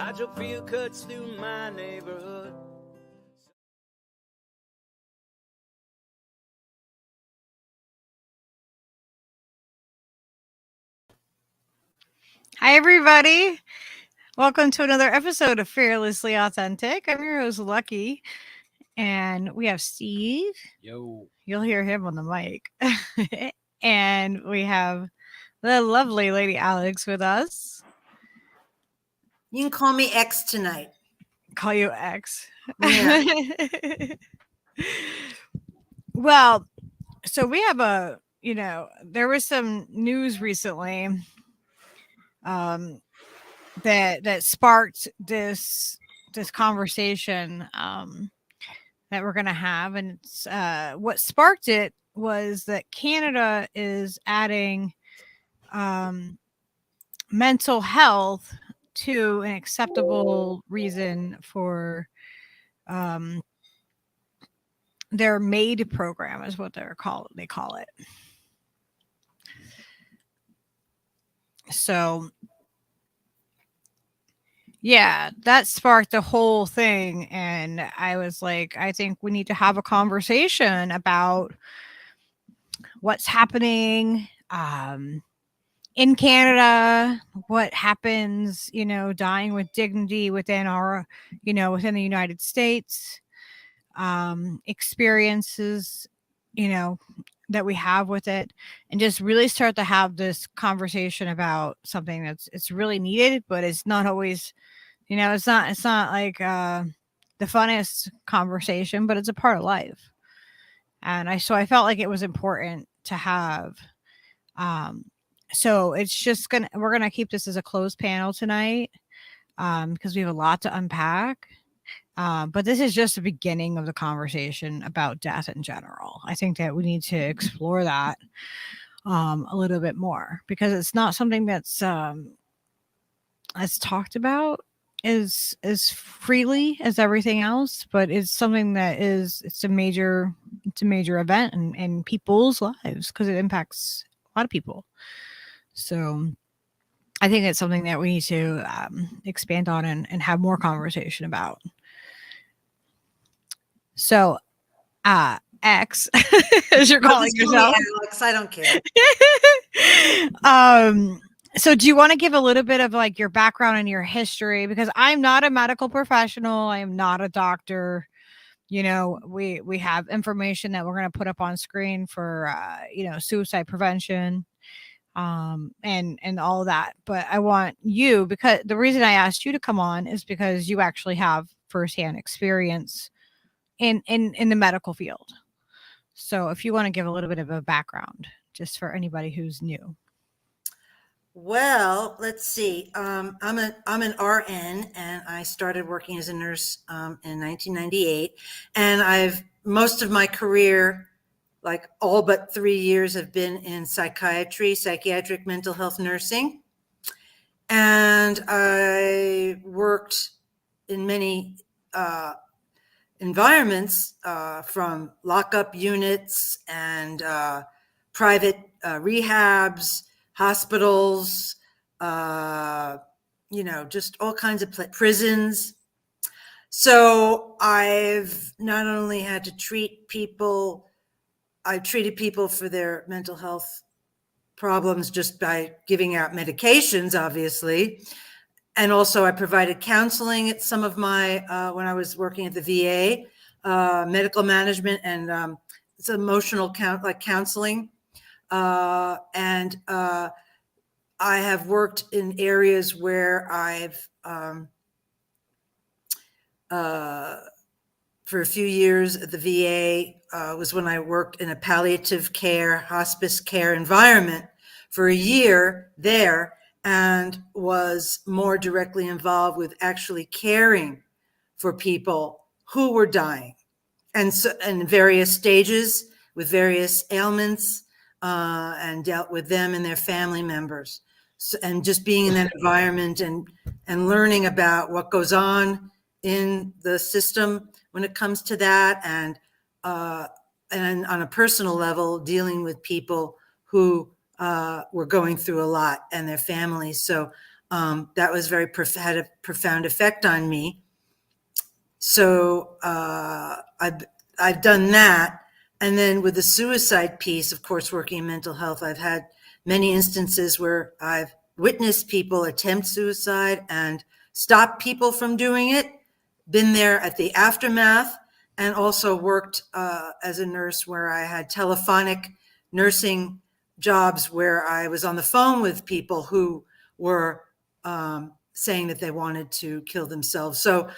hydrofield cuts through my neighborhood. Hi, everybody. Welcome to another episode of Fearlessly Authentic. I'm your host, Lucky, and we have Steve. Yo. You'll hear him on the mic. And we have the lovely Lady Alex with us. You can call me X tonight. Call you X. Yeah. Well, so we have there was some news recently that sparked this conversation that we're going to have, and it's what sparked it was that Canada is adding mental health to an acceptable reason for their MAID program is what they call it. So yeah, that sparked the whole thing. And I was like, I think we need to have a conversation about what's happening in Canada, what happens, dying with dignity within within the United States, experiences, that we have with it, and just really start to have this conversation about something it's really needed, but it's not always, it's not like the funnest conversation, but it's a part of life. And I felt like it was important to have. So we're gonna keep this as a closed panel tonight, because we have a lot to unpack. But this is just the beginning of the conversation about death in general. I think that we need to explore that a little bit more, because it's not something that's talked about as freely as everything else, but it's something that it's a major event in people's lives, because it impacts a lot of people. So I think it's something that we need to expand on and have more conversation about. So, X, as you're calling yourself, Alex, I don't care. So do you want to give a little bit of like your background and your history? Because I'm not a medical professional. I am not a doctor. We have information that we're going to put up on screen for, suicide prevention, and all that. But I want you, because the reason I asked you to come on is because you actually have firsthand experience in the medical field. So if you want to give a little bit of a background, just for anybody who's new. Well, let's see. I'm an RN, and I started working as a nurse in 1998, and most of my career, like all but 3 years, have been in psychiatry, psychiatric mental health nursing, and I worked in many environments, from lockup units and private rehabs, hospitals, just all kinds of prisons. So I've not only had to treat people, I've treated people for their mental health problems just by giving out medications, obviously. And also I provided counseling at some of my, when I was working at the VA, medical management, and it's emotional counseling. And I have worked in areas where I've, for a few years at the VA, was when I worked in a palliative care, hospice care environment for a year there, and was more directly involved with actually caring for people who were dying, and so in various stages with various ailments, and dealt with them and their family members. So, and just being in that environment and learning about what goes on in the system when it comes to that, and on a personal level, dealing with people who were going through a lot, and their families. So That was had a profound effect on me. So I've done that. And then with the suicide piece, of course, working in mental health, I've had many instances where I've witnessed people attempt suicide and stop people from doing it, been there at the aftermath, and also worked as a nurse where I had telephonic nursing jobs where I was on the phone with people who were saying that they wanted to kill themselves. So,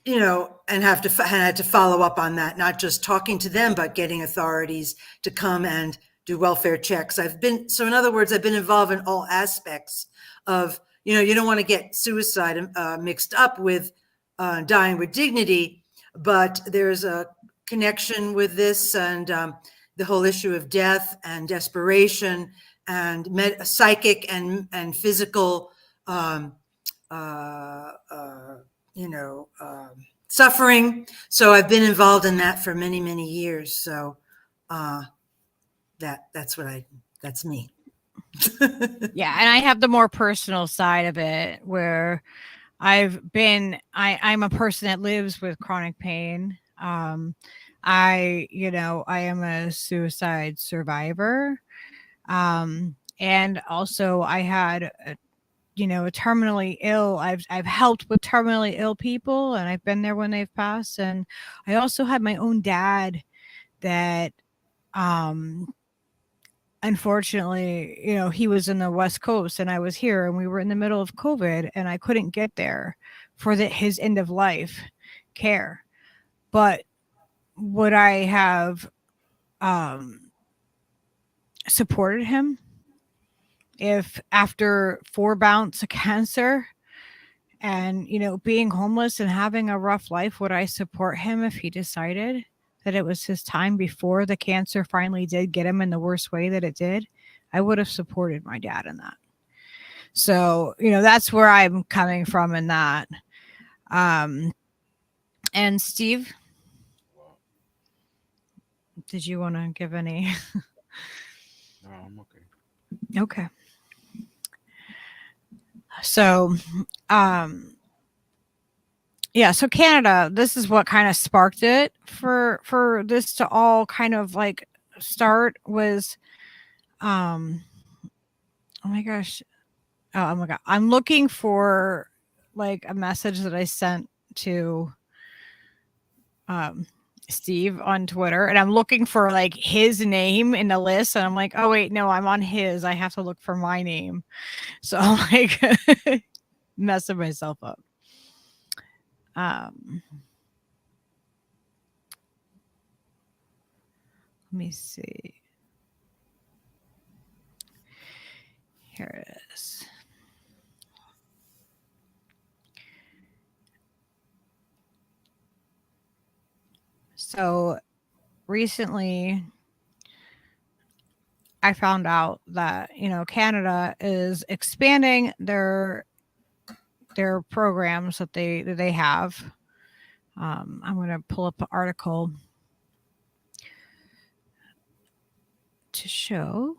you know, and had to follow up on that, not just talking to them, but getting authorities to come and do welfare checks. So in other words, I've been involved in all aspects of, you know, you don't want to get suicide mixed up with dying with dignity, but there's a connection with this and the whole issue of death and desperation and psychic and physical suffering. So I've been involved in that for many, many years. So that's me. Yeah. And I have the more personal side of it where I'm a person that lives with chronic pain. I am a suicide survivor. And also I had a terminally ill. I've helped with terminally ill people, and I've been there when they've passed. And I also had my own dad that, unfortunately, he was in the West Coast and I was here, and we were in the middle of COVID, and I couldn't get there for his end of life care. But would I have supported him if after 4 bouts of cancer and, being homeless and having a rough life, would I support him if he decided that it was his time before the cancer finally did get him in the worst way that it did? I would have supported my dad in that. So, that's where I'm coming from in that. And Steve, did you want to give any? No, I'm okay. Okay. So, so Canada, this is what kind of sparked it for this to all kind of like start was, oh my gosh. Oh my God. I'm looking for like a message that I sent to, Steve on Twitter, and I'm looking for like his name in the list, and I'm like, oh wait, no, I'm on his. I have to look for my name. So I'm like messing myself up. Let me see. Here it is. So recently I found out that, Canada is expanding their programs that they have. I'm going to pull up an article to show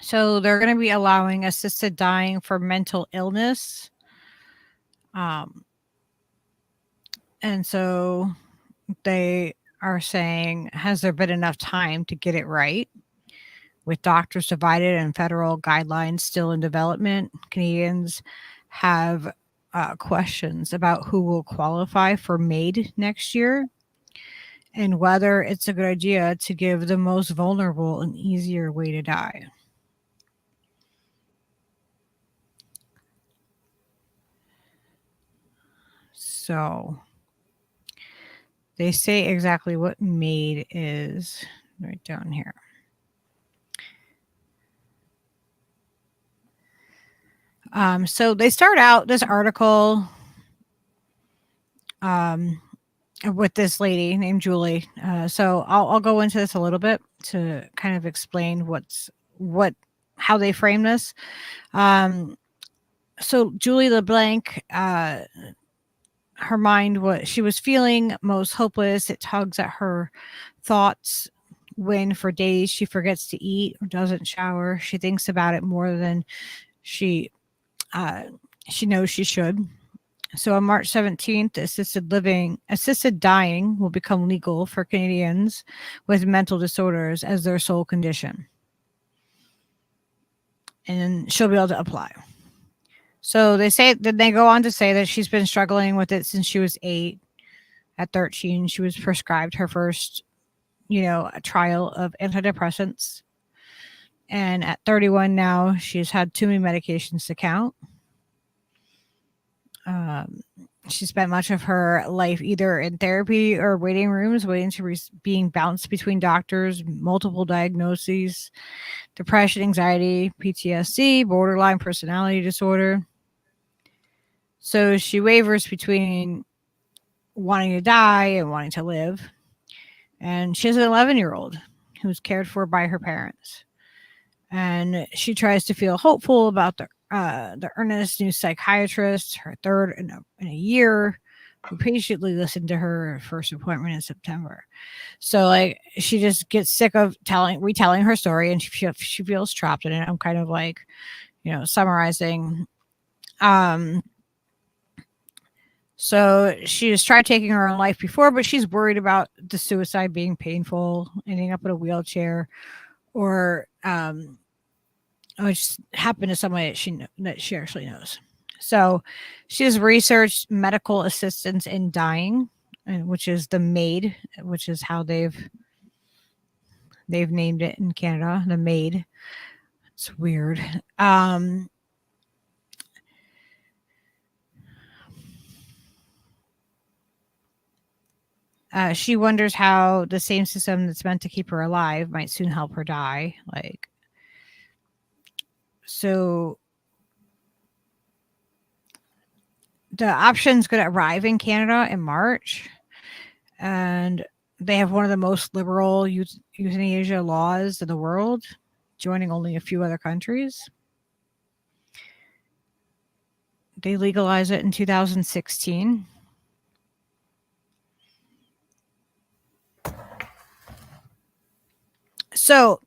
so they're going to be allowing assisted dying for mental illness. And so they are saying, has there been enough time to get it right? With doctors divided and federal guidelines still in development, Canadians have questions about who will qualify for MAID next year and whether it's a good idea to give the most vulnerable an easier way to die. So they say exactly what MAID is right down here. So they start out this article with this lady named Julie. So I'll go into this a little bit to kind of explain how they frame this. So Julie LeBlanc, her mind, she was feeling most hopeless. It tugs at her thoughts, when for days she forgets to eat or doesn't shower. She thinks about it more than she knows she should. So on March 17th, assisted dying will become legal for Canadians with mental disorders as their sole condition. And she'll be able to apply. So they go on to say that she's been struggling with it since she was 8. At 13, she was prescribed her first, a trial of antidepressants. And at 31 now, she's had too many medications to count. She spent much of her life either in therapy or waiting rooms, waiting to being bounced between doctors, multiple diagnoses, depression, anxiety, PTSD, borderline personality disorder. So she wavers between wanting to die and wanting to live. And she has an 11-year-old who's cared for by her parents. And she tries to feel hopeful about the earnest new psychiatrist, her third in a year, who patiently listened to her first appointment in September. So like she just gets sick of retelling her story, and she feels trapped in it. I'm kind of like, summarizing. So she has tried taking her own life before, but she's worried about the suicide being painful, ending up in a wheelchair, or which happened to somebody that she actually knows. So she has researched medical assistance in dying, which is the MAID, which is how they've named it in Canada, the MAID. It's weird. She wonders how the same system that's meant to keep her alive might soon help her die. So the option's going to arrive in Canada in March, and they have one of the most liberal euthanasia laws in the world, joining only a few other countries. They legalized it in 2016. So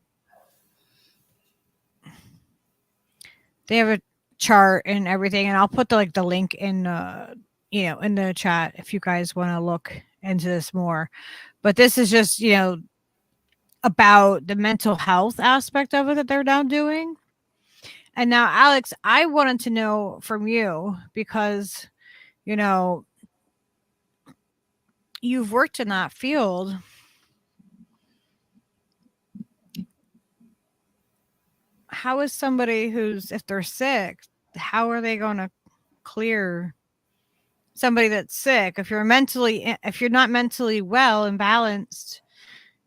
they have a chart and everything, and I'll put the link in in the chat if you guys want to look into this more. But this is just about the mental health aspect of it that they're now doing. And now, Alex, I wanted to know from you, because you've worked in that field. How is somebody if they're sick, how are they going to clear somebody that's sick? If you're not mentally well and balanced,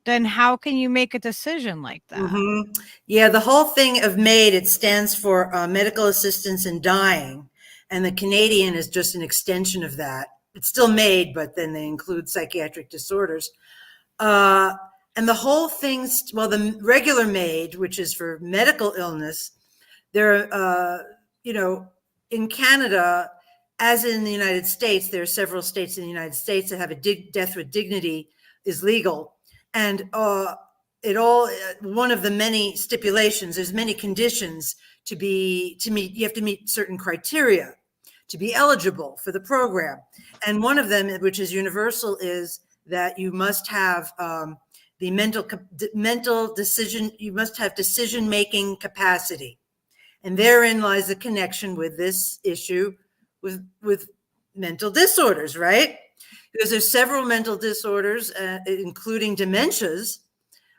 then how can you make a decision like that? Mm-hmm. Yeah, the whole thing of MAID, it stands for Medical Assistance in Dying, and the Canadian is just an extension of that. It's still MAID, but then they include psychiatric disorders. And the whole thing, the regular MAID, which is for medical illness, there, in Canada, as in the United States, there are several states in the United States that have death with dignity is legal. And one of the many stipulations, there's many conditions to meet. You have to meet certain criteria to be eligible for the program. And one of them, which is universal, is that you must have the mental decision. You must have decision-making capacity. And therein lies the connection with this issue with mental disorders, right? Because there's several mental disorders, including dementias,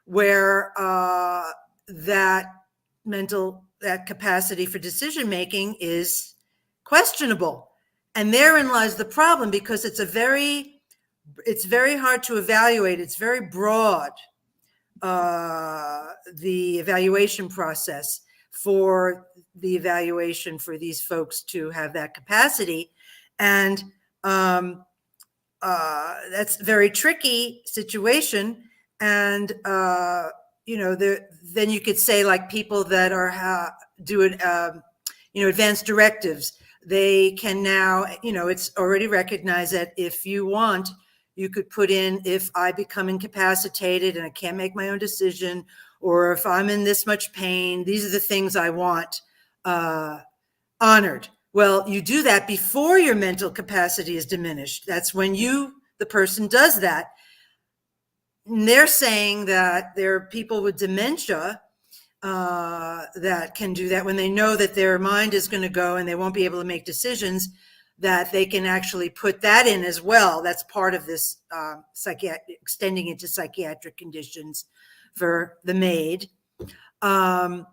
where that capacity for decision-making is questionable. And therein lies the problem, because it's very hard to evaluate. It's very broad, the evaluation process for these folks to have that capacity. And that's a very tricky situation. And, then you could say, like, people that are doing, advanced directives, they can now, it's already recognized that if you want, You could put in, if I become incapacitated and I can't make my own decision, or if I'm in this much pain, these are the things I want honored. Well, you do that before your mental capacity is diminished. That's when the person does that. And they're saying that there are people with dementia that can do that when they know that their mind is going to go and they won't be able to make decisions, that they can actually put that in as well. That's part of this extending it to psychiatric conditions for the maid. Now,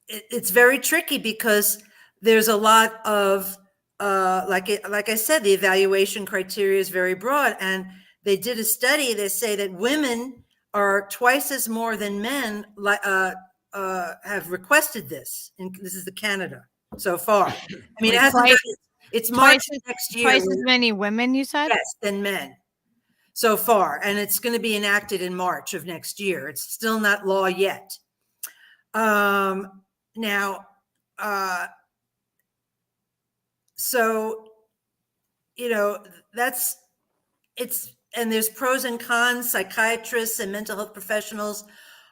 it's very tricky because there's a lot of, like I said, the evaluation criteria is very broad. And they did a study that say that women are twice as more than men have requested this. And this is the Canada so far. I mean, it's March next year. Twice as many women, you said? Yes, than men so far. And it's going to be enacted in March of next year. It's still not law yet. Now, so, you know, and there's pros and cons. Psychiatrists and mental health professionals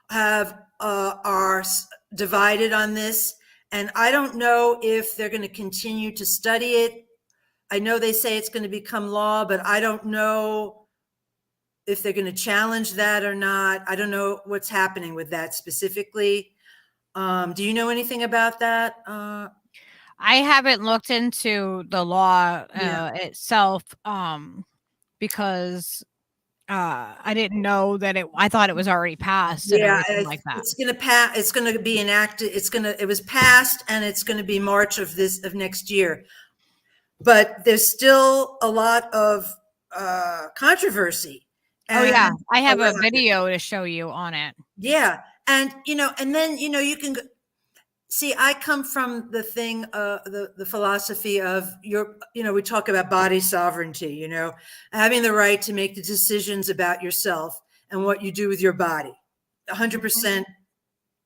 are divided on this. And I don't know if they're going to continue to study it. I know they say it's going to become law, but I don't know if they're going to challenge that or not. I don't know what's happening with that specifically. Do you know anything about that? I haven't looked into the law itself because I didn't know that I thought it was already passed. Yeah, like that. It's going to pass. It's going to be enacted. It was passed, and it's going to be March of next year. But there's still a lot of controversy. Oh yeah, I have a video to show you on it. Yeah, and then you can see. I come from the thing, the philosophy of we talk about body sovereignty. Having the right to make the decisions about yourself and what you do with your body. 100%.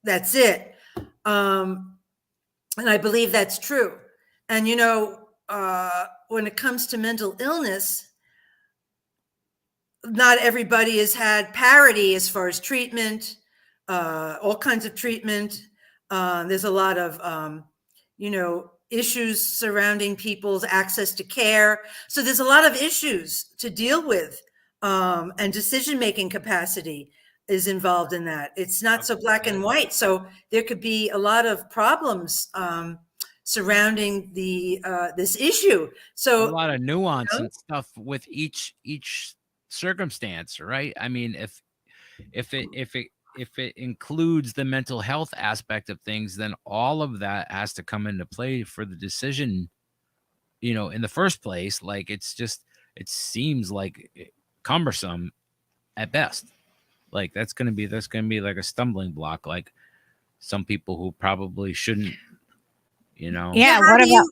That's it. And I believe that's true. And when it comes to mental illness, not everybody has had parity as far as treatment, all kinds of treatment. There's a lot of, issues surrounding people's access to care. So there's a lot of issues to deal with, and decision-making capacity is involved in that. It's not so black and white. So there could be a lot of problems surrounding this issue. So a lot of nuance and stuff with each circumstance, right? I mean, if it includes the mental health aspect of things, then all of that has to come into play for the decision, in the first place. Like, it seems like cumbersome at best. Like, that's going to be like a stumbling block. Like, some people who probably shouldn't, Yeah,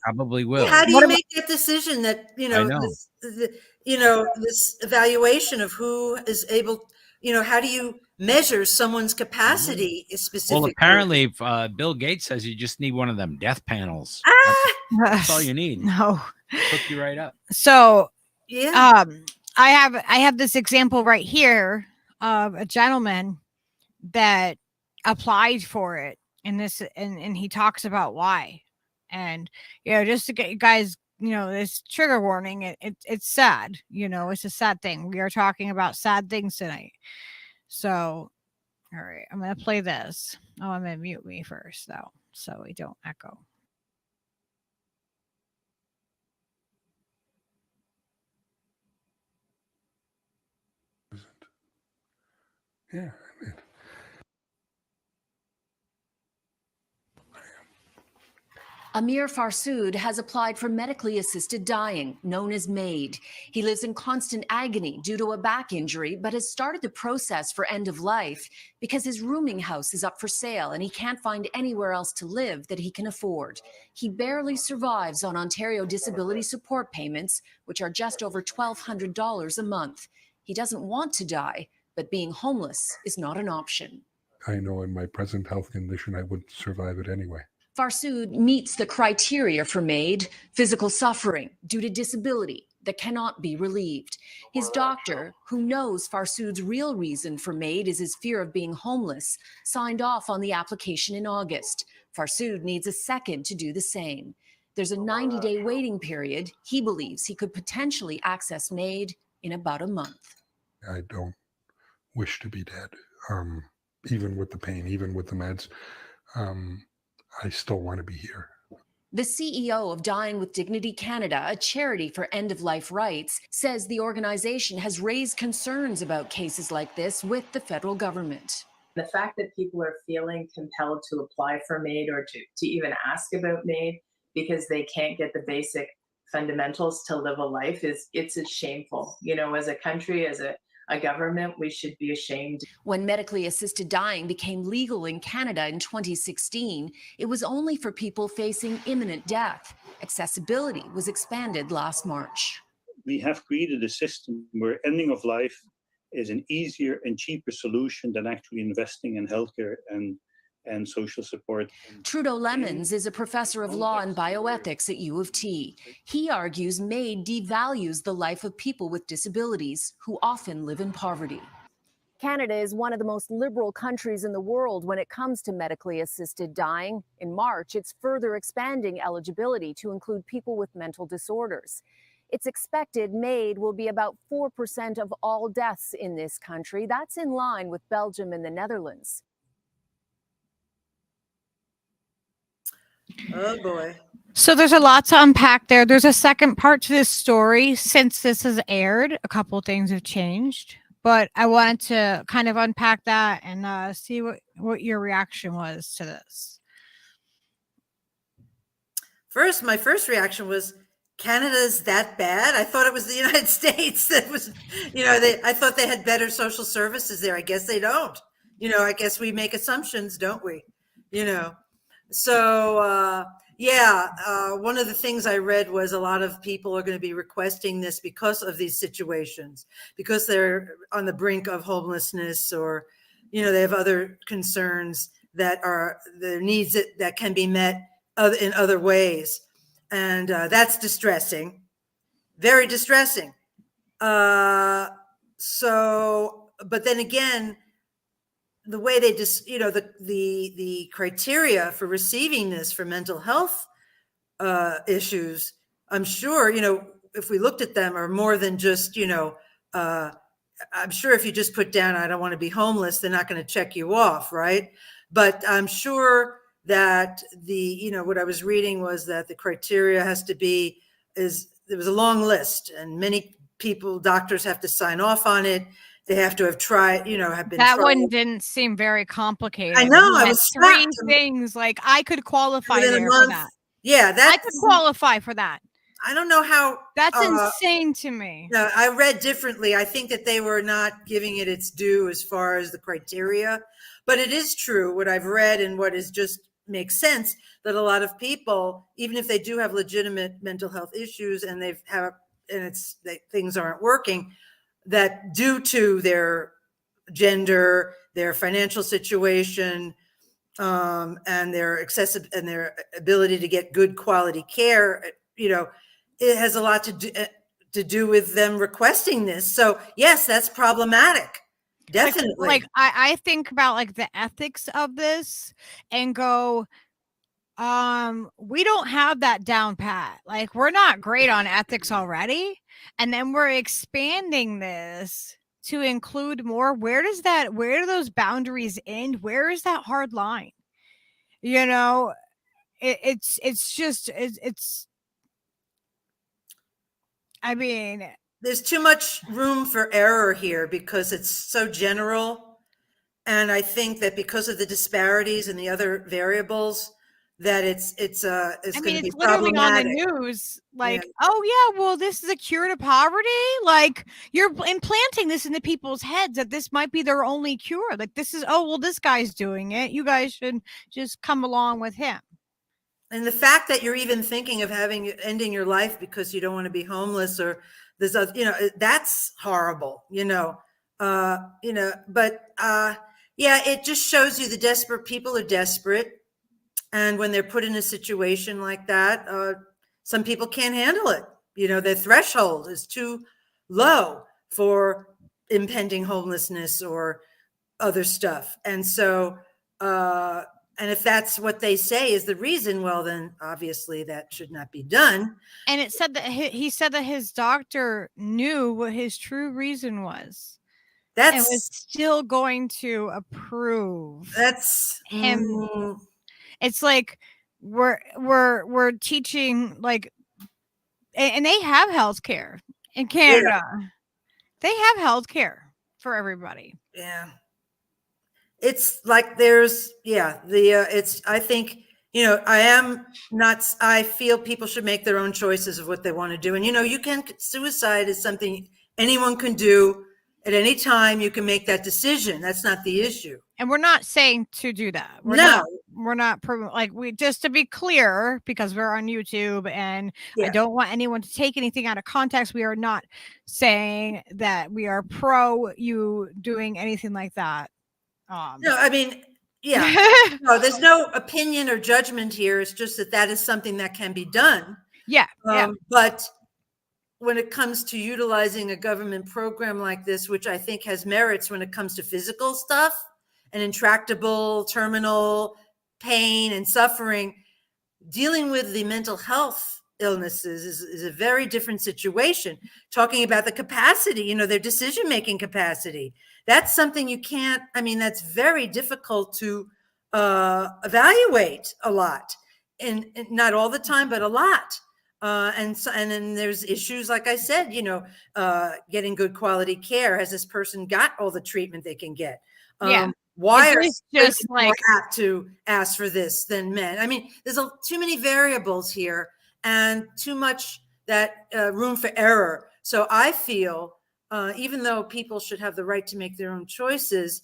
probably will. How do you make that decision that, this evaluation of who is able, how do you measure someone's capacity specifically? Well, apparently, Bill Gates says you just need one of them death panels. That's all you need. No, hook you right up. So, yeah, I have this example right here of a gentleman that applied for it, and he talks about why. And just to get you guys, this trigger warning, it's sad. It's a sad thing. We are talking about sad things tonight. So, all right, I'm gonna play this. Oh, I'm gonna mute me first though, so we don't echo. Yeah. Amir Farsood has applied for medically assisted dying, known as MAID. He lives in constant agony due to a back injury, but has started the process for end of life because his rooming house is up for sale and he can't find anywhere else to live that he can afford. He barely survives on Ontario disability support payments, which are just over $1,200 a month. He doesn't want to die, but being homeless is not an option. I know in my present health condition, I wouldn't survive it anyway. Farsood meets the criteria for MAID: physical suffering due to disability that cannot be relieved. His doctor, who knows Farsood's real reason for MAID is his fear of being homeless, signed off on the application in August. Farsood needs a second to do the same. There's a 90-day waiting period. He believes he could potentially access MAID in about a month. I don't wish to be dead, even with the pain, even with the meds. I still want to be here. The CEO of Dying with Dignity Canada, a charity for end-of-life rights, says the organization has raised concerns about cases like this with the federal government. The fact that people are feeling compelled to apply for MAID or to even ask about MAID because they can't get the basic fundamentals to live a life it's shameful. You know, as a country, as a government, we should be ashamed. When medically assisted dying became legal in Canada in 2016, it was only for people facing imminent death. Accessibility was expanded last March. We have created a system where ending of life is an easier and cheaper solution than actually investing in healthcare and social support. Trudeau Lemons is a professor of law and bioethics at U of T. He argues MAID devalues the life of people with disabilities who often live in poverty. Canada is one of the most liberal countries in the world when it comes to medically assisted dying. In March, it's further expanding eligibility to include people with mental disorders. It's expected MAID will be about 4% of all deaths in this country. That's in line with Belgium and the Netherlands. Oh boy. So there's a lot to unpack there. There's a second part to this story. Since this has aired, a couple of things have changed, but I wanted to kind of unpack that and see what your reaction was to this. My first reaction was, Canada's that bad? I thought it was the United States that was, I thought they had better social services there. I guess they don't. I guess we make assumptions, don't we? So, one of the things I read was a lot of people are going to be requesting this because of these situations, because they're on the brink of homelessness, or, they have other concerns that are their needs that can be met in other ways. And that's distressing, very distressing. But then again, the way they just, the criteria for receiving this for mental health issues, I'm sure, if we looked at them, are more than just, I'm sure if you just put down, I don't want to be homeless, they're not going to check you off, right? But I'm sure that what I was reading was that the criteria has to be, there was a long list, and many doctors have to sign off on it. They have to have tried, have been. That tried. one didn't seem very complicated. I know. I Had was three shocked. things like I could qualify Within a there month. for that. Yeah, I could qualify for that. I don't know how. That's insane to me. No, I read differently. I think that they were not giving it its due as far as the criteria, but it is true what I've read and what is just makes sense that a lot of people, even if they do have legitimate mental health issues and things aren't working, that due to their gender, their financial situation, and their and their ability to get good quality care, it has a lot to do with them requesting this. So yes, that's problematic. Definitely. Like I think about like the ethics of this and go, we don't have that down pat. Like we're not great on ethics already. And then we're expanding this to include more. Where do those boundaries end? Where is that hard line? I mean, there's too much room for error here because it's so general. And I think that because of the disparities and the other variables, that it's going to be literally problematic. on the news. Like, oh yeah, well, this is a cure to poverty. Like you're implanting this into people's heads that this might be their only cure. Like this guy's doing it. You guys should just come along with him. And the fact that you're even thinking of ending your life because you don't want to be homeless, or there's that's horrible, but it just shows you the desperate people are desperate. And when they're put in a situation like that, some people can't handle it. You know, their threshold is too low for impending homelessness or other stuff. And so, and if that's what they say is the reason, well, then obviously that should not be done. And it said that he said that his doctor knew what his true reason was. And was That's still going to approve him. It's like we're teaching, like, and they have health care in Canada. Yeah. They have health care for everybody. Yeah. It's like there's, it's, I think, you know, I feel people should make their own choices of what they want to do. And, you know, suicide is something anyone can do at any time. You can make that decision. That's not the issue. And we're not saying to do that. We're not just to be clear, because we're on YouTube and I don't want anyone to take anything out of context. We are not saying that we are pro you doing anything like that. No, I mean, no, there's no opinion or judgment here. It's just that is something that can be done. Yeah. But when it comes to utilizing a government program like this, which I think has merits when it comes to physical stuff and intractable terminal pain and suffering, dealing with the mental health illnesses is a very different situation. Talking about the capacity, you know, their decision-making capacity. That's something you can't, I mean, that's very difficult to evaluate a lot, and not all the time, but a lot. And then there's issues, like I said, you know, getting good quality care. Has this person got all the treatment they can get? Why are just more apt to ask for this than men? I mean, there's too many variables here and too much that room for error. So I feel, even though people should have the right to make their own choices,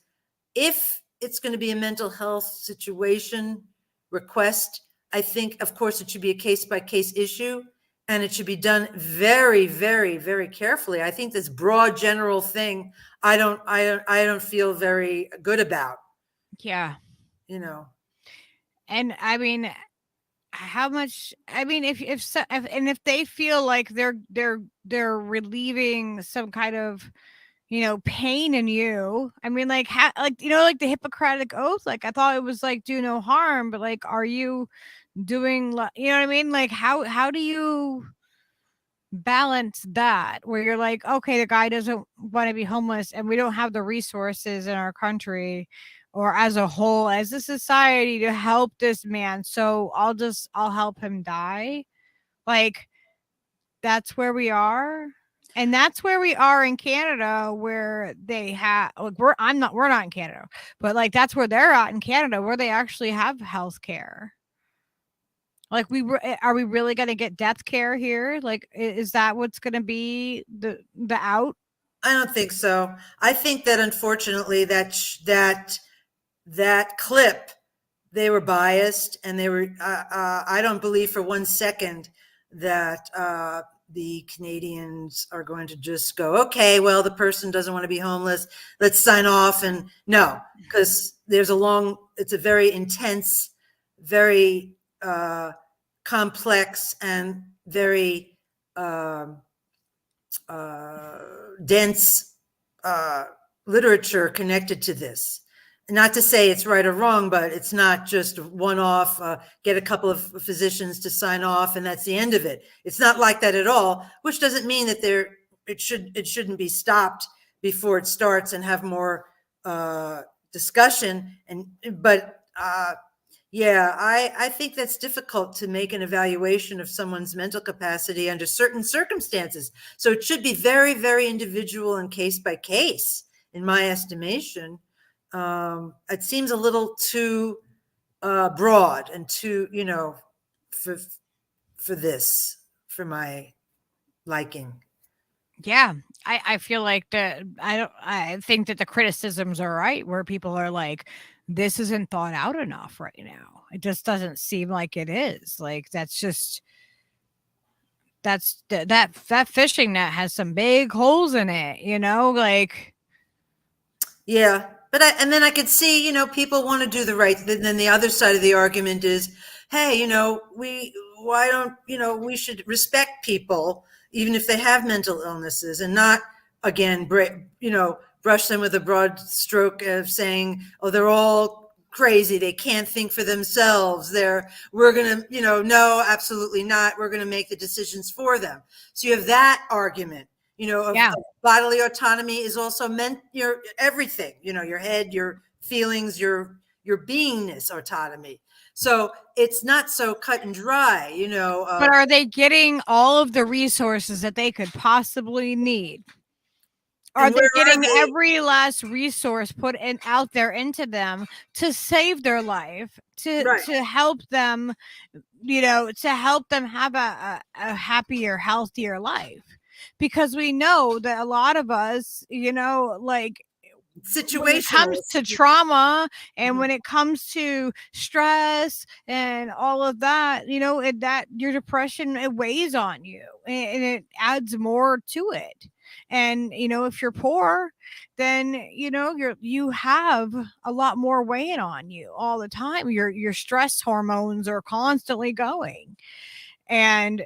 if it's going to be a mental health situation request, I think, of course, it should be a case-by-case issue, and it should be done very, very, very carefully. I think this broad general thing, I don't feel very good about. Yeah. You know. And I mean, how much, I mean, if they feel like they're relieving some kind of, you know, pain in you, I mean, like, you know, like the Hippocratic Oath, like, I thought it was like, do no harm, but like, are you doing, you know what I mean? Like, how do you balance that where you're like, okay, the guy doesn't want to be homeless and we don't have the resources in our country or as a whole, as a society, to help this man, so I'll help him die. Like, that's where we are. And that's where we are in Canada, where they have, like, we're not in Canada, but like, that's where they're at in Canada, where they actually have health care. Like, are we really going to get death care here? Like, is that what's going to be the out? I don't think so. I think that, unfortunately, that clip, they were biased, and they were, I don't believe for 1 second that the Canadians are going to just go, okay, well, the person doesn't want to be homeless, let's sign off. And no, because it's a very intense, very complex and very dense literature connected to this. Not to say it's right or wrong, but it's not just one-off, get a couple of physicians to sign off and that's the end of it. It's not like that at all, which doesn't mean that it shouldn't be stopped before it starts and have more discussion. But I think that's difficult to make an evaluation of someone's mental capacity under certain circumstances. So it should be very, very individual and case by case, in my estimation. It seems a little too broad and too, you know, for my liking. Yeah, I feel like I think that the criticisms are right, where people are like, this isn't thought out enough right now. It just doesn't seem like it is. Like, that fishing net has some big holes in it, you know, like. Yeah. But and then I could see, you know, people want to do the right. Then the other side of the argument is, hey, you know, why don't, you know, we should respect people, even if they have mental illnesses, and not, again, brush them with a broad stroke of saying, oh, they're all crazy. They can't think for themselves. We're going to, you know, no, absolutely not. We're going to make the decisions for them. So you have that argument, you know, of bodily autonomy is also meant your everything, you know, your head, your feelings, your beingness autonomy. So it's not so cut and dry, you know. But are they getting all of the resources that they could possibly need? Are they getting every last resource put out there into them to save their life, to help them, you know, to help them have a happier, healthier life? Because we know that a lot of us, you know, like, when it comes to trauma and when it comes to stress and all of that, you know, that your depression, it weighs on you and it adds more to it. And, you know, if you're poor, then, you know, you have a lot more weighing on you all the time. Your stress hormones are constantly going. And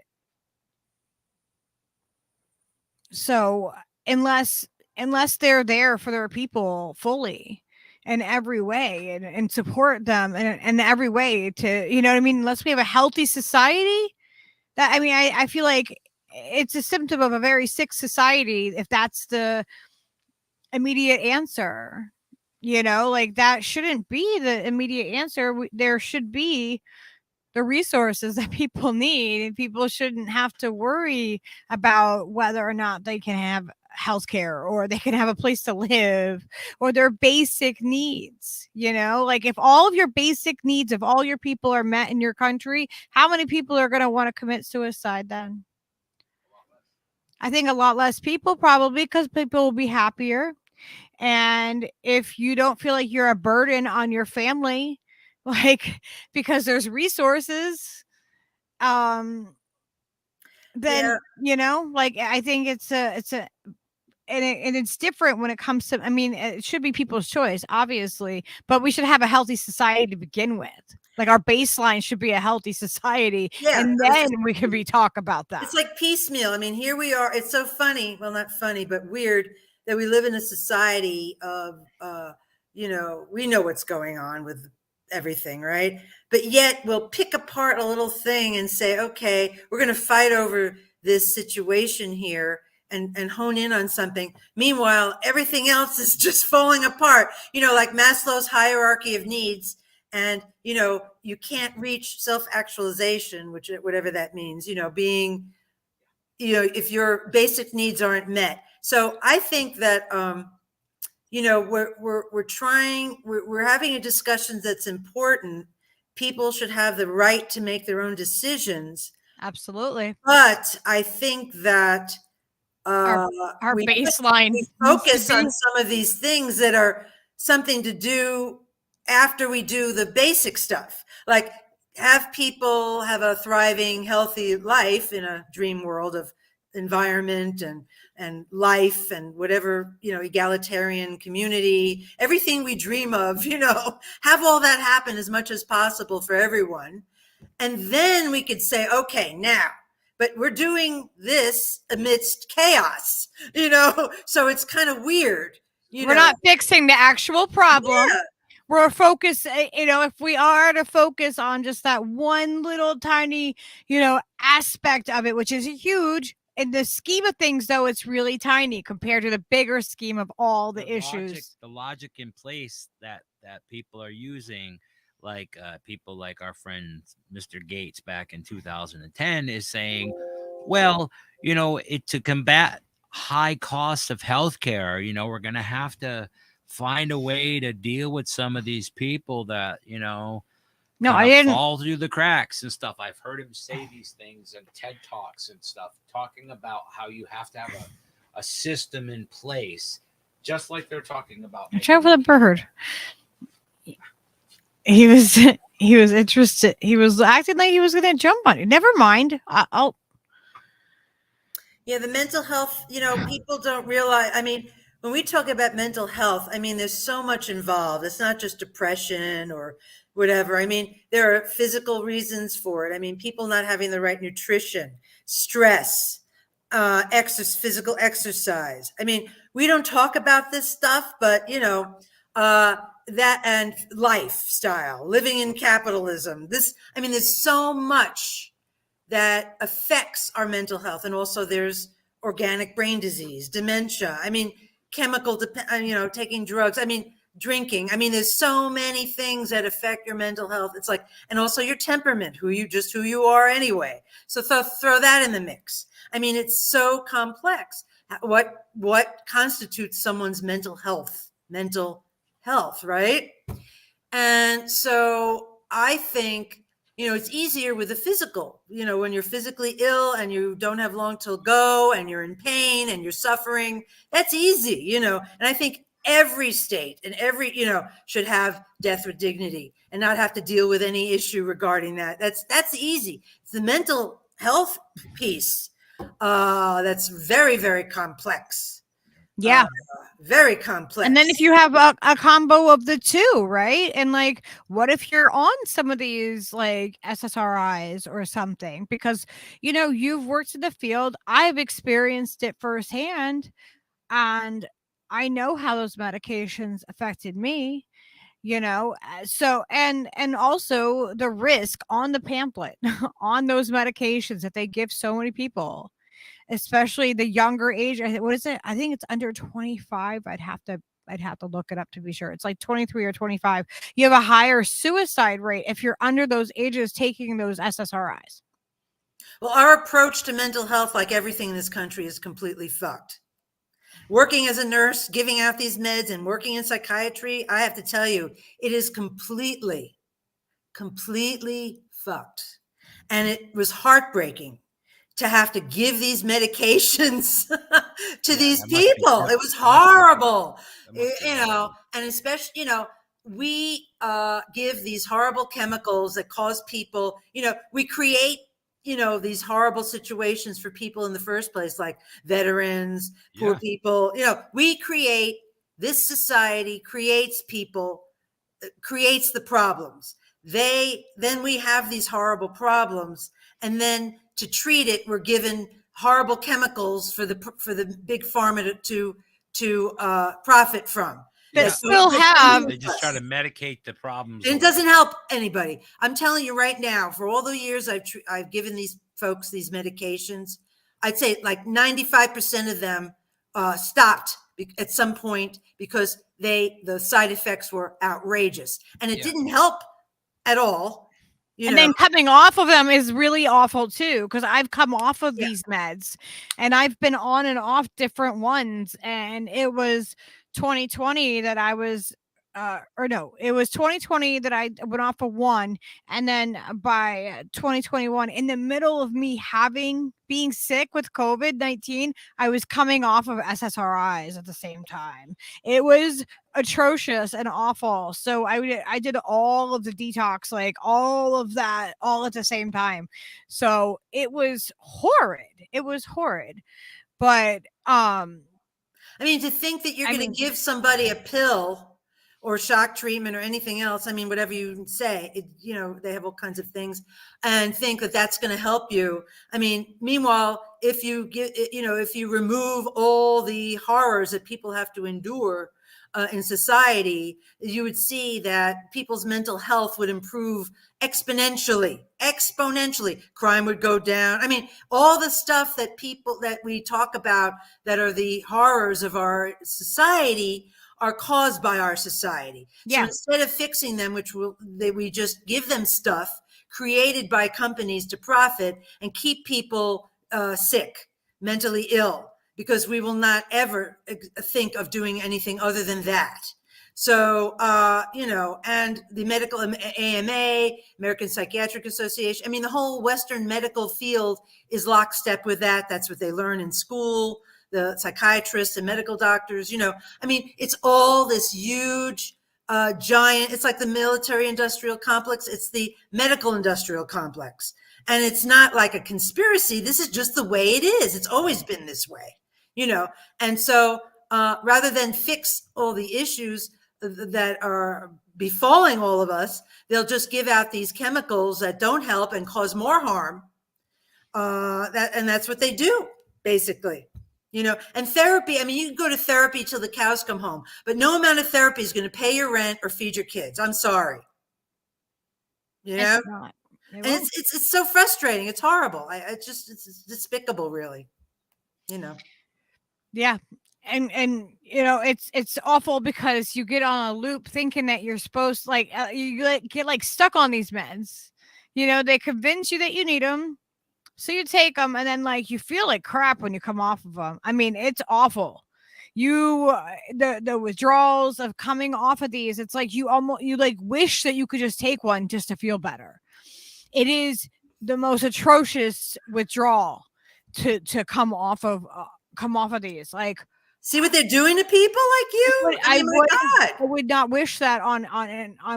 so unless they're there for their people fully in every way and support them in every way to, you know what I mean? Unless we have a healthy society, that, I mean, I feel like it's a symptom of a very sick society if that's the immediate answer, you know, like that shouldn't be the immediate answer. There should be the resources that people need, and people shouldn't have to worry about whether or not they can have healthcare or they can have a place to live or their basic needs. You know, like if all of your basic needs of all your people are met in your country, how many people are going to want to commit suicide then? I think a lot less people, probably, because people will be happier. And if you don't feel like you're a burden on your family, like, because there's resources, then, you know, like, I think it's different when it comes to, I mean, it should be people's choice, obviously, but we should have a healthy society to begin with. Like, our baseline should be a healthy society. And then we can talk about that. It's like piecemeal. I mean, here we are. It's so funny. Well, not funny, but weird that we live in a society of, you know, we know what's going on with everything, right? But yet we'll pick apart a little thing and say, okay, we're going to fight over this situation here and hone in on something. Meanwhile, everything else is just falling apart, you know, like Maslow's hierarchy of needs. And, you know, you can't reach self-actualization, which, whatever that means, you know, being, you know, if your basic needs aren't met. So I think that, you know, we're having a discussion that's important. People should have the right to make their own decisions. Absolutely. But I think that our baseline focus on some of these things that are something to do after we do the basic stuff, like have people have a thriving, healthy life in a dream world of environment and life and whatever, you know, egalitarian community, everything we dream of, you know, have all that happen as much as possible for everyone. And then we could say, okay, now, but we're doing this amidst chaos, you know, so it's kind of weird. We're not fixing the actual problem. Yeah. We're focused, you know, if we are to focus on just that one little tiny, you know, aspect of it, which is huge. In the scheme of things, though, it's really tiny compared to the bigger scheme of all the issues. The logic in place that people are using, like people like our friend Mr. Gates back in 2010 is saying, well, you know, to combat high costs of healthcare, you know, we're going to have to find a way to deal with some of these people that, you know, I didn't fall through the cracks and stuff. I've heard him say these things in TED Talks and stuff, talking about how you have to have a system in place, just like they're talking about. Try for the bird. He was interested. He was acting like he was going to jump on it. Never mind. I'll. Yeah, the mental health, you know, people don't realize. I mean, when we talk about mental health, I mean, there's so much involved. It's not just depression or whatever. I mean, there are physical reasons for it. I mean, people not having the right nutrition, stress, physical exercise. I mean, we don't talk about this stuff, but that and lifestyle, living in capitalism. I mean, there's so much that affects our mental health. And also there's organic brain disease, dementia. I mean, taking drugs. I mean, drinking. I mean, there's so many things that affect your mental health. It's like, and also your temperament, who you are anyway. So throw that in the mix. I mean, it's so complex. What constitutes someone's mental health, right? And so I think, it's easier with the physical, when you're physically ill and you don't have long to go and you're in pain and you're suffering, that's easy, and I think every state and should have death with dignity and not have to deal with any issue regarding that. That's easy. It's the mental health piece that's very, very complex. Yeah. Very complex. And then if you have a combo of the two, right? And like, what if you're on some of these like SSRIs or something? Because, you've worked in the field. I've experienced it firsthand. And I know how those medications affected me, so, and also the risk on the pamphlet on those medications that they give so many people, especially the younger age. What is it? I think it's under 25. I'd have to look it up to be sure. It's like 23 or 25. You have a higher suicide rate if you're under those ages taking those SSRIs. Well, our approach to mental health, like everything in this country, is completely fucked. Working as a nurse, giving out these meds, and working in psychiatry, I have to tell you, it is completely fucked. And it was heartbreaking to have to give these medications to these people. It was horrible, and especially, we give these horrible chemicals that cause people, we create these horrible situations for people in the first place, like veterans, poor people. This society creates people, creates the problems. Then we have these horrible problems, and then to treat it, we're given horrible chemicals for the big pharma to profit from. They still have. They just try to medicate the problems. It doesn't help anybody. I'm telling you right now, for all the years I've given these folks these medications, I'd say like 95% of them stopped at some point because the side effects were outrageous, and it didn't help at all. Then coming off of them is really awful too, because I've come off of these meds and I've been on and off different ones, and it was 2020 that I was it was 2020 that I went off of one, and then by 2021, in the middle of me being sick with COVID-19, I was coming off of SSRIs at the same time. It was atrocious and awful. So I did all of the detox, like all of that, all at the same time. So it was horrid. But I mean, to think that you're going to give somebody a pill or shock treatment or anything else, I mean, whatever you say, they have all kinds of things, and think that that's going to help you. I mean, meanwhile, if you remove all the horrors that people have to endure in society, you would see that people's mental health would improve exponentially. Crime would go down. I mean, all the stuff that we talk about that are the horrors of our society are caused by our society. Yeah. So instead of fixing them, we just give them stuff created by companies to profit and keep people sick, mentally ill, because we will not ever think of doing anything other than that. So, and the medical AMA, American Psychiatric Association, I mean, the whole Western medical field is lockstep with that. That's what they learn in school. The psychiatrists and medical doctors, I mean, it's all this huge, giant, it's like the military industrial complex. It's the medical industrial complex. And it's not like a conspiracy. This is just the way it is. It's always been this way, and so rather than fix all the issues that are befalling all of us, they'll just give out these chemicals that don't help and cause more harm. And that's what they do, basically. And therapy, I mean, you can go to therapy till the cows come home, but no amount of therapy is going to pay your rent or feed your kids. I'm sorry. It's not. And it's so frustrating. It's horrible. It's despicable, really. Yeah. And it's awful because you get on a loop thinking that you're supposed to you get like stuck on these meds. They convince you that you need them. So you take them and then like you feel like crap when you come off of them. I mean, it's awful. The withdrawals of coming off of these, it's like you like wish that you could just take one just to feel better. It is the most atrocious withdrawal to come off of these. Like, see what they're doing to people like you? I would not wish that on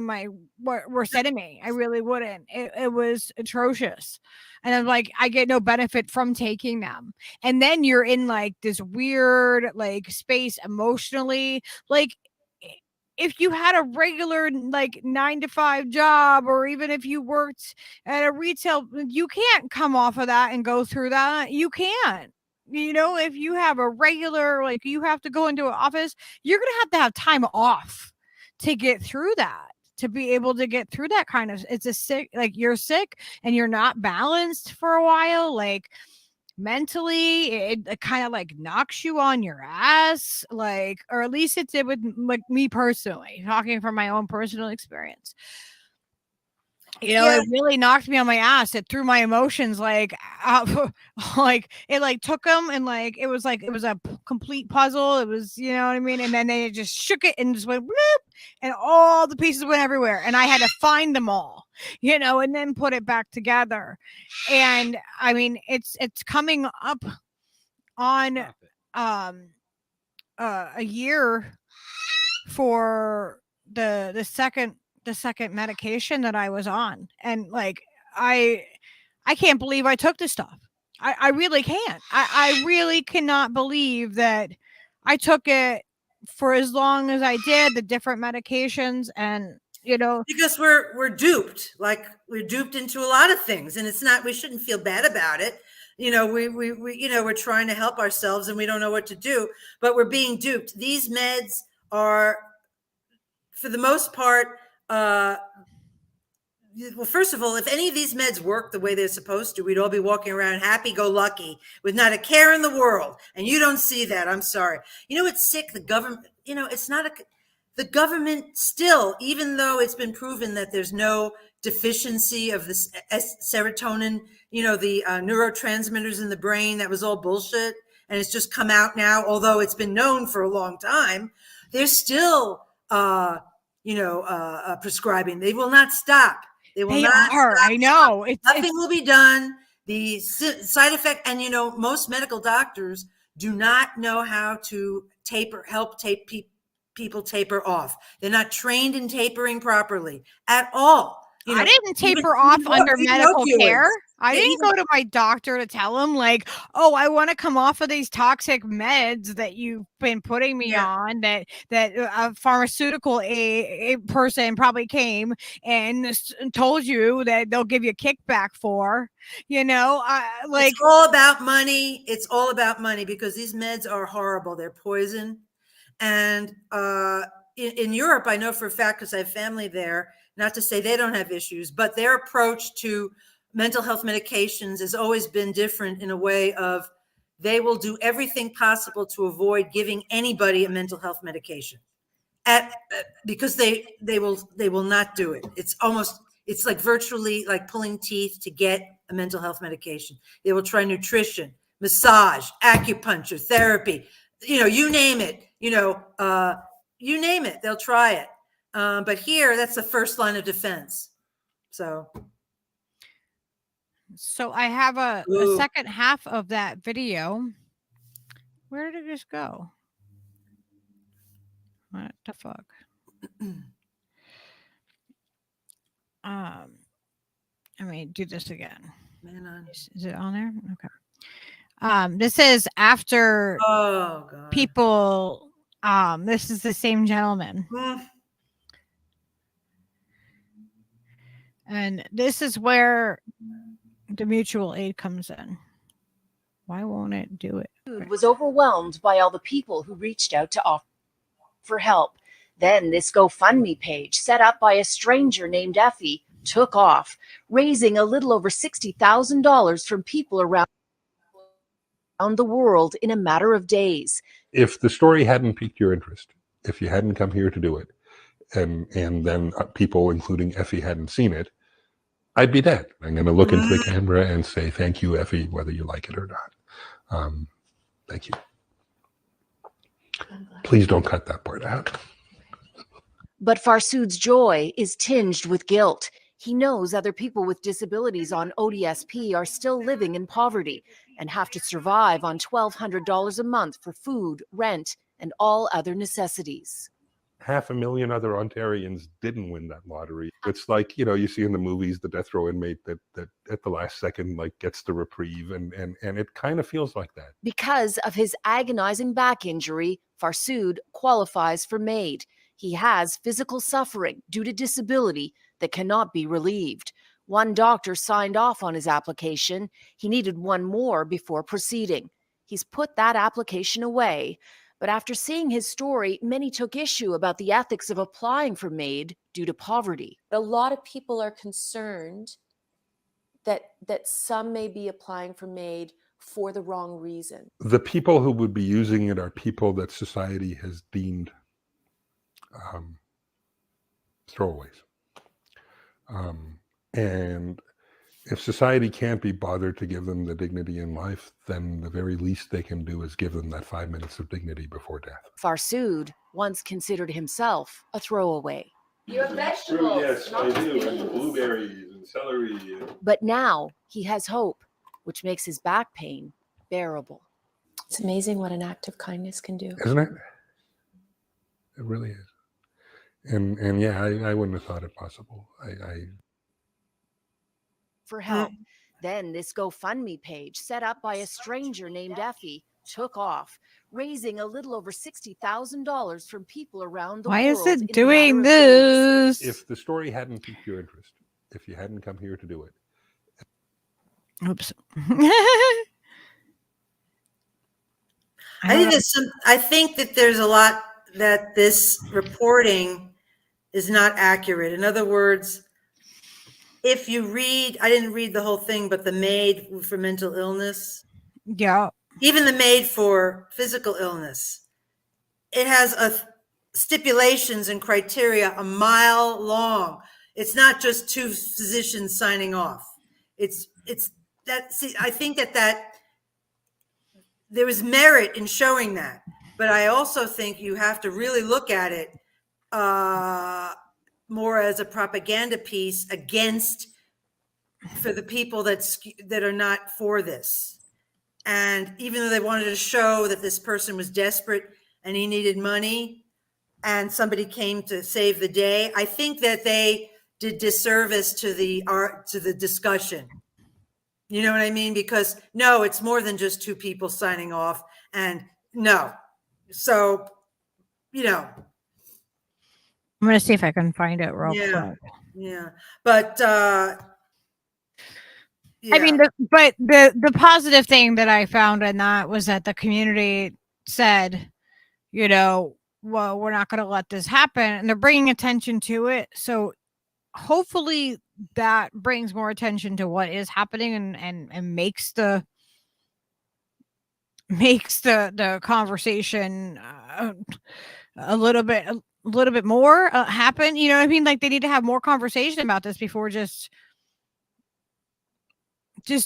my worst enemy. I really wouldn't. It was atrocious. And I'm like, I get no benefit from taking them. And then you're in like this weird like space emotionally. Like if you had a regular like 9-to-5 job, or even if you worked at a retail, you can't come off of that and go through that. You can't. If you have a regular, like you have to go into an office, you're going to have time off to get through that, to be able to get through that kind of, it's a sick, like you're sick and you're not balanced for a while. Like mentally, it kind of like knocks you on your ass, like, or at least it did with like me personally, talking from my own personal experience. It really knocked me on my ass. It threw my emotions like it like took them and like it was a complete puzzle. It was, you know what I mean? And then they just shook it and just went bloop, and all the pieces went everywhere. And I had to find them all, and then put it back together. And I mean, it's coming up on a year for the second medication that I was on. And like, I can't believe I took this stuff. I really can't. I really cannot believe that I took it for as long as I did, the different medications. And, because we're duped, like we're duped into a lot of things, and it's not, we shouldn't feel bad about it. We're trying to help ourselves and we don't know what to do, but we're being duped. These meds are, for the most part, well, first of all, if any of these meds work the way they're supposed to, we'd all be walking around happy-go-lucky with not a care in the world. And you don't see that. I'm sorry. It's sick. The government, it's not the government still, even though it's been proven that there's no deficiency of this serotonin, the neurotransmitters in the brain, that was all bullshit. And it's just come out now, although it's been known for a long time. They're still, prescribing. They will not stop. They not stop. I know. Nothing will be done. The side effect, and most medical doctors do not know how to help people taper off. They're not trained in tapering properly at all. I didn't taper off under medical care. I didn't go to my doctor to tell him like, oh, I want to come off of these toxic meds that you've been putting me on, that a pharmaceutical a person probably came and told you that they'll give you a kickback for, like, it's all about money. It's all about money, because these meds are horrible. They're poison. And in Europe, I know for a fact, because I have family there, not to say they don't have issues, but their approach to mental health medications has always been different, in a way of they will do everything possible to avoid giving anybody a mental health medication because they will not do it. It's like virtually like pulling teeth to get a mental health medication. They will try nutrition, massage, acupuncture, therapy, you name it, you name it, they'll try it. But here, that's the first line of defense. So I have a second half of that video. Where did it just go? What the fuck? Let me do this again. Is it on there? Okay. This is after people This is the same gentleman. And this is where the mutual aid comes in. Why won't it do it? Was overwhelmed by all the people who reached out to offer help. Then this GoFundMe page, set up by a stranger named Effie, took off, raising a little over $60,000 from people around the world in a matter of days. If the story hadn't piqued your interest, if you hadn't come here to do it, and then people, including Effie, hadn't seen it, I'd be dead. I'm going to look into the camera and say, thank you, Effie, whether you like it or not. Thank you. Please don't cut that part out. But Farsood's joy is tinged with guilt. He knows other people with disabilities on ODSP are still living in poverty and have to survive on $1,200 a month for food, rent, and all other necessities. 500,000 other Ontarians didn't win that lottery. It's like, you see in the movies, the death row inmate that at the last second, like, gets the reprieve. And it kind of feels like that. Because of his agonizing back injury, Farsood qualifies for MAID. He has physical suffering due to disability that cannot be relieved. One doctor signed off on his application. He needed one more before proceeding. He's put that application away. But after seeing his story, many took issue about the ethics of applying for MAID due to poverty. A lot of people are concerned that some may be applying for MAID for the wrong reason. The people who would be using it are people that society has deemed throwaways. And if society can't be bothered to give them the dignity in life, then the very least they can do is give them that 5 minutes of dignity before death. Farsood once considered himself a throwaway. You have vegetables. Yes, I do. And blueberries and celery. But now he has hope, which makes his back pain bearable. It's amazing what an act of kindness can do. Isn't it? It really is. And yeah, I wouldn't have thought it possible. For help. Then this GoFundMe page, set up by a stranger named Effie, took off, raising a little over $60,000 from people around the world. Why is it doing this? If the story hadn't piqued your interest, if you hadn't come here to do it. Oops. I think that there's a lot that this reporting is not accurate. In other words, if you read, I didn't read the whole thing, but the MAID for mental illness, Yeah. even the MAID for physical illness, it has stipulations and criteria a mile long. It's not just two physicians signing off. It's that. See, I think that there is merit in showing that, but I also think you have to really look at it more as a propaganda piece for the people that are not for this. And even though they wanted to show that this person was desperate and he needed money and somebody came to save the day, I think that they did disservice to the discussion. You know what I mean? Because no, it's more than just two people signing off, and no. So, I'm going to see if I can find it real quick. Yeah. But, I mean, the positive thing that I found in that was that the community said, well, we're not going to let this happen. And they're bringing attention to it. So hopefully that brings more attention to what is happening and makes the conversation a little bit more happen. You know what I mean? Like, they need to have more conversation about this before just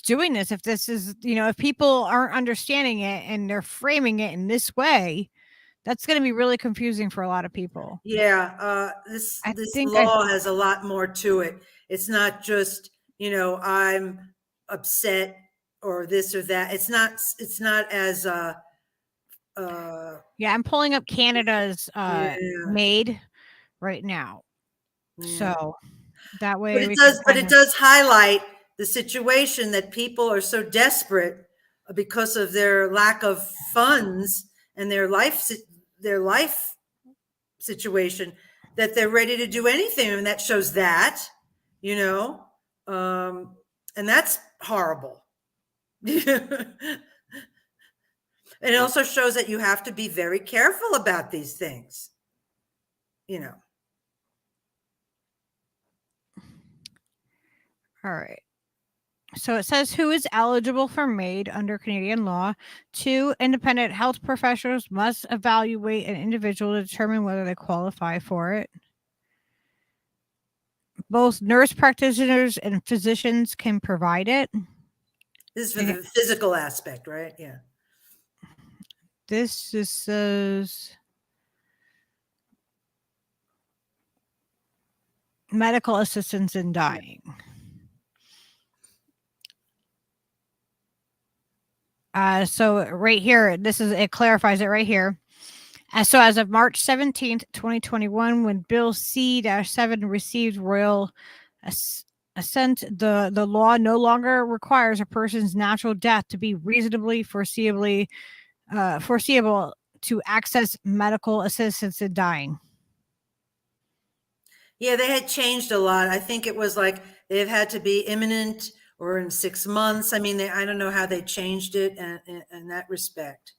doing this. If this is, if people aren't understanding it and they're framing it in this way, that's going to be really confusing for a lot of people. Yeah. This law has a lot more to it. It's not just, I'm upset or this or that. It's not as, yeah, I'm pulling up Canada's MAID right now. Yeah. So that way, but it does highlight the situation that people are so desperate because of their lack of funds and their life their life situation, that they're ready to do anything. And that shows that, you know, and that's horrible. And it also shows that you have to be very careful about these things, you know. All right. So it says who is eligible for MAID under Canadian law. 2 independent health professionals must evaluate an individual to determine whether they qualify for it. Both nurse practitioners and physicians can provide it. This is for the physical aspect, right? Yeah. This just says medical assistance in dying. So right here, it clarifies it right here. So as of March 17th, 2021, when Bill C-7 received royal assent, the law no longer requires a person's natural death to be reasonably foreseeable to access medical assistance in dying. Yeah, they had changed a lot. I think it was like they've had to be imminent or in 6 months. I mean, I don't know how they changed it in that respect.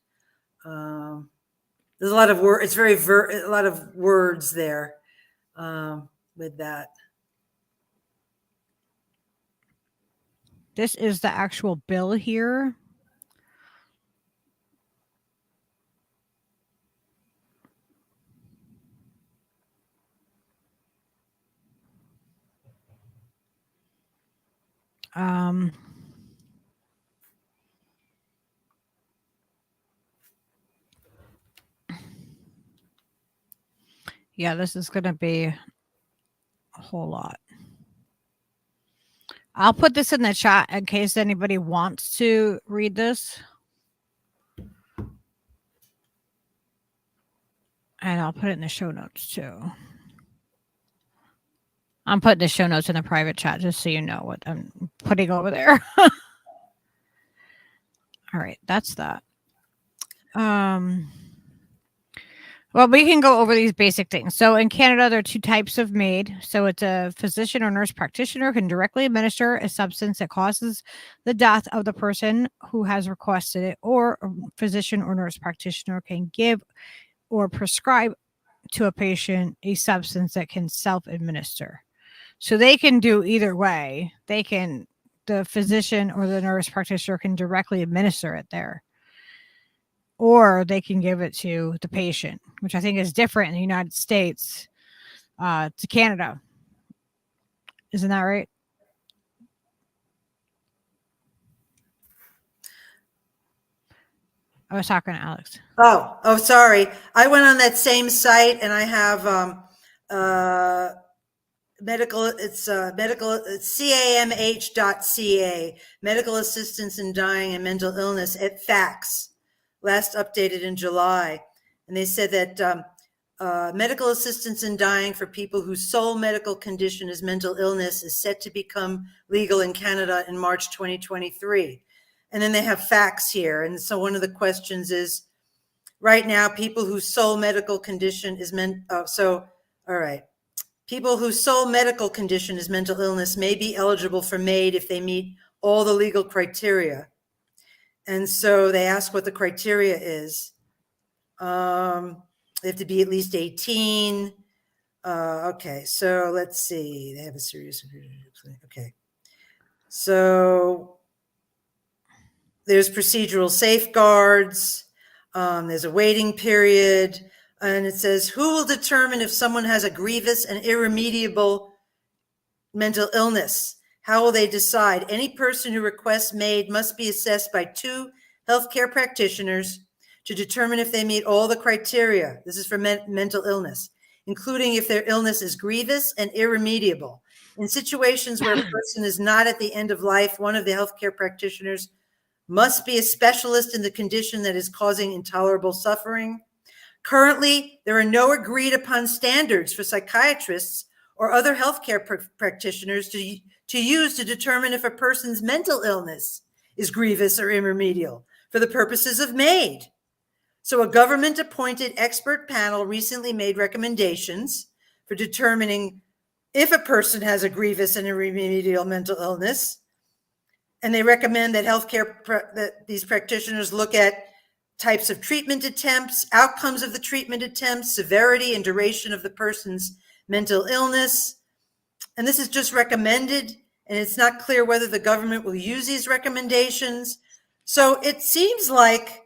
There's a lot of words. It's a lot of words there with that. This is the actual bill here. Yeah, this is going to be a whole lot. I'll put this in the chat in case anybody wants to read this. And I'll put it in the show notes too. I'm putting the show notes in the private chat just so you know what I'm putting over there. All right, that's that. Well, we can go over these basic things. So in Canada, there are 2 types of MAID. So it's a physician or nurse practitioner can directly administer a substance that causes the death of the person who has requested it, or a physician or nurse practitioner can give or prescribe to a patient a substance that can self-administer. So they can do either way. The physician or the nurse practitioner can directly administer it there, or they can give it to the patient, which I think is different in the United States to Canada. Isn't that right? I was talking to Alex. Oh, sorry. I went on that same site and I have medical. It's camh.ca, medical assistance in dying and mental illness at facts, last updated in July. And they said that medical assistance in dying for people whose sole medical condition is mental illness is set to become legal in Canada in March 2023. And then they have facts here. And so one of the questions is, right now, people whose sole medical condition is people whose sole medical condition is mental illness may be eligible for MAID if they meet all the legal criteria. And so they ask what the criteria is. They have to be at least 18. Okay, so let's see. They have a serious. Okay. So there's procedural safeguards. There's a waiting period. And it says, who will determine if someone has a grievous and irremediable mental illness? How will they decide? Any person who requests MAID must be assessed by 2 healthcare practitioners to determine if they meet all the criteria. This is for mental illness, including if their illness is grievous and irremediable. In situations where a person is not at the end of life, one of the healthcare practitioners must be a specialist in the condition that is causing intolerable suffering. Currently, there are no agreed upon standards for psychiatrists or other healthcare practitioners to use to determine if a person's mental illness is grievous or irremediable for the purposes of MAID. So a government-appointed expert panel recently made recommendations for determining if a person has a grievous and irremediable mental illness. And they recommend that that these practitioners look at types of treatment attempts, outcomes of the treatment attempts, severity and duration of the person's mental illness. And this is just recommended, and it's not clear whether the government will use these recommendations. So it seems like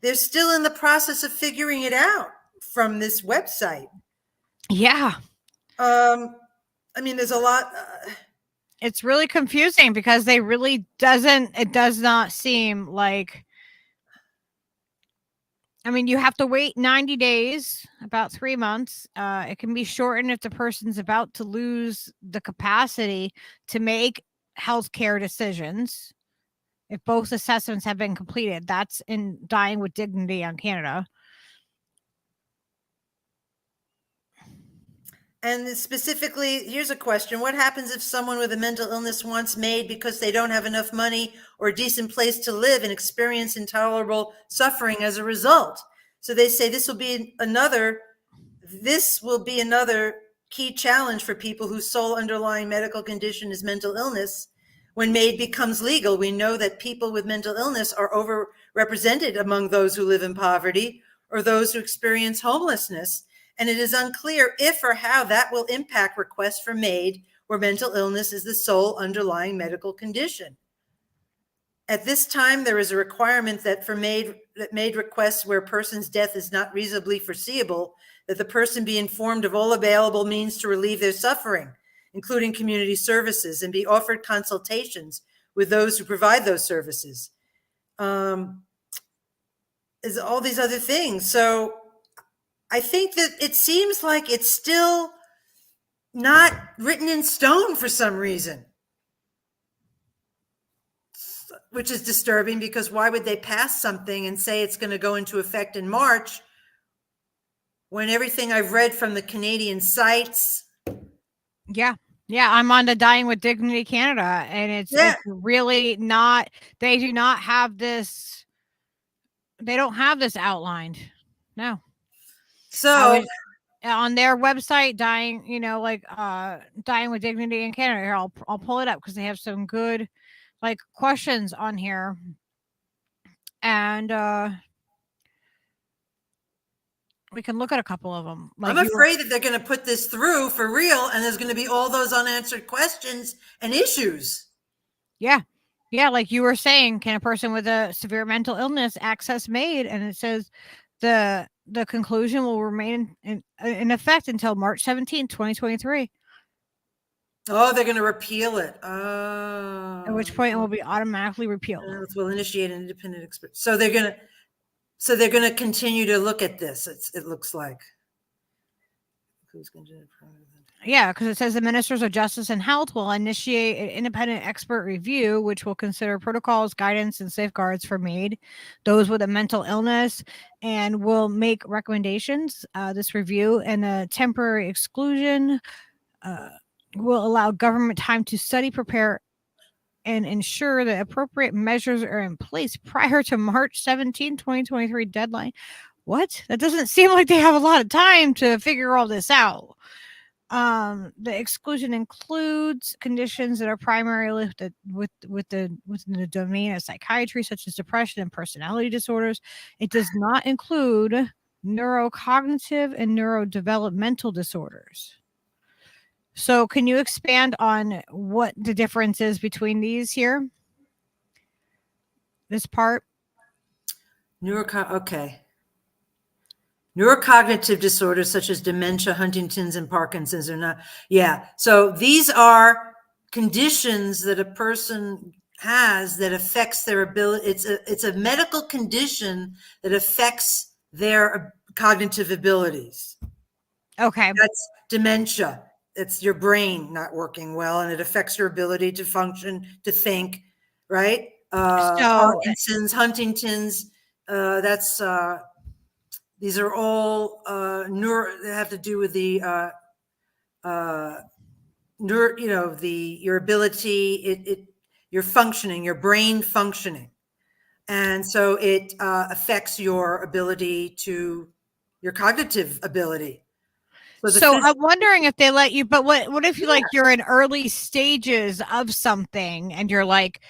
they're still in the process of figuring it out from this website. Yeah. I mean, there's a lot. It's really confusing because it does not seem like, I mean, you have to wait 90 days, about 3 months. It can be shortened if the person's about to lose the capacity to make healthcare decisions. If both assessments have been completed, that's in Dying with Dignity on Canada. And specifically, here's a question. What happens if someone with a mental illness wants MAID because they don't have enough money or a decent place to live and experience intolerable suffering as a result? So they say this will be another key challenge for people whose sole underlying medical condition is mental illness. When MAID becomes legal, we know that people with mental illness are overrepresented among those who live in poverty or those who experience homelessness. And it is unclear if or how that will impact requests for MAID where mental illness is the sole underlying medical condition. At this time, there is a requirement that for MAID requests where a person's death is not reasonably foreseeable, that the person be informed of all available means to relieve their suffering, including community services, and be offered consultations with those who provide those services. Is all these other things. So I think that it seems like it's still not written in stone for some reason, which is disturbing because why would they pass something and say it's going to go into effect in March when everything I've read from the Canadian sites? Yeah. Yeah. I'm on the Dying with Dignity Canada, and it's really not, they do not have this. They don't have this outlined. No. So on their website, Dying with Dignity in Canada. Here, I'll pull it up because they have some good questions on here. And we can look at a couple of them. I'm afraid that they're going to put this through for real, and there's going to be all those unanswered questions and issues. Yeah. Yeah, like you were saying, can a person with a severe mental illness access MAID? And it says the conclusion will remain in effect until March 17th, 2023. Oh, they're going to repeal it. At which point it will be automatically repealed. Will initiate an independent expert. So they're going to continue to look at this. It looks like. Who's going to do it? Yeah, because it says the ministers of justice and health will initiate an independent expert review, which will consider protocols, guidance, and safeguards for MAID, those with a mental illness, and will make recommendations. This review and a temporary exclusion will allow government time to study, prepare, and ensure that appropriate measures are in place prior to March 17, 2023 deadline. What? That doesn't seem like they have a lot of time to figure all this out. The exclusion includes conditions that are primarily within the domain of psychiatry, such as depression and personality disorders. It does not include neurocognitive and neurodevelopmental disorders. So can you expand on what the difference is between these here? This part? Okay. Neurocognitive disorders such as dementia, Huntington's, and Parkinson's are not. Yeah. So these are conditions that a person has that affects their ability. It's a medical condition that affects their cognitive abilities. Okay. That's dementia. It's your brain not working well, and it affects your ability to function, to think, right? Parkinson's, Huntington's, these are all that have to do with the your ability, your functioning, your brain functioning. And so it affects your ability your cognitive ability. So I'm wondering if they let you, but what if you like you're in early stages of something and you're like,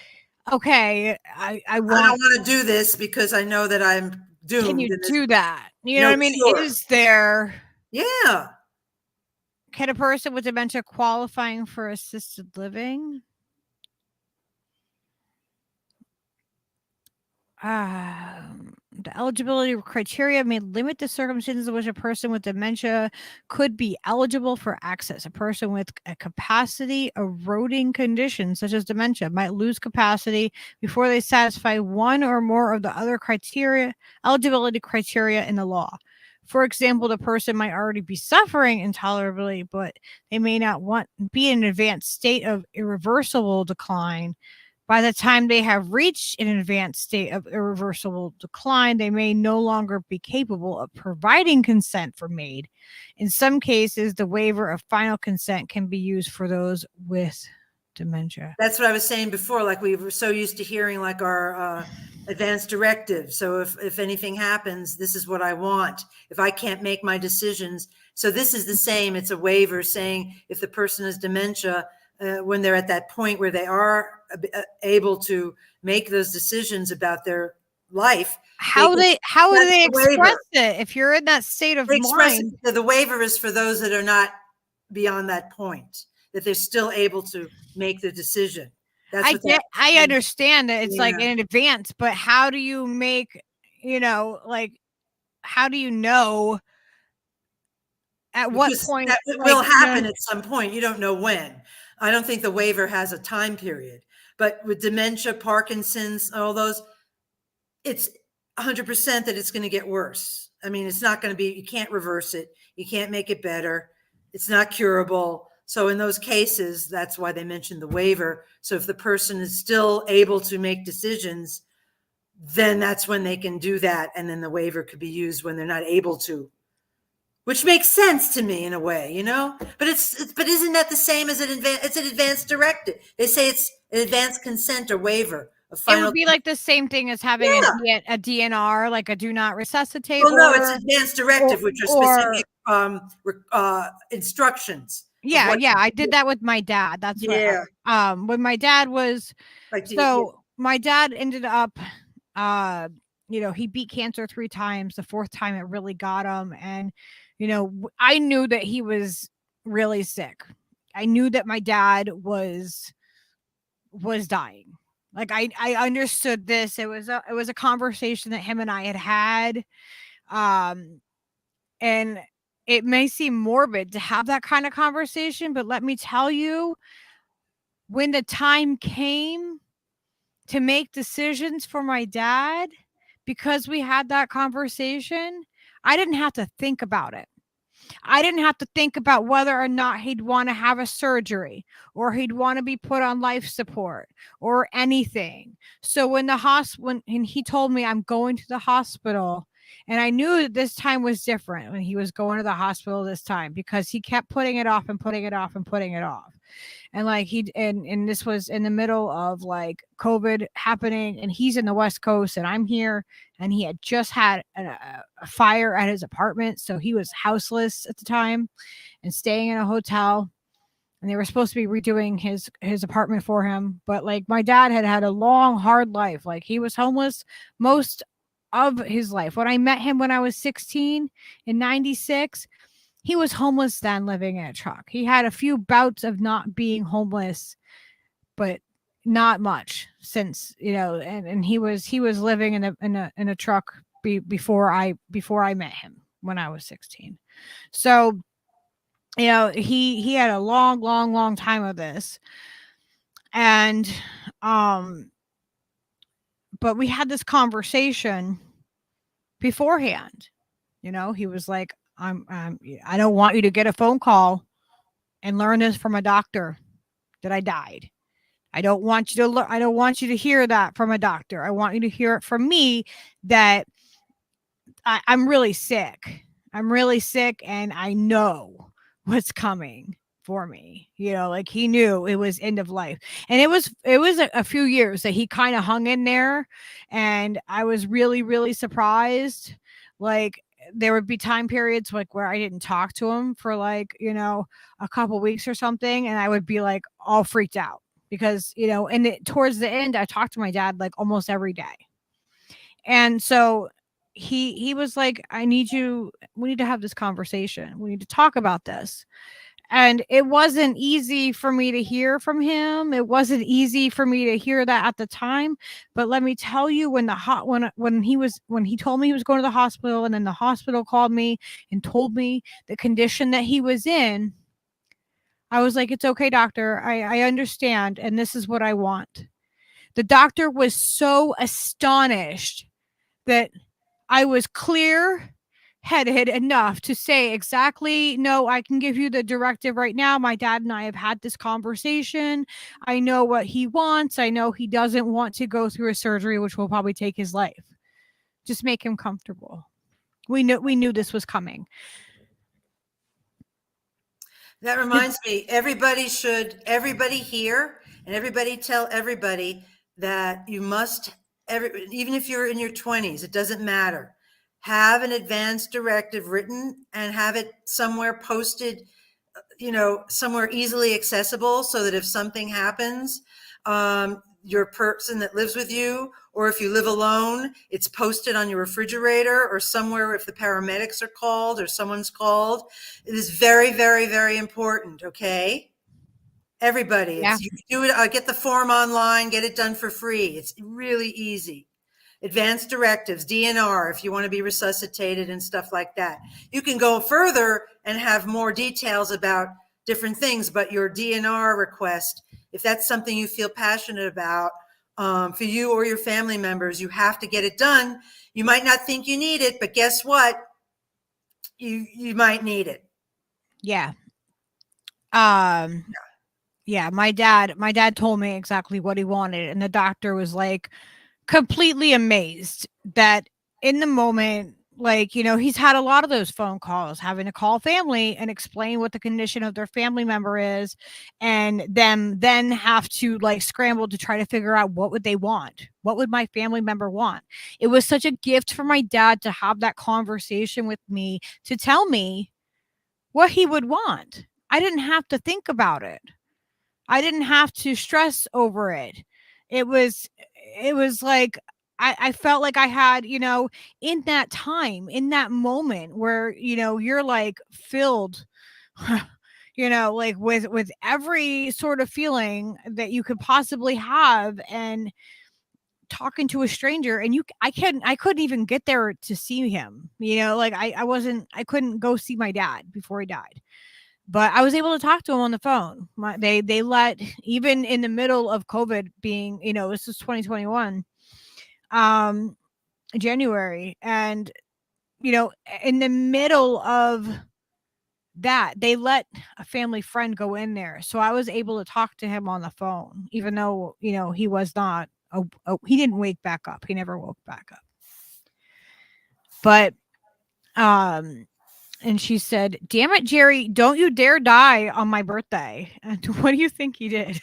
okay, I don't want want to do this because I know that I'm doomed. Can you do that? You know what I mean? Sure. Is there Can a person with dementia qualifying for assisted living? The eligibility criteria may limit the circumstances in which a person with dementia could be eligible for access. A person with a capacity eroding condition, such as dementia, might lose capacity before they satisfy one or more of the other eligibility criteria in the law. For example, the person might already be suffering intolerably, but they may not be in an advanced state of irreversible decline. By the time they have reached an advanced state of irreversible decline, they may no longer be capable of providing consent for MAID. In some cases, the waiver of final consent can be used for those with dementia. That's what I was saying before. Like we were so used to hearing like our advanced directive. So if anything happens, this is what I want. If I can't make my decisions. So this is the same. It's a waiver saying if the person has dementia, when they're at that point where they are able to make those decisions about their life. How do they express it? If you're in that state of mind, the waiver is for those that are not beyond that point, that they're still able to make the decision. I understand that it's like in advance, but how do you make, how do you know at what point that will happen at some point? You don't know when. I don't think the waiver has a time period, but with dementia, Parkinson's, all those, it's 100% that it's going to get worse. I mean, it's not going to be, you can't reverse it. You can't make it better. It's not curable. So in those cases, that's why they mentioned the waiver. So if the person is still able to make decisions, then that's when they can do that. And then the waiver could be used when they're not able to. Which makes sense to me in a way, but but isn't that the same as it's an advanced directive? They say it's an advanced consent or waiver. It would be like the same thing as having a DNR, like a do not resuscitate. Well, no, it's advanced directive, which are specific instructions. Yeah. I did that with my dad. That's what, when my dad was, my dad ended up, he beat cancer 3 times. The 4th time it really got him. And, I knew that he was really sick. I knew that my dad was dying. Like I understood this. It was a conversation that him and I had. And it may seem morbid to have that kind of conversation, but let me tell you, when the time came to make decisions for my dad, because we had that conversation, I didn't have to think about it. I didn't have to think about whether or not he'd want to have a surgery or he'd want to be put on life support or anything. So when he told me I'm going to the hospital, and I knew that this time was different when he was going to the hospital this time, because he kept putting it off and putting it off and putting it off. And like and this was in the middle of like COVID happening, and he's in the West Coast and I'm here, and he had just had a fire at his apartment. So he was houseless at the time and staying in a hotel, and they were supposed to be redoing his apartment for him. But like my dad had a long, hard life. Like he was homeless most of his life. When I met him when I was 16 in 96, he was homeless then, living in a truck. He had a few bouts of not being homeless, but not much since, and he was living in a truck before I met him when I was 16. So, he had a long time of this. And, but we had this conversation beforehand. He was like, I don't want you to get a phone call and learn this from a doctor that I died. I don't want you to hear that from a doctor. I want you to hear it from me that I'm really sick. I'm really sick, and I know what's coming for me. You know, like he knew it was end of life. And it was a few years that he kind of hung in there. And I was really, really surprised. Like there would be time periods like where I didn't talk to him for like, you know, a couple weeks or something. And I would be like all freaked out because, you know, and towards the end, I talked to my dad like almost every day. And so he was like, we need to have this conversation. We need to talk about this. And it wasn't easy for me to hear from him. It wasn't easy for me to hear that at the time. But let me tell you, when he told me he was going to the hospital, and then the hospital called me and told me the condition that he was in, I was like, it's okay, doctor. I understand. And this is what I want. The doctor was so astonished that I was clear-headed enough to say exactly, no, I can give you the directive right now. My dad and I have had this conversation. I know what he wants. I know he doesn't want to go through a surgery, which will probably take his life. Just make him comfortable. We knew this was coming. That reminds me, everybody here and everybody tell everybody that you must, even if you're in your 20s, it doesn't matter. Have an advance directive written and have it somewhere posted, you know, somewhere easily accessible so that if something happens, your person that lives with you, or if you live alone, it's posted on your refrigerator or somewhere if the paramedics are called or someone's called. It is very, very, very important, okay? Everybody, Yeah. you can do it. Get the form online, get it done for free. It's really easy. Advanced directives, DNR, if you want to be resuscitated and stuff like that. You can go further and have more details about different things, but your DNR request, if that's something you feel passionate about, for you or your family members, you have to get it done. You might not think you need it, but guess what? You might need it. Yeah. Yeah, my dad told me exactly what he wanted, and the doctor was like completely amazed that in the moment, like, you know, he's had a lot of those phone calls, having to call family and explain what the condition of their family member is, and then have to like scramble to try to figure out what would they want. What would my family member want? It was such a gift for my dad to have that conversation with me, to tell me what he would want. I didn't have to think about it. I didn't have to stress over it. It was like I felt like I had, you know, in that time, in that moment where, you know, you're like filled, you know, like with every sort of feeling that you could possibly have, and talking to a stranger, and I couldn't even get there to see him, you know, like I couldn't go see my dad before he died. But I was able to talk to him on the phone. They let, even in the middle of COVID being, you know, this is 2021, January. And, you know, in the middle of that, they let a family friend go in there. So I was able to talk to him on the phone, even though, you know, he was not, he didn't wake back up. He never woke back up. But, and she said, damn it, Jerry, don't you dare die on my birthday. And what do you think he did?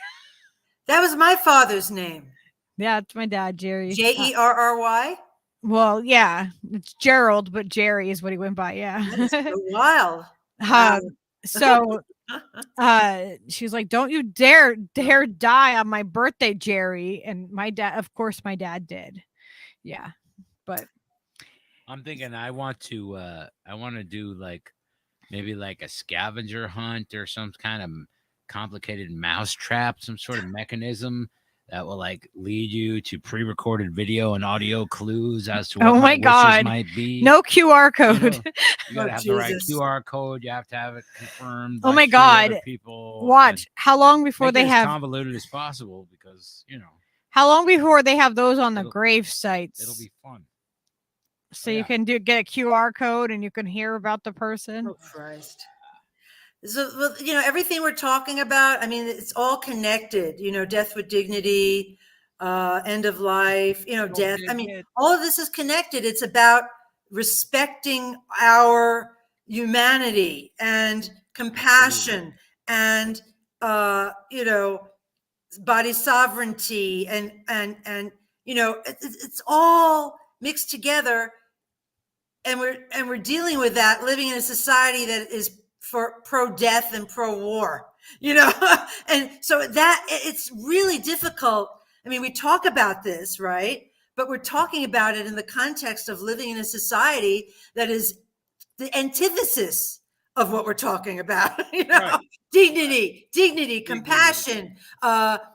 That was my father's name. Yeah, it's my dad, Jerry. Jerry? Well, yeah, it's Gerald, but Jerry is what he went by. Yeah. That is so wild. So she was like, don't you dare die on my birthday, Jerry. And my dad, of course, my dad did. Yeah. But I'm thinking I want to do like maybe like a scavenger hunt or some kind of complicated mousetrap, some sort of mechanism that will like lead you to pre-recorded video and audio clues as to what oh my God, might be. No QR code. You know, you gotta have the right QR code. You have to have it confirmed. Oh my God, people. Watch how long before they have as convoluted as possible, because you know how long before they have those on the grave sites. It'll be fun. So you can get a QR code and you can hear about the person. Oh Christ. So, you know, everything we're talking about, I mean, it's all connected, you know, death with dignity, end of life, you know, death. I mean, all of this is connected. It's about respecting our humanity and compassion and you know, body sovereignty, and you know, it's all mixed together, and we're dealing with that, living in a society that is for pro-death and pro-war, you know. And so that it's really difficult. I mean, we talk about this, right? But we're talking about it in the context of living in a society that is the antithesis of what we're talking about. You know, Right. dignity, compassion,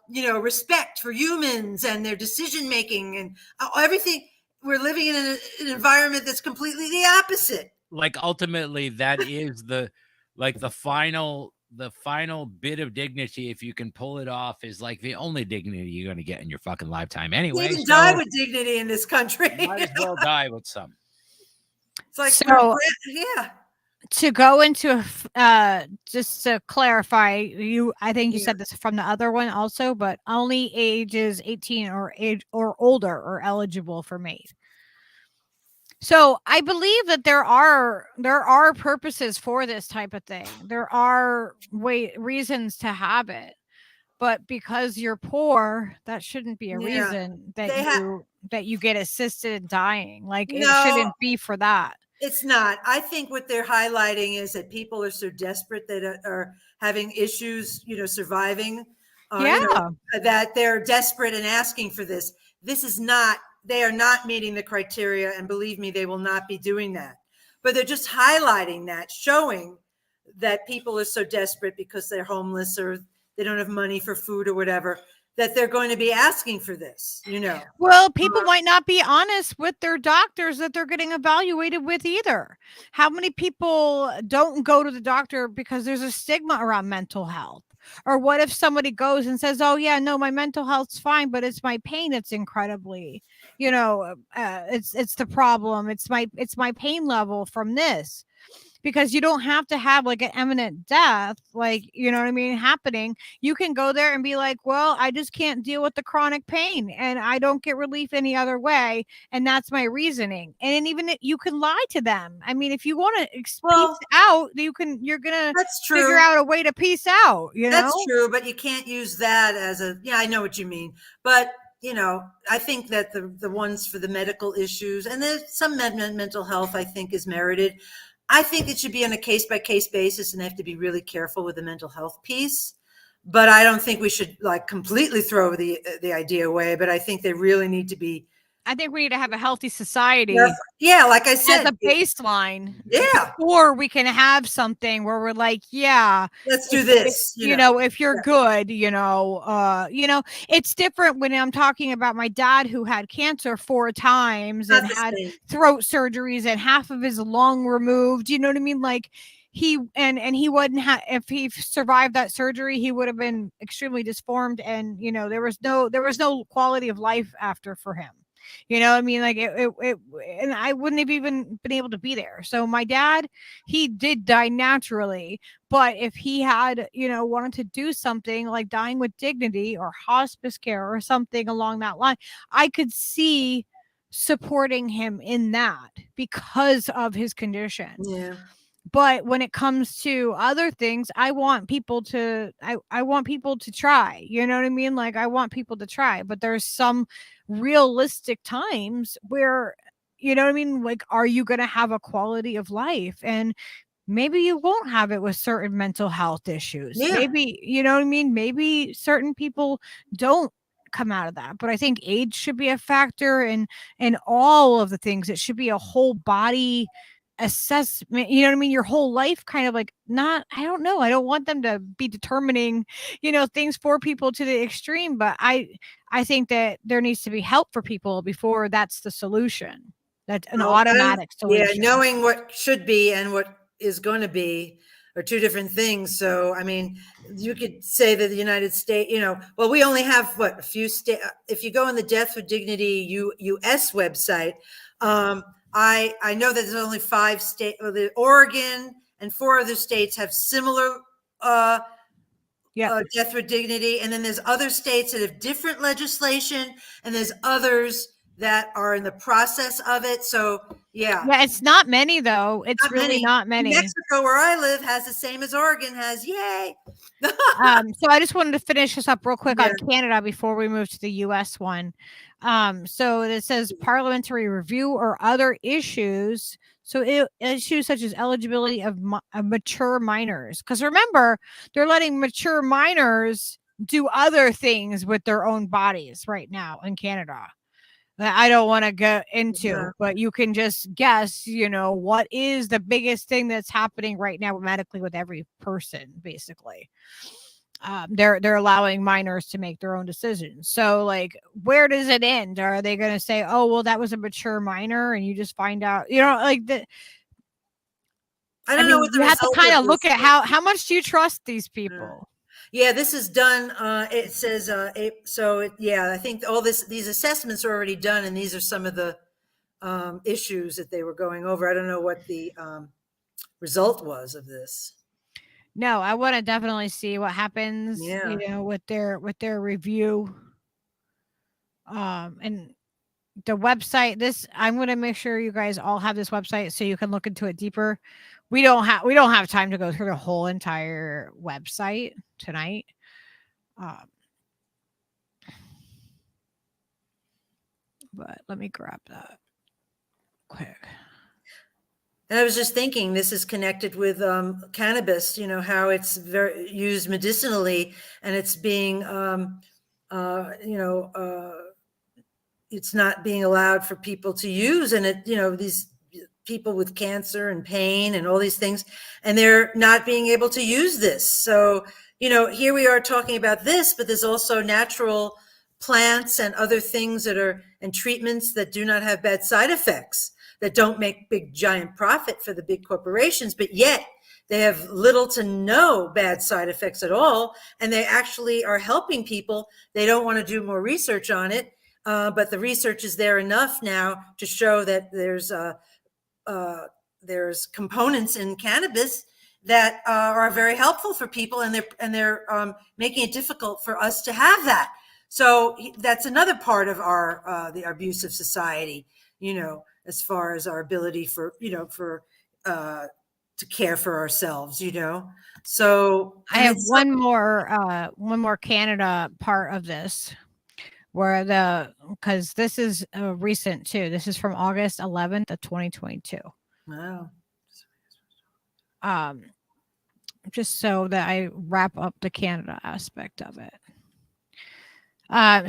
you know, respect for humans and their decision making, and everything. We're living in an environment that's completely the opposite. Like ultimately, that is the final bit of dignity, if you can pull it off, is like the only dignity you're going to get in your fucking lifetime anyway. We even die with dignity in this country. Might as well die with some. It's like, So- yeah. To go into just to clarify, I think you said this from the other one also, but only ages 18 or older are eligible for MAID. So I believe that there are purposes for this type of thing. There are reasons to have it, but because you're poor, that shouldn't be a reason that you get assisted in dying. Like, it shouldn't be for that. It's not. I think what they're highlighting is that people are so desperate that are having issues, you know, surviving. You know, that they're desperate and asking for this. This is not. They are not meeting the criteria, and believe me, they will not be doing that. But they're just highlighting that, showing that people are so desperate because they're homeless or they don't have money for food or whatever, that they're going to be asking for this, you know. Well, people might not be honest with their doctors that they're getting evaluated with either. How many people don't go to the doctor because there's a stigma around mental health? Or what if somebody goes and says, oh yeah, no, my mental health's fine, but it's my pain that's incredibly, you know, it's the problem. It's my pain level from this. Because you don't have to have like an imminent death, like, you know what I mean, happening. You can go there and be like, well, I just can't deal with the chronic pain and I don't get relief any other way. And that's my reasoning. And even you can lie to them. I mean, if you want to peace out, you're going to figure out a way to peace out. You know? That's true, but you can't use that as I know what you mean. But, you know, I think that the ones for the medical issues, and there's some mental health, I think, is merited. I think it should be on a case-by-case basis, and they have to be really careful with the mental health piece. But I don't think we should like completely throw the idea away. But I think they really need to be. I think we need to have a healthy society. Yeah, like I said, as a baseline. Yeah. Before we can have something where we're like, yeah, let's do this. You know, if you're good, you know, it's different when I'm talking about my dad who had cancer 4 times and had throat surgeries and half of his lung removed. You know what I mean? Like he wouldn't have, if he survived that surgery, he would have been extremely disformed. And, you know, there was no quality of life after for him. You know, I mean, like and I wouldn't have even been able to be there. So my dad, he did die naturally, but if he had, you know, wanted to do something like dying with dignity or hospice care or something along that line, I could see supporting him in that because of his condition. Yeah. But when it comes to other things, I want people to try, you know what I mean? Like I want people to try, but there's some realistic times where, you know what I mean? Like, are you going to have a quality of life? And maybe you won't have it with certain mental health issues. Yeah. Maybe, you know what I mean? Maybe certain people don't come out of that, but I think age should be a factor in all of the things. It should be a whole body assessment, you know what I mean? Your whole life kind of like I don't know. I don't want them to be determining, you know, things for people to the extreme, but I think that there needs to be help for people before that's the solution. That's an automatic solution. Yeah, knowing what should be and what is going to be are two different things. So, I mean, you could say that the United States, you know, well, we only have a few states. If you go on the Death with Dignity US website, I know that there's only 5 states. Well, Oregon and 4 other states have similar death with dignity, and then there's other states that have different legislation, and there's others that are in the process of it. So yeah. Yeah, it's not many though. It's Not really many. not many. New Mexico, where I live, has the same as Oregon has. Yay. So I just wanted to finish this up real quick Yeah. on Canada before we move to the US one. So it says parliamentary review or other issues. So issues such as eligibility of mature minors. Because remember, they're letting mature minors do other things with their own bodies right now in Canada. That I don't want to go into, Yeah. but you can just guess, you know, what is the biggest thing that's happening right now medically with every person, basically. They're allowing minors to make their own decisions. So like, where does it end? Are they going to say, oh, well, that was a mature minor, and you just find out, you know, like the, I don't know mean, what the you have to result kind of of look this at is. how much do you trust these people? Yeah, this is done. It says, I think these assessments are already done, and these are some of the issues that they were going over. I don't know what the result was of this. No, I want to definitely see what happens, Yeah. you know, with their review. And the website, I'm going to make sure you guys all have this website so you can look into it deeper. We don't have time to go through the whole entire website tonight. But let me grab that quick. And I was just thinking, this is connected with cannabis, you know, how it's very used medicinally, and it's being, it's not being allowed for people to use. And it, you know, these people with cancer and pain and all these things, and they're not being able to use this. So, you know, here we are talking about this, but there's also natural plants and other things and treatments that do not have bad side effects, that don't make big giant profit for the big corporations, but yet they have little to no bad side effects at all. And they actually are helping people. They don't want to do more research on it. But the research is there enough now to show that there's components in cannabis that are very helpful for people, and they're making it difficult for us to have that. So that's another part of the abusive society, you know, as far as our ability to care for ourselves, you know. So I have one more Canada part of this, where because this is recent too. This is from August 11th of 2022. Wow. Just so that I wrap up the Canada aspect of it.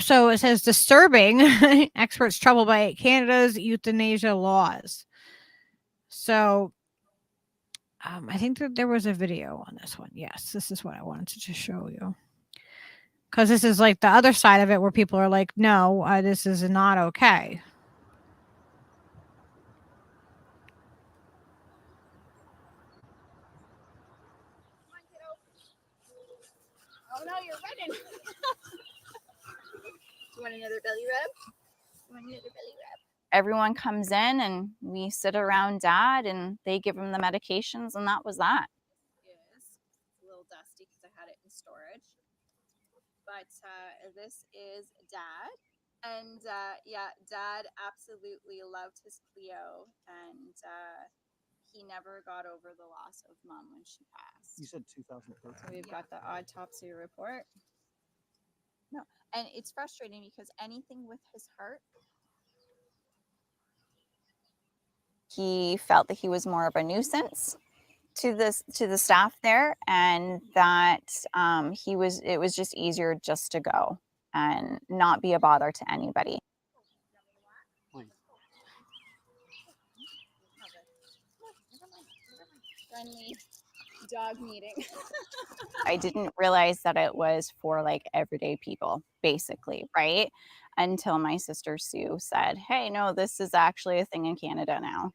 So it says disturbing experts troubled by Canada's euthanasia laws. So I think that there was a video on this one. Yes, this is what I wanted to just show you. Because this is like the other side of it where people are like, no, this is not okay. Oh no, you're running. Do you want another belly rub? Everyone comes in and we sit around Dad and they give him the medications, and that was that. It's a little dusty because I had it in storage. But this is Dad. And Dad absolutely loved his Cleo, and he never got over the loss of Mom when she passed. You said 2013. So we've got the autopsy report. No, and it's frustrating because anything with his heart. He felt that he was more of a nuisance to the staff there, and that it was just easier just to go and not be a bother to anybody. Friendly dog meeting. I didn't realize that it was for like everyday people, basically, right? Until my sister Sue said, hey, no, this is actually a thing in Canada now.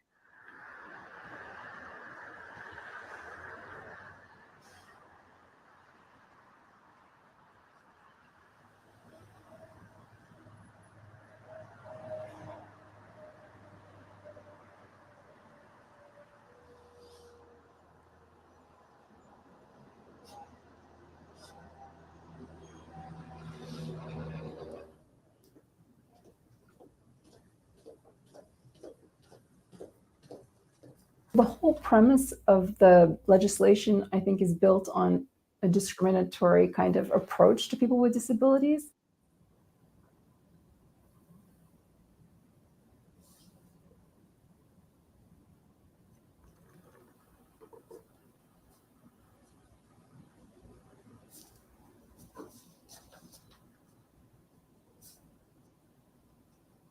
The whole premise of the legislation, I think, is built on a discriminatory kind of approach to people with disabilities.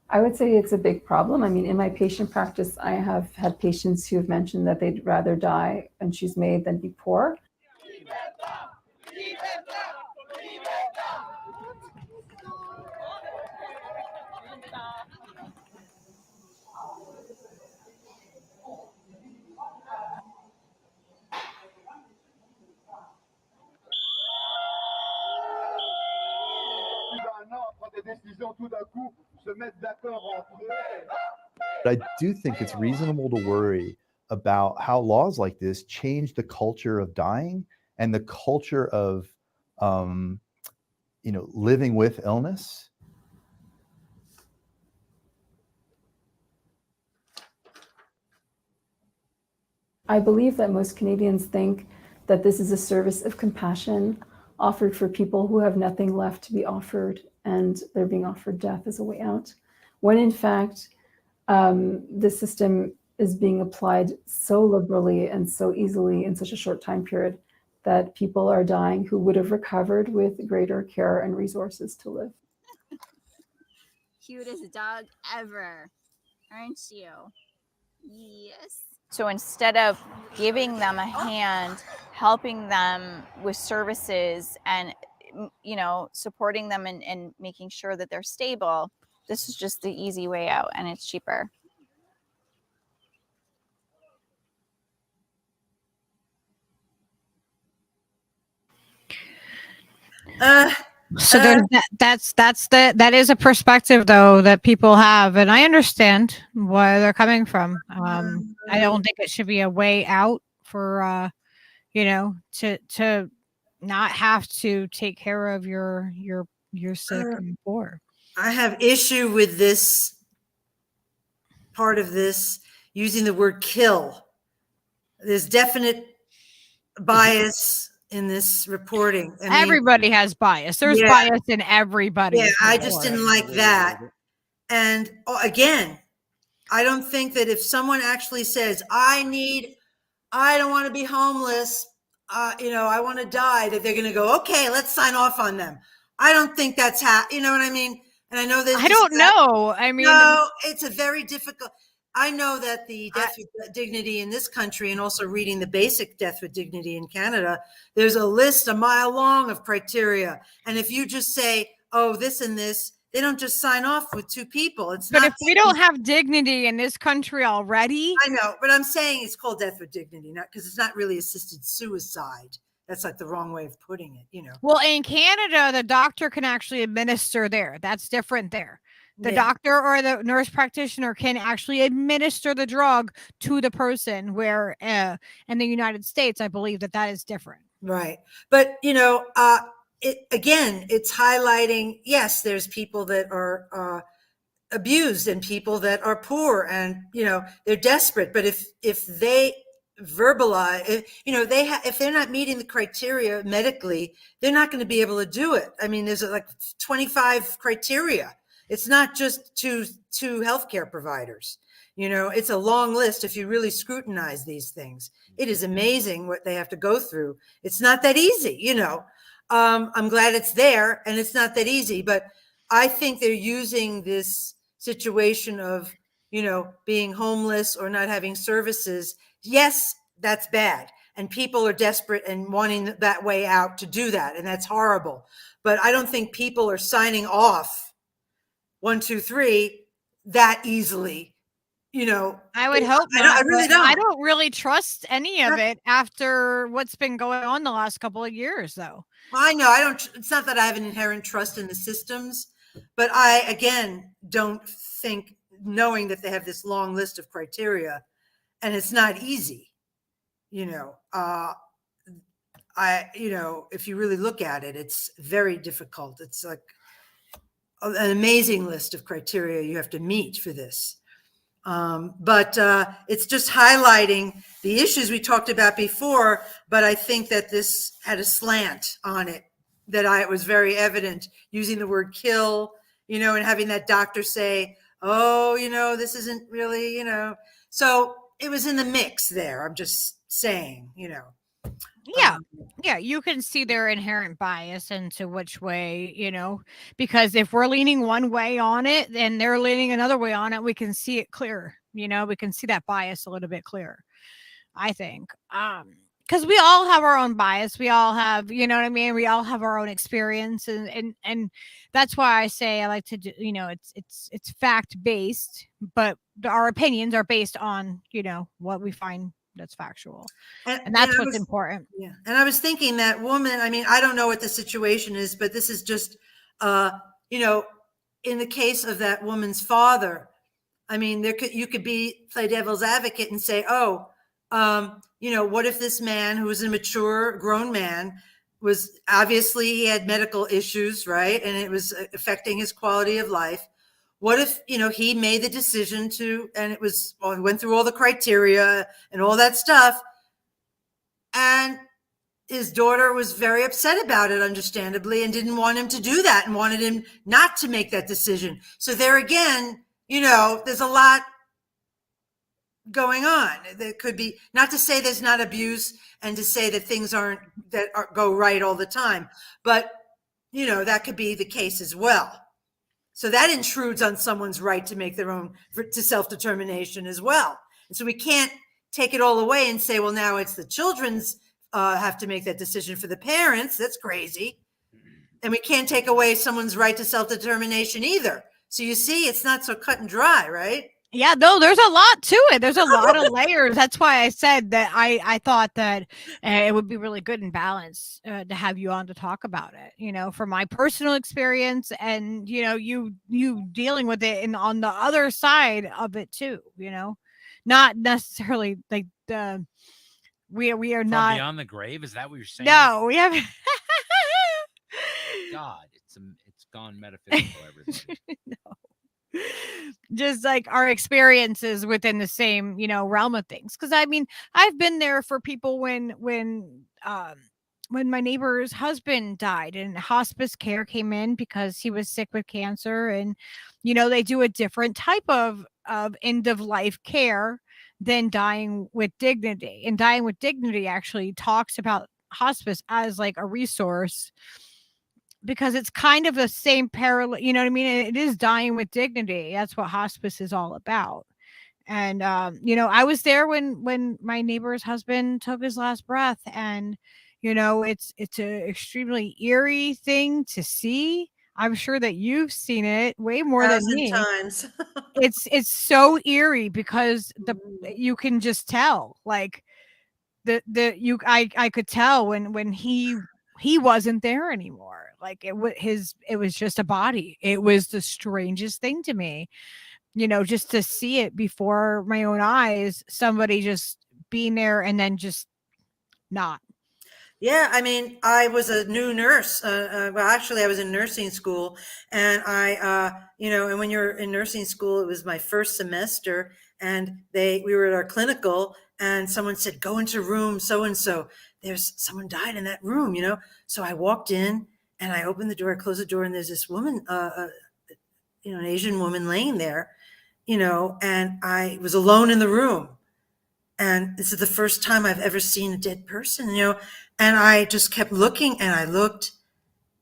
I would say it's a big problem. I mean, in my patient practice, I have had patients who have mentioned that they'd rather die and choose MAID than be poor. I do think it's reasonable to worry about how laws like this change the culture of dying and the culture of, living with illness. I believe that most Canadians think that this is a service of compassion offered for people who have nothing left to be offered, and they're being offered death as a way out, when in fact, the system is being applied so liberally and so easily in such a short time period that people are dying who would have recovered with greater care and resources to live. Cutest dog ever, aren't you? Yes. So instead of giving them a hand, helping them with services and, supporting them and making sure that they're stable, this is just the easy way out, and it's cheaper. So there's that is a perspective though that people have, and I understand where they're coming from. I don't think it should be a way out for to not have to take care of your sick and poor. I have issue with this part of this using the word kill. There's definite bias in this reporting. I mean, everybody has bias. There's bias in everybody. Yeah, I just didn't like that. And again, I don't think that if someone actually says, I don't want to be homeless, I want to die, that they're going to go, okay, let's sign off on them. I don't think that's you know what I mean? And I know that I don't know. I mean, no, it's a very difficult. I know that the death with dignity in this country, and also reading the basic death with dignity in Canada, there's a list a mile long of criteria. And if you just say, oh, this and this, they don't just sign off with two people. But if we don't have dignity in this country already. I know, but I'm saying it's called death with dignity, not because it's not really assisted suicide. That's like the wrong way of putting it, Well, in Canada, the doctor can actually administer there. That's different there. The doctor or the nurse practitioner can actually administer the drug to the person, where in the United States, I believe that is different. Right. But, it's highlighting, yes, there's people that are abused and people that are poor and, they're desperate. But if they verbalize, if they're not meeting the criteria medically, they're not going to be able to do it. I mean, there's like 25 criteria. It's not just two healthcare providers. It's a long list. If you really scrutinize these things, it is amazing what they have to go through. It's not that easy, I'm glad it's there, and it's not that easy, but I think they're using this situation of, being homeless or not having services. Yes, that's bad. And people are desperate and wanting that way out to do that. And that's horrible. But I don't think people are signing off 1, 2, 3 that easily. I would hope not. I really don't. I don't really trust any of it after what's been going on the last couple of years, though. I know. I don't. It's not that I have an inherent trust in the systems, but I, again, don't think, knowing that they have this long list of criteria, and it's not easy. If you really look at it, it's very difficult. It's like an amazing list of criteria you have to meet for this. But it's just highlighting the issues we talked about before. But I think that this had a slant on it, that it was very evident, using the word kill, and having that doctor say, oh, this isn't really, so it was in the mix there. I'm just saying, Yeah, you can see their inherent bias into which way, because if we're leaning one way on it and they're leaning another way on it, we can see it clearer. We can see that bias a little bit clearer, I think. Because we all have our own bias. We all have, what I mean? We all have our own experience. And that's why I say I like to do, it's fact based, but our opinions are based on, what we find that's factual. And that's what's important. Yeah. And I was thinking that woman, I mean, I don't know what the situation is, but this is just, in the case of that woman's father, I mean, you could play devil's advocate and say, what if this man, who was a mature grown man, was obviously he had medical issues, right? And it was affecting his quality of life. What if, he made the decision and it went through all the criteria and all that stuff. And his daughter was very upset about it, understandably, and didn't want him to do that and wanted him not to make that decision. So there again, there's a lot going on. There could be, not to say there's not abuse and to say that things go right all the time, but that could be the case as well. So that intrudes on someone's right to make to self-determination as well. And so we can't take it all away and say, well, now it's the children's have to make that decision for the parents. That's crazy. And we can't take away someone's right to self-determination either. So you see, it's not so cut and dry, right? Yeah, no, there's a lot to it. There's a lot of layers. That's why I said that I thought that it would be really good and balanced to have you on to talk about it, from my personal experience and, you dealing with it and on the other side of it too, not necessarily like we are From not beyond the grave. Is that what you're saying? No, we haven't. God, it's gone metaphysical, everything. No. Just like our experiences within the same, realm of things. Cause I mean, I've been there for people when my neighbor's husband died and hospice care came in because he was sick with cancer. And, they do a different type of end of life care than dying with dignity. And dying with dignity actually talks about hospice as like a resource, because it's kind of the same parallel, you know what I mean? It is dying with dignity. That's what hospice is all about. And, I was there when my neighbor's husband took his last breath, and, it's an extremely eerie thing to see. I'm sure that you've seen it way more than me. Times. It's so eerie because you can just tell, like I could tell when he wasn't there anymore. Like it was just a body. It was the strangest thing to me, just to see it before my own eyes, somebody just being there and then just not. Yeah, I mean, I was a new nurse. Well, actually, I was in nursing school, and and when you're in nursing school, it was my first semester, and we were at our clinical, and someone said, "Go into room so and so. There's someone died in that room," So I walked in, and I opened the door, I closed the door, and there's this woman, an Asian woman laying there, and I was alone in the room. And this is the first time I've ever seen a dead person, and I just kept looking, and I looked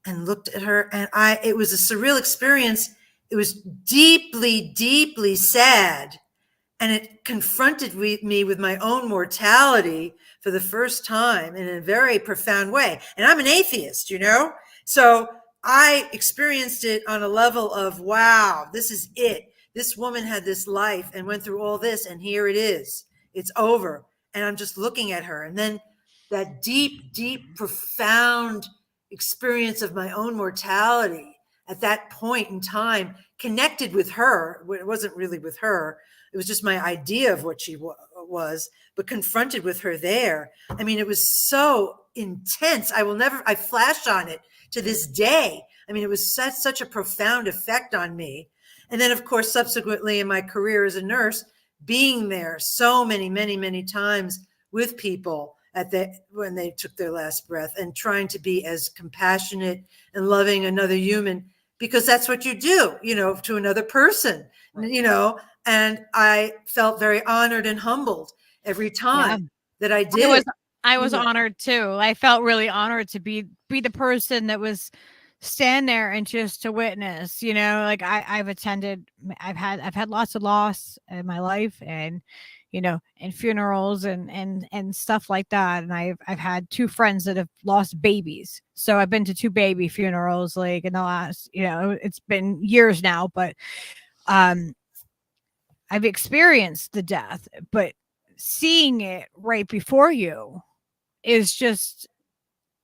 at her, and it was a surreal experience. It was deeply, deeply sad. And it confronted me with my own mortality for the first time in a very profound way. And I'm an atheist, So I experienced it on a level of, wow, this is it. This woman had this life and went through all this, and here it is. It's over. And I'm just looking at her. And then that deep, deep, profound experience of my own mortality at that point in time connected with her. It wasn't really with her. It was just my idea of what she was, but confronted with her there. I mean, it was so intense. I flash on it to this day. I mean, it was such a profound effect on me. And then, of course, subsequently in my career as a nurse, being there so many times with people when they took their last breath, and trying to be as compassionate and loving another human, because that's what you do, to another person, and I felt very honored and humbled every time that I did. I was honored too. I felt really honored to be the person that was stand there and just to witness, like I've had lots of loss in my life, and and funerals and stuff like that. And I've had 2 friends that have lost babies. So I've been to 2 baby funerals, like in the last, it's been years now, but I've experienced the death, but seeing it right before you is just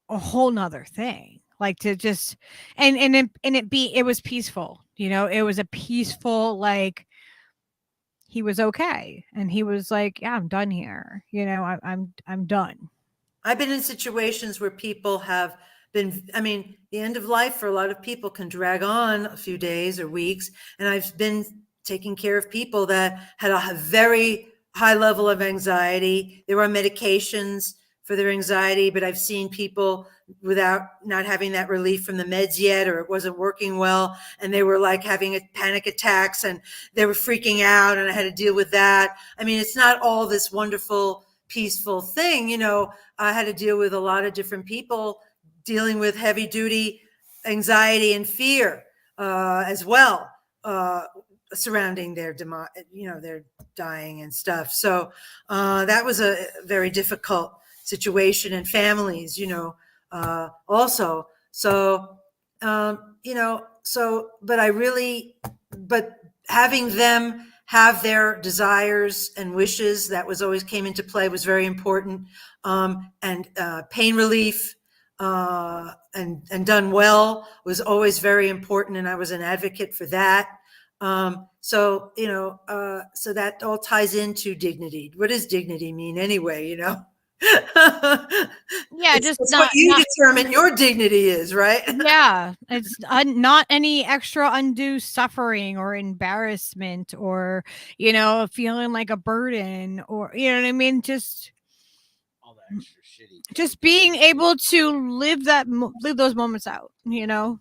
a whole nother thing. Like to just, it was peaceful, it was a peaceful, like, he was okay. And he was like, yeah, I'm done here. I'm done. I've been in situations where people have been, the end of life for a lot of people can drag on a few days or weeks. And I've been taking care of people that had a very high level of anxiety. There were medications for their anxiety, but I've seen people without not having that relief from the meds yet, or it wasn't working well, and they were like having panic attacks and they were freaking out, and I had to deal with that. It's not all this wonderful, peaceful thing. I had to deal with a lot of different people dealing with heavy duty anxiety and fear as well, surrounding their their dying and stuff. So that was a very difficult situation, and families, also. So, but having them have their desires and wishes, that was always came into play, was very important. And pain relief, and done well was always very important. And I was an advocate for that. So that all ties into dignity. What does dignity mean anyway, Yeah, it's what you determine your dignity is, right? Yeah, it's not any extra undue suffering or embarrassment, or feeling like a burden, or just all that extra shitty. Just being able to live those moments out, And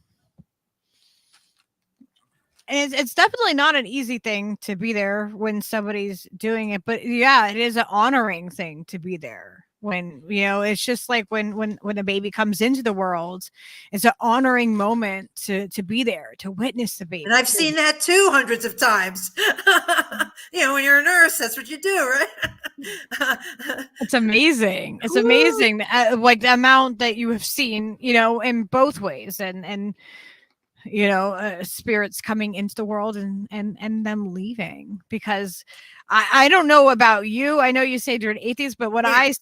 it's definitely not an easy thing to be there when somebody's doing it, but yeah, it is an honoring thing to be there when, it's just like when a baby comes into the world, it's an honoring moment to be there, to witness the baby. And I've seen that too, hundreds of times. When you're a nurse, that's what you do, right? It's amazing. It's amazing. Like the amount that you have seen, in both ways, and spirits coming into the world and them leaving. Because I don't know about you. I know you say you're an atheist, but what I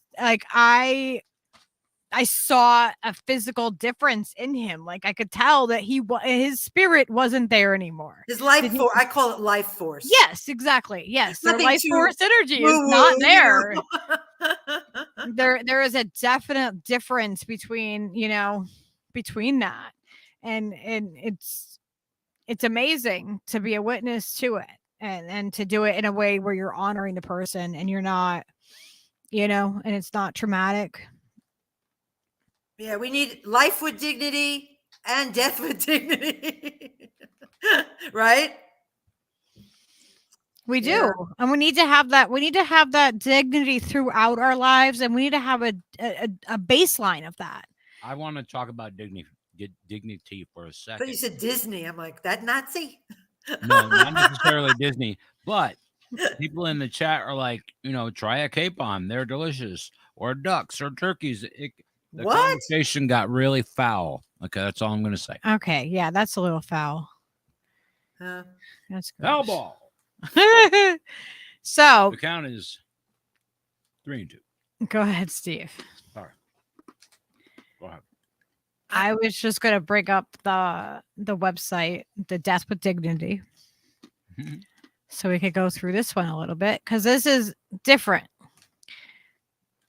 saw a physical difference in him. Like I could tell that his spirit wasn't there anymore. His life force. I call it life force. Yes, exactly. Yes, their life force energy is not there. There is a definite difference between that. And it's amazing to be a witness to it, and to do it in a way where you're honoring the person, and you're not, and it's not traumatic. Yeah, we need life with dignity and death with dignity. Right? We do. Yeah. And we need to have that. We need to have that dignity throughout our lives, and we need to have a baseline of that. I want to talk about dignity for a second. But you said Disney. I'm like, that Nazi? No, not necessarily Disney, but people in the chat are like, try a capon. They're delicious. Or ducks or turkeys. The conversation got really foul. Okay, that's all I'm going to say. Okay, yeah, that's a little foul. That's good. Foul ball. So the count is 3-2. Go ahead, Steve. All right. Go ahead. I was just going to bring up the website, the Death with Dignity, so we could go through this one a little bit, because this is different.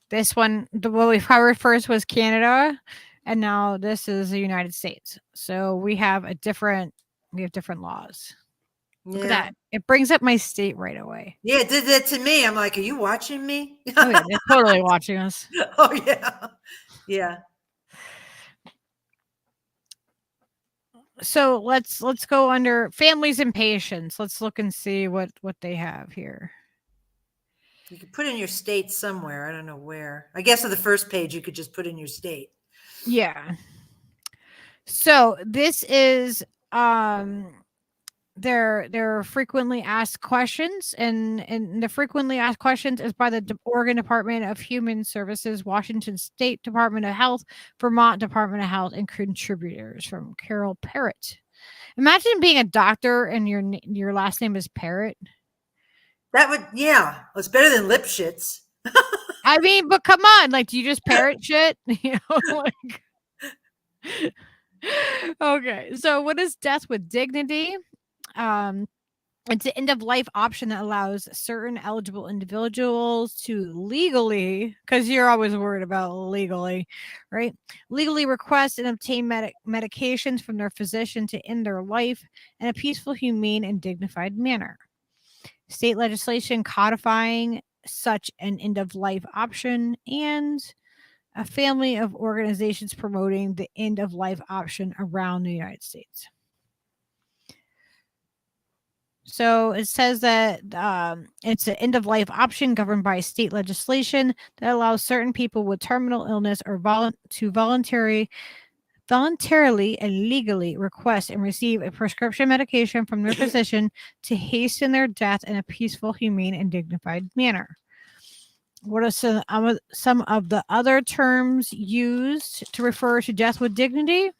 This one, what we covered first was Canada, and now this is the United States. So we have different laws. Look at that. It brings up my state right away. Yeah, it did that to me. I'm like, are you watching me? Oh, yeah, they're totally watching us. Oh, yeah. Yeah. So let's go under families and patients. Let's look and see what they have here. You could put in your state somewhere. I don't know where. I guess on the first page, you could just put in your state. Yeah. So this is their frequently asked questions, and the frequently asked questions is by the Oregon Department of Human Services, Washington State Department of Health, Vermont Department of Health, and contributors from Carol Parrott. Imagine being a doctor and your last name is Parrott. That would, yeah, it's better than Lipschitz. I mean, but come on, like, do you just parrot shit? You know, like. Okay, so what is death with dignity? It's an end of life option that allows certain eligible individuals to legally, because you're always worried about legally, right? Legally request and obtain medications from their physician to end their life in a peaceful, humane, and dignified manner. State legislation codifying such an end of life option, and a family of organizations promoting the end of life option around the United States. So it says that it's an end of life option governed by state legislation that allows certain people with terminal illness or to voluntarily and legally request and receive a prescription medication from their physician to hasten their death in a peaceful, humane, and dignified manner. What are some of the other terms used to refer to death with dignity?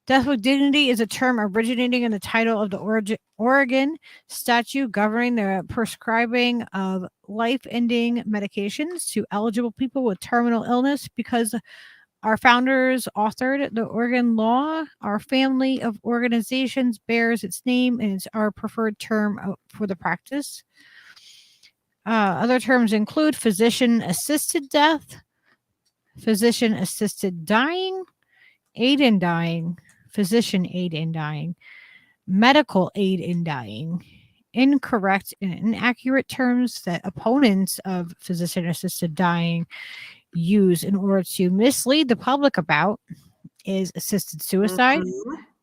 Death with dignity is a term originating in the title of the Oregon statute governing the prescribing of life-ending medications to eligible people with terminal illness. Because our founders authored the Oregon law, our family of organizations bears its name and it's our preferred term for the practice. Other terms include physician-assisted death, physician-assisted dying, aid in dying, physician aid in dying, medical aid in dying, incorrect and inaccurate terms that opponents of physician-assisted dying use in order to mislead the public about is assisted suicide,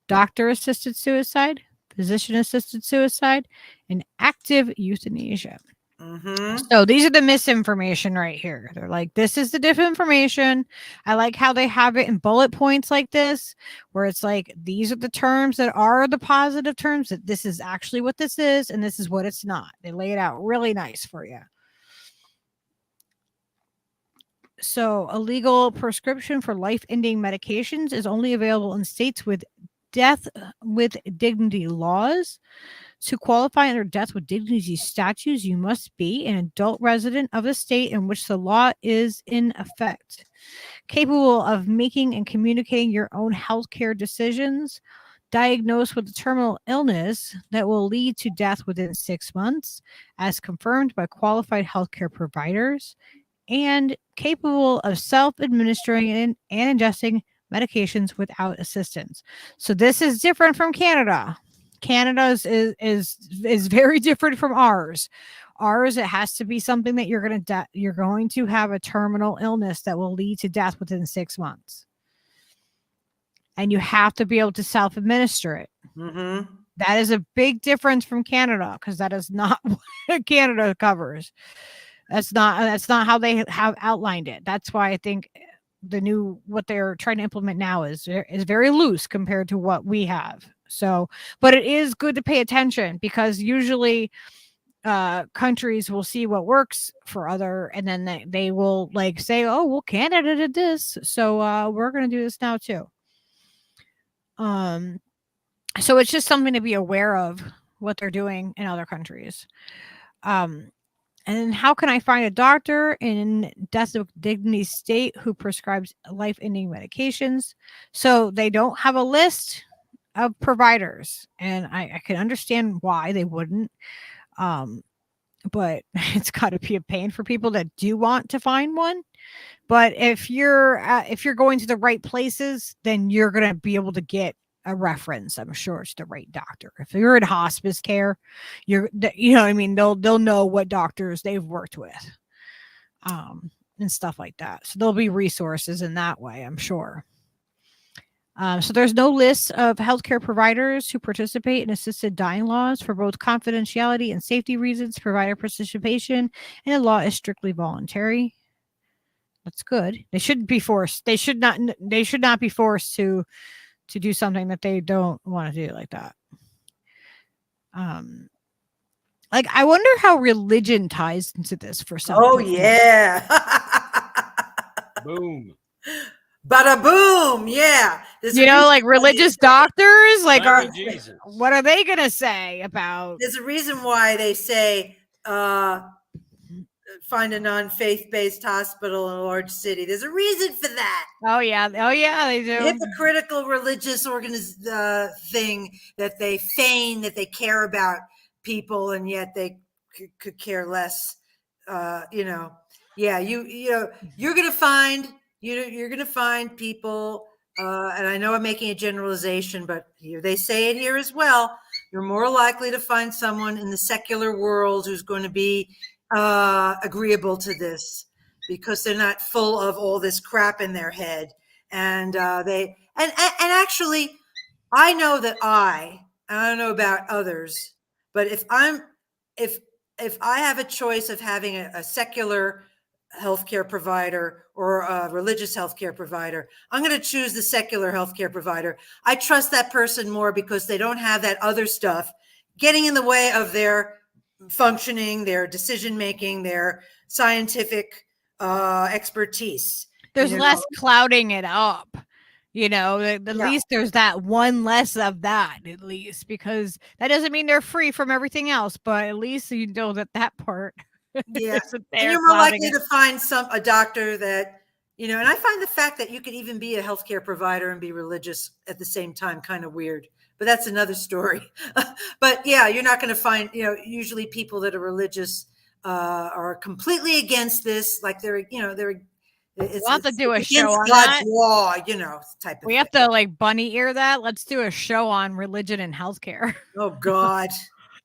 doctor-assisted suicide, physician-assisted suicide, and active euthanasia. So these are the misinformation right here. They're like, this is the disinformation. I like how they have it in bullet points like this, where it's like, these are the terms that are the positive terms, that this is actually what this is, and this is what it's not. They lay it out really nice for you. So a legal prescription for life-ending medications is only available in states with death with dignity laws. To qualify under death with dignity statutes, you must be an adult resident of the state in which the law is in effect, capable of making and communicating your own healthcare decisions, diagnosed with a terminal illness that will lead to death within 6 months, as confirmed by qualified healthcare providers, and capable of self-administering and ingesting medications without assistance. So this is different from Canada. Canada's is very different from ours. Ours, it has to be something that you're going to have a terminal illness that will lead to death within 6 months, and you have to be able to self-administer it. That is a big difference from Canada, because that is not what Canada covers. That's not how they have outlined it. That's why I think what they're trying to implement now is very loose compared to what we have. So, but it is good to pay attention, because usually countries will see what works for other, and then they will like say, oh, well, Canada did this, so we're going to do this now too. So it's just something to be aware of what they're doing in other countries. And how can I find a doctor in death with dignity state who prescribes life-ending medications? So they don't have a list of providers, and I can understand why they wouldn't. But it's got to be a pain for people that do want to find one. But if you're going to the right places, then you're going to be able to get a reference, I'm sure, to the right doctor. If you're in hospice care, you know what I mean, they'll know what doctors they've worked with, and stuff like that. So there'll be resources in that way, I'm sure. So there's no list of healthcare providers who participate in assisted dying laws. For both confidentiality and safety reasons, provider participation in the law is strictly voluntary. That's good. They shouldn't be forced. They should not be forced to do something that they don't want to do like that. Like, I wonder how religion ties into this for some Oh, people. yeah. Boom. Bada boom. Yeah. There's a You know, reason like why religious they say- doctors, like, Thank you, Jesus. what are they going to say about? There's a reason why they say, find a non-faith-based hospital in a large city. There's a reason for that. Oh yeah, they do. The hypocritical religious thing that they feign that they care about people, and yet they could care less. Yeah, you're gonna find people, and I know I'm making a generalization, but here they say it here as well. You're more likely to find someone in the secular world who's going to be agreeable to this, because they're not full of all this crap in their head. And actually, I know that I don't know about others, but if I have a choice of having a secular healthcare provider or a religious healthcare provider, I'm going to choose the secular healthcare provider. I trust that person more because they don't have that other stuff getting in the way of their functioning, their decision making, their scientific expertise. There's less clouding it up, at least there's that one less of that, at least, because that doesn't mean they're free from everything else, but at least you know that part. Yeah. And you're more likely to find a doctor that, and I find the fact that you could even be a healthcare provider and be religious at the same time kind of weird, but that's another story. But yeah, you're not going to find, usually people that are religious are completely against this. Like we'll have to do a show on God's that. law, type of We have to bunny ear that. Let's do a show on religion and healthcare. Oh God.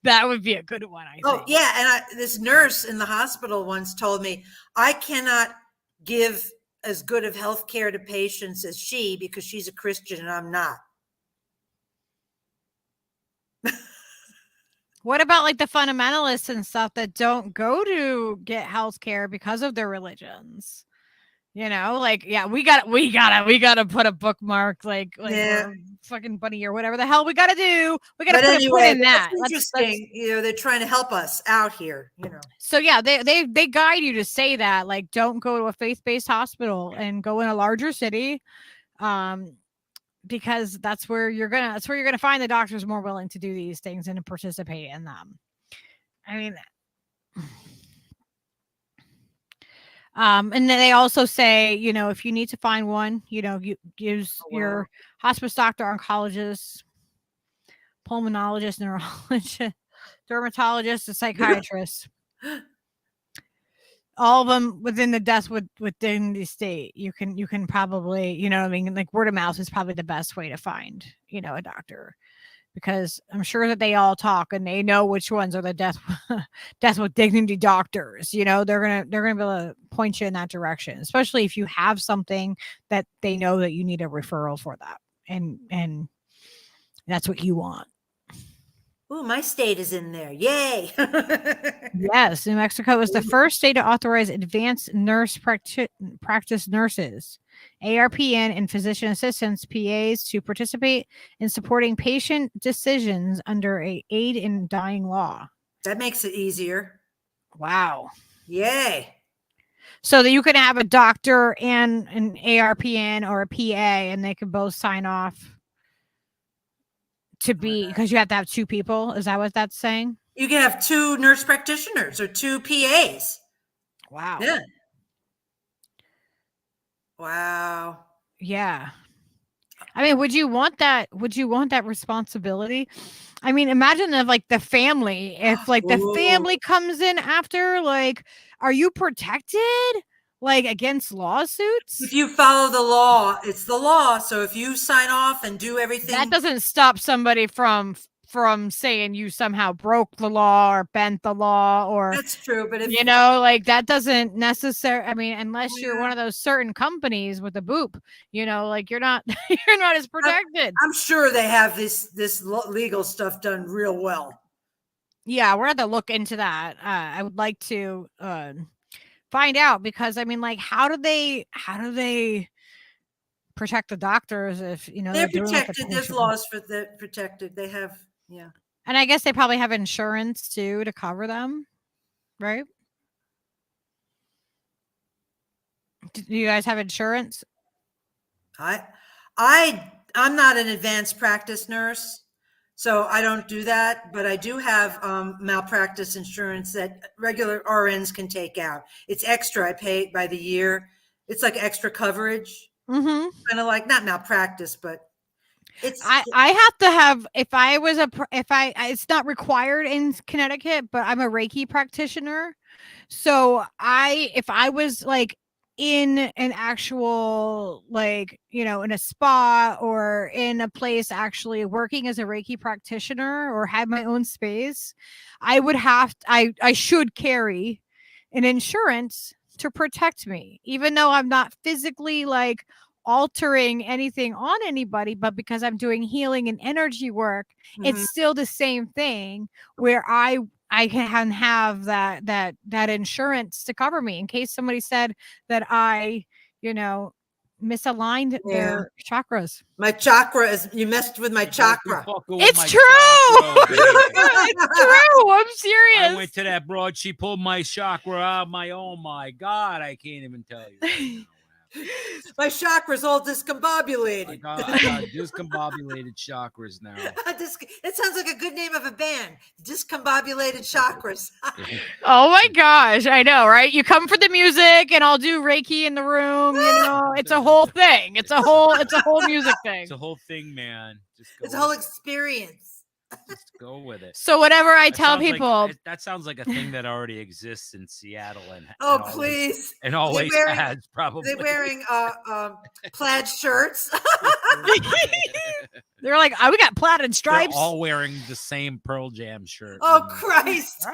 That would be a good one, I think. Oh yeah. And this nurse in the hospital once told me, I cannot give as good of healthcare to patients as she, because she's a Christian and I'm not. What about like the fundamentalists and stuff that don't go to get healthcare because of their religions? We gotta put a bookmark, like fucking bunny or whatever the hell we gotta do. We gotta put a pin in that. Interesting. They're trying to help us out here. So yeah, they guide you to say that, like, don't go to a faith-based hospital and go in a larger city, because that's where you're gonna find the doctors more willing to do these things and to participate in them. I mean. And then they also say, if you need to find one, you use your hospice doctor, oncologist, pulmonologist, neurologist, dermatologist, and psychiatrist. All of them within the death within the state. You can probably, like word of mouth is probably the best way to find, a doctor. Because I'm sure that they all talk and they know which ones are the death with dignity doctors. They're gonna be able to point you in that direction, especially if you have something that they know that you need a referral for that, and that's what you want. Ooh, my state is in there. Yay. Yes, New Mexico is the first state to authorize advanced nurse practice nurses, ARPN, and physician assistants, PAs, to participate in supporting patient decisions under a aid in dying law. That makes it easier. Wow. Yay. So that you can have a doctor and an ARPN or a PA, and they can both sign off to be, because you have to have two people. Is that what that's saying? You can have two nurse practitioners or two PAs. Wow. Yeah. Wow. Yeah. I mean, would you want that responsibility? I mean, imagine if like the family, if like the family comes in after, like, are you protected? like against lawsuits. If you follow the law, it's the law. So if you sign off and do everything, That doesn't stop somebody from saying you somehow broke the law or bent the law, or that's true. But if you know, like that doesn't necessarily, I mean, unless you're one of those certain companies with a boop, you know, like you're not you're not as protected. I'm sure they have this legal stuff done real well. Yeah, we're going to look into that. I would like to find out, because I mean, like, how do they protect the doctors if, you know, They're doing what protected. they're There's supposed- laws for the protected. They have, yeah. And I guess they probably have insurance too to cover them, right? Do you guys have insurance? I'm not an advanced practice nurse, so I don't do that, but I do have malpractice insurance that regular RNs can take out. It's extra. I pay it by the year. It's like extra coverage. Mm-hmm. Kind of like, not malpractice, but it's. I have to have, if it's not required in Connecticut, but I'm a Reiki practitioner. So if I was like in an actual, like, you know, in a spa or in a place actually working as a Reiki practitioner or had my own space, I should carry an insurance to protect me, even though I'm not physically like altering anything on anybody, but because I'm doing healing and energy work, it's still the same thing where I can have that insurance to cover me in case somebody said that I, you know, misaligned their chakras. My chakra is, you messed with my chakra. It's true. It's true. I'm serious. I went to that broad. She pulled my chakra out. Oh my God. I can't even tell you. My chakra's all discombobulated. I got discombobulated chakras now. It sounds like a good name of a band. Discombobulated chakras. Oh my gosh, I know, right? You come for the music and I'll do Reiki in the room, you know. It's a whole thing. It's a whole music thing. It's a whole thing, man. It's a whole experience. Just go with it. So whatever I tell people, that sounds like a thing that already exists in Seattle and please, and always has probably. They're wearing plaid shirts. They're like, we got plaid and stripes. They're all wearing the same Pearl Jam shirt. Oh Christ!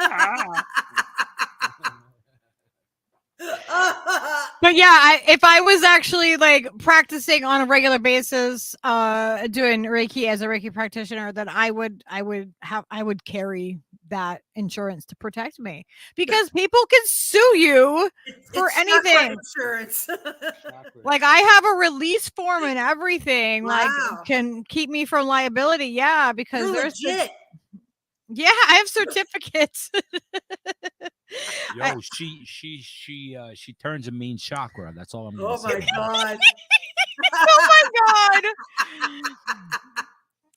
But yeah, if I was actually like practicing on a regular basis, doing Reiki as a Reiki practitioner, then I would carry that insurance to protect me, because people can sue you for anything. Insurance. Like I have a release form and everything. Wow. Like can keep me from liability. Yeah, because You're there's legit. Yeah, I have certificates. Yo, she turns a mean chakra. That's all I'm gonna say. Oh my God. Oh my God.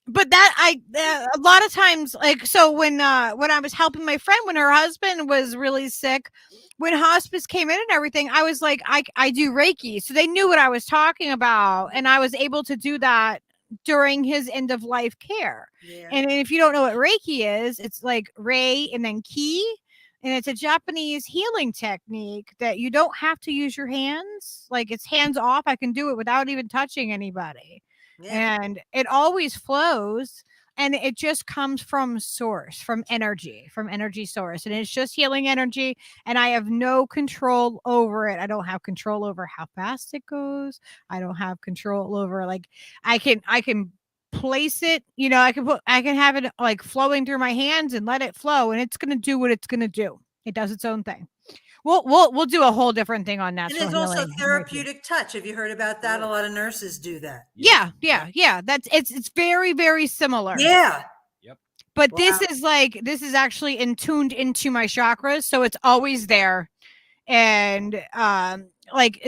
But a lot of times, like, so when I was helping my friend when her husband was really sick, when hospice came in and everything, I was like, I do Reiki. So they knew what I was talking about. And I was able to do that during his end of life care. Yeah. And if you don't know what Reiki is, it's like Rei and then Ki. And it's a Japanese healing technique that you don't have to use your hands. Like it's hands off. I can do it without even touching anybody. Yeah. And it always flows, and it just comes from source, from energy source. And it's just healing energy. And I have no control over it. I don't have control over how fast it goes. I don't have control over, like, I can place it, you know, I can have it like flowing through my hands and let it flow, and it's going to do what it's going to do. It does its own thing. We'll do a whole different thing on natural healing. And there's also therapeutic touch. Have you heard about that? A lot of nurses do that. Yeah. That's it's very, very similar. Yeah. Yep. But this is actually tuned into my chakras, so it's always there. And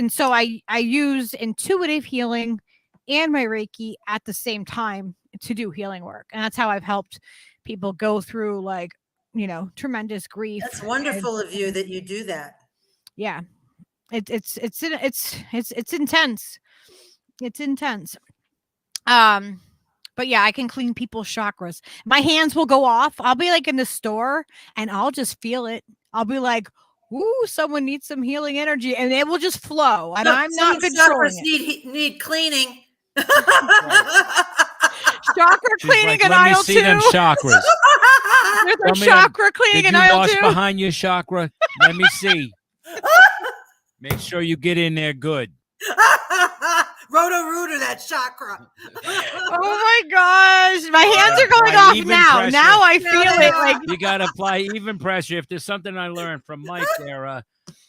so I use intuitive healing and my Reiki at the same time to do healing work. And that's how I've helped people go through, like, you know, tremendous grief. That's wonderful of you that you do that. Yeah. It's intense. It's intense. But yeah, I can clean people's chakras. My hands will go off. I'll be like in the store and I'll just feel it. I'll be like, ooh, someone needs some healing energy, and it will just flow. And So- I'm some not controlling chakras it. need cleaning. Chakra She's cleaning like, in let me aisle see 2. them chakras. There's Tell a me chakra cleaning Did in you aisle wash 2. behind your chakra? Let me see. Make sure you get in there good. Roto-rooter that chakra. Oh my gosh, my hands are going Apply off even now. pressure. Now I feel it like You gotta apply even pressure. If there's something I learned from Mike there,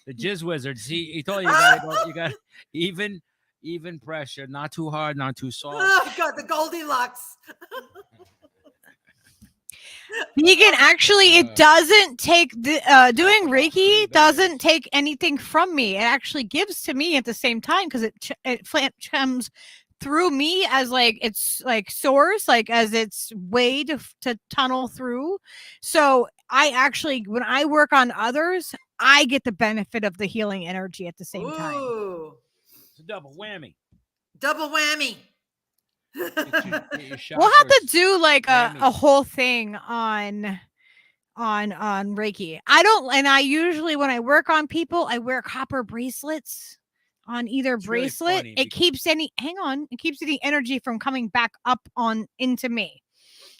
the Jizz Wizard, he told you you got even pressure, not too hard, not too soft. Oh God, the Goldilocks. vegan. Actually, it doesn't take the doing Reiki doesn't take anything from me. It actually gives to me at the same time because it comes through me as like it's like source, like as its way to tunnel through. So I actually, when I work on others, I get the benefit of the healing energy at the same time. Ooh, It's a double whammy. double whammy. Get your We'll have to chakras do like a whammy. whole thing on Reiki. I usually when I work on people, I wear copper bracelets on either It's really bracelet. funny It keeps it keeps the energy from coming back up on into me.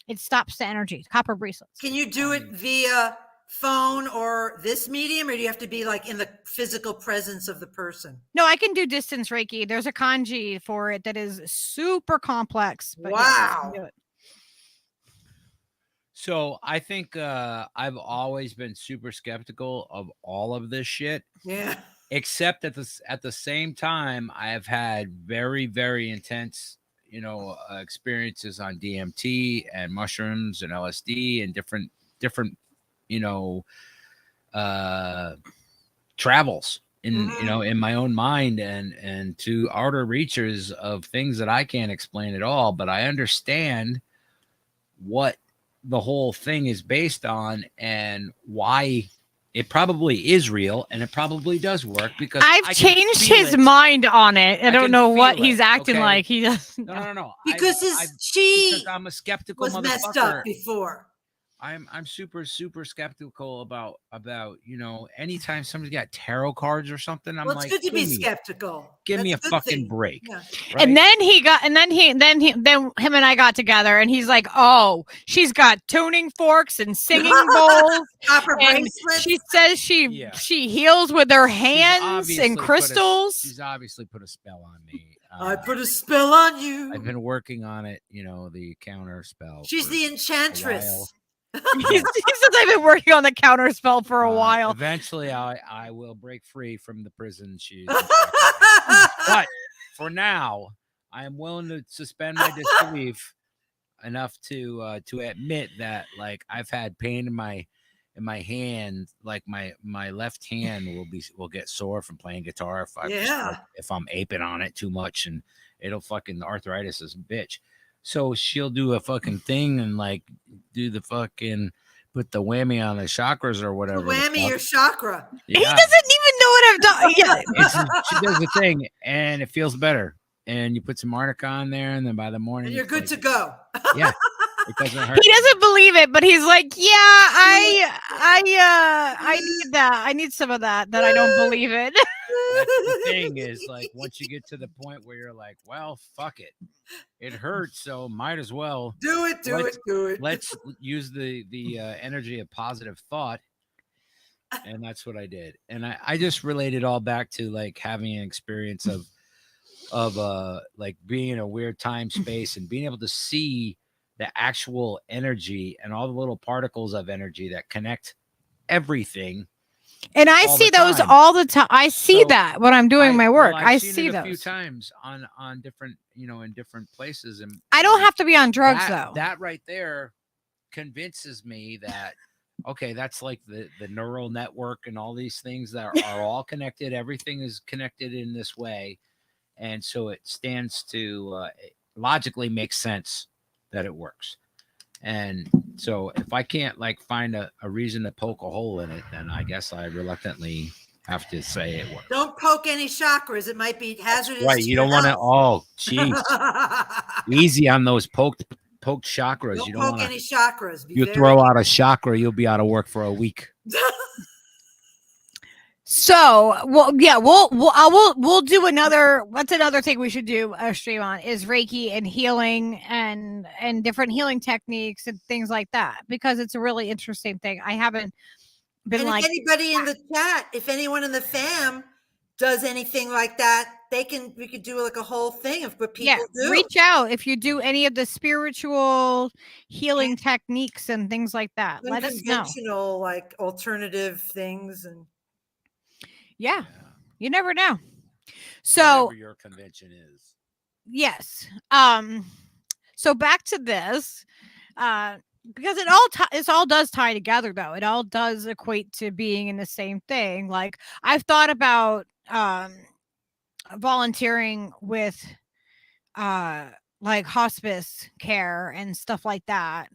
It stops the energy. Copper bracelets. Can you do it via phone or this medium, or do you have to be like in the physical presence of the person? No, I can do distance Reiki. There's a kanji for it that is super complex. But yes, I can Wow. do it. So I think I've always been super skeptical of all of this shit. Yeah. Except at the same time, I have had very, very intense, experiences on DMT and mushrooms and LSD and different, travels in, in my own mind and to outer reaches of things that I can't explain at all. But I understand what the whole thing is based on and why it probably is real and it probably does work because I've I can changed feel his it. mind on it. I don't can know what feel he's it, acting okay? like. He doesn't. No. Because because I'm a skeptical was motherfucker. messed up before. I'm super skeptical about anytime somebody's got tarot cards or something. I'm Well, it's like, good to be give me- skeptical. Give me a That's good fucking thing. break. Yeah. Right? And then him and I got together, and he's like, "Oh, she's got tuning forks and singing bowls, Copper and bracelets. she says she heals with her hands and crystals." She's obviously put a spell on me. I put a spell on you. I've been working on it, the counter spell. She's for the a while. enchantress. he says, "I've been working on the counter spell for a while." Eventually, I will break free from the prison she's in. But for now, I am willing to suspend my disbelief enough to admit that like I've had pain in my hand, like my left hand will get sore from playing guitar if I'm aping on it too much, and it'll fucking arthritis is a bitch. So she'll do a fucking thing and like do the fucking put the whammy on the chakras or whatever. Whammy your chakra. Yeah. He doesn't even know what I've done. Yeah. She does the thing and it feels better. And you put some arnica on there, and then by the morning And you're it's good like- to go. Yeah, it doesn't hurt. He doesn't believe it, but he's like, "Yeah, I need that. I need some of that I don't believe it." That's the thing is like once you get to the point where you're like, well, fuck it, it hurts, so might as well Do it. Let's use the energy of positive thought, and that's what I did. And I just relate it all back to like having an experience of like being in a weird time space and being able to see the actual energy and all the little particles of energy that connect everything. And I all see the those time. all the time. I see So, that when I'm doing my work. I've I seen see it a those few times on different, in different places. And I don't have to be on drugs though. That right there convinces me that, okay, that's like the neural network and all these things that are all connected. Everything is connected in this way. And so it stands to logically makes sense that it works. And so if I can't like find a reason to poke a hole in it, then I guess I reluctantly have to say it works. Don't poke any chakras. It might be hazardous. Right. You don't want to. Oh, geez. Easy on those poked chakras. Don't You don't poke want any chakras. Be You very- throw out a chakra, you'll be out of work for a week. So, well, yeah, we'll do another. What's another thing we should do a stream on is Reiki and healing and different healing techniques and things like that, because it's a really interesting thing. I haven't been And like, if anybody in the chat, if anyone in the fam does anything like that, we could do like a whole thing of what people do. reach out if you do any of the spiritual healing techniques and things like that. Let us know. Unconventional, like alternative things, and yeah, you never know. So whatever your convention is. Yes. So back to this, because it all does tie together, though. It all does equate to being in the same thing. Like, I've thought about volunteering with like hospice care and stuff like that.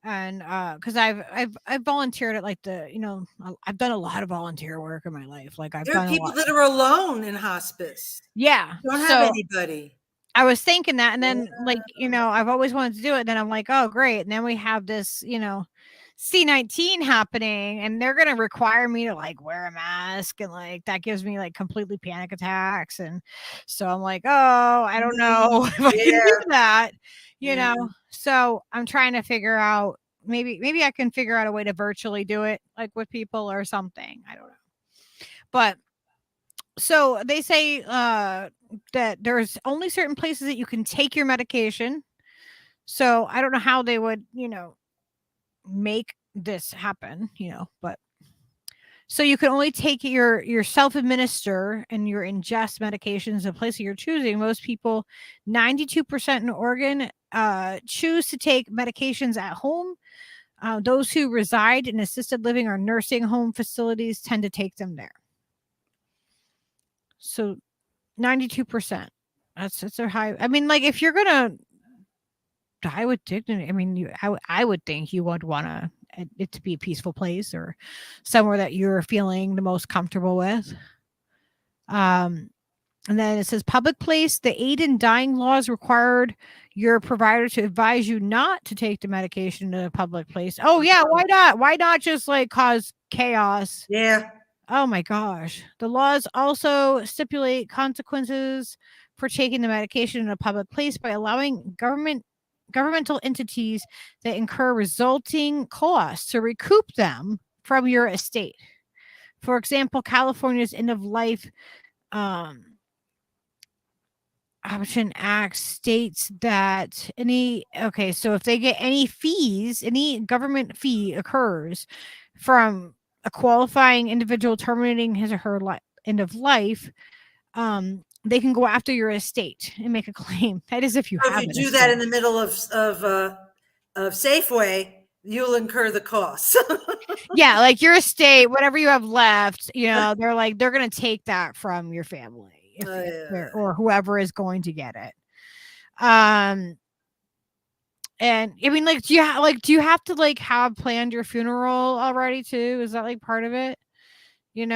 And because I've volunteered at like I've done a lot of volunteer work in my life. Like, I've there are done people that are alone in hospice. Yeah. Don't have anybody. I was thinking that, and then I've always wanted to do it. And then I'm like, oh, great. And then we have this, C-19 happening, and they're going to require me to like wear a mask, and like that gives me like completely panic attacks. And so I'm like, oh, I don't know if I can do that, you know? So I'm trying to figure out, maybe I can figure out a way to virtually do it, like with people or something. I don't know. But so they say that there's only certain places that you can take your medication. So I don't know how they would, make this happen, but so you can only take your self-administer and your ingest medications in place of your choosing. Most people, 92% in Oregon, choose to take medications at home. Those who reside in assisted living or nursing home facilities tend to take them there. So 92%. That's a high. I mean, like, if you're gonna die with dignity, I mean, I would think you would want it to be a peaceful place or somewhere that you're feeling the most comfortable with. And then it says public place. The aid in dying laws required your provider to advise you not to take the medication in a public place. Oh yeah, why not? Why not just like cause chaos? Yeah. Oh my gosh. The laws also stipulate consequences for taking the medication in a public place by allowing governmental entities that incur resulting costs to recoup them from your estate. For example, California's end of life Option Act states that so if they get any fees, any government fee occurs from a qualifying individual terminating his or her end of life, they can go after your estate and make a claim. That is if you have. If you do that in the middle of Safeway, you'll incur the costs. Yeah, like your estate, whatever you have left, they're going to take that from your family or whoever is going to get it. And I mean, like, do you have to like have planned your funeral already too? Is that like part of it? In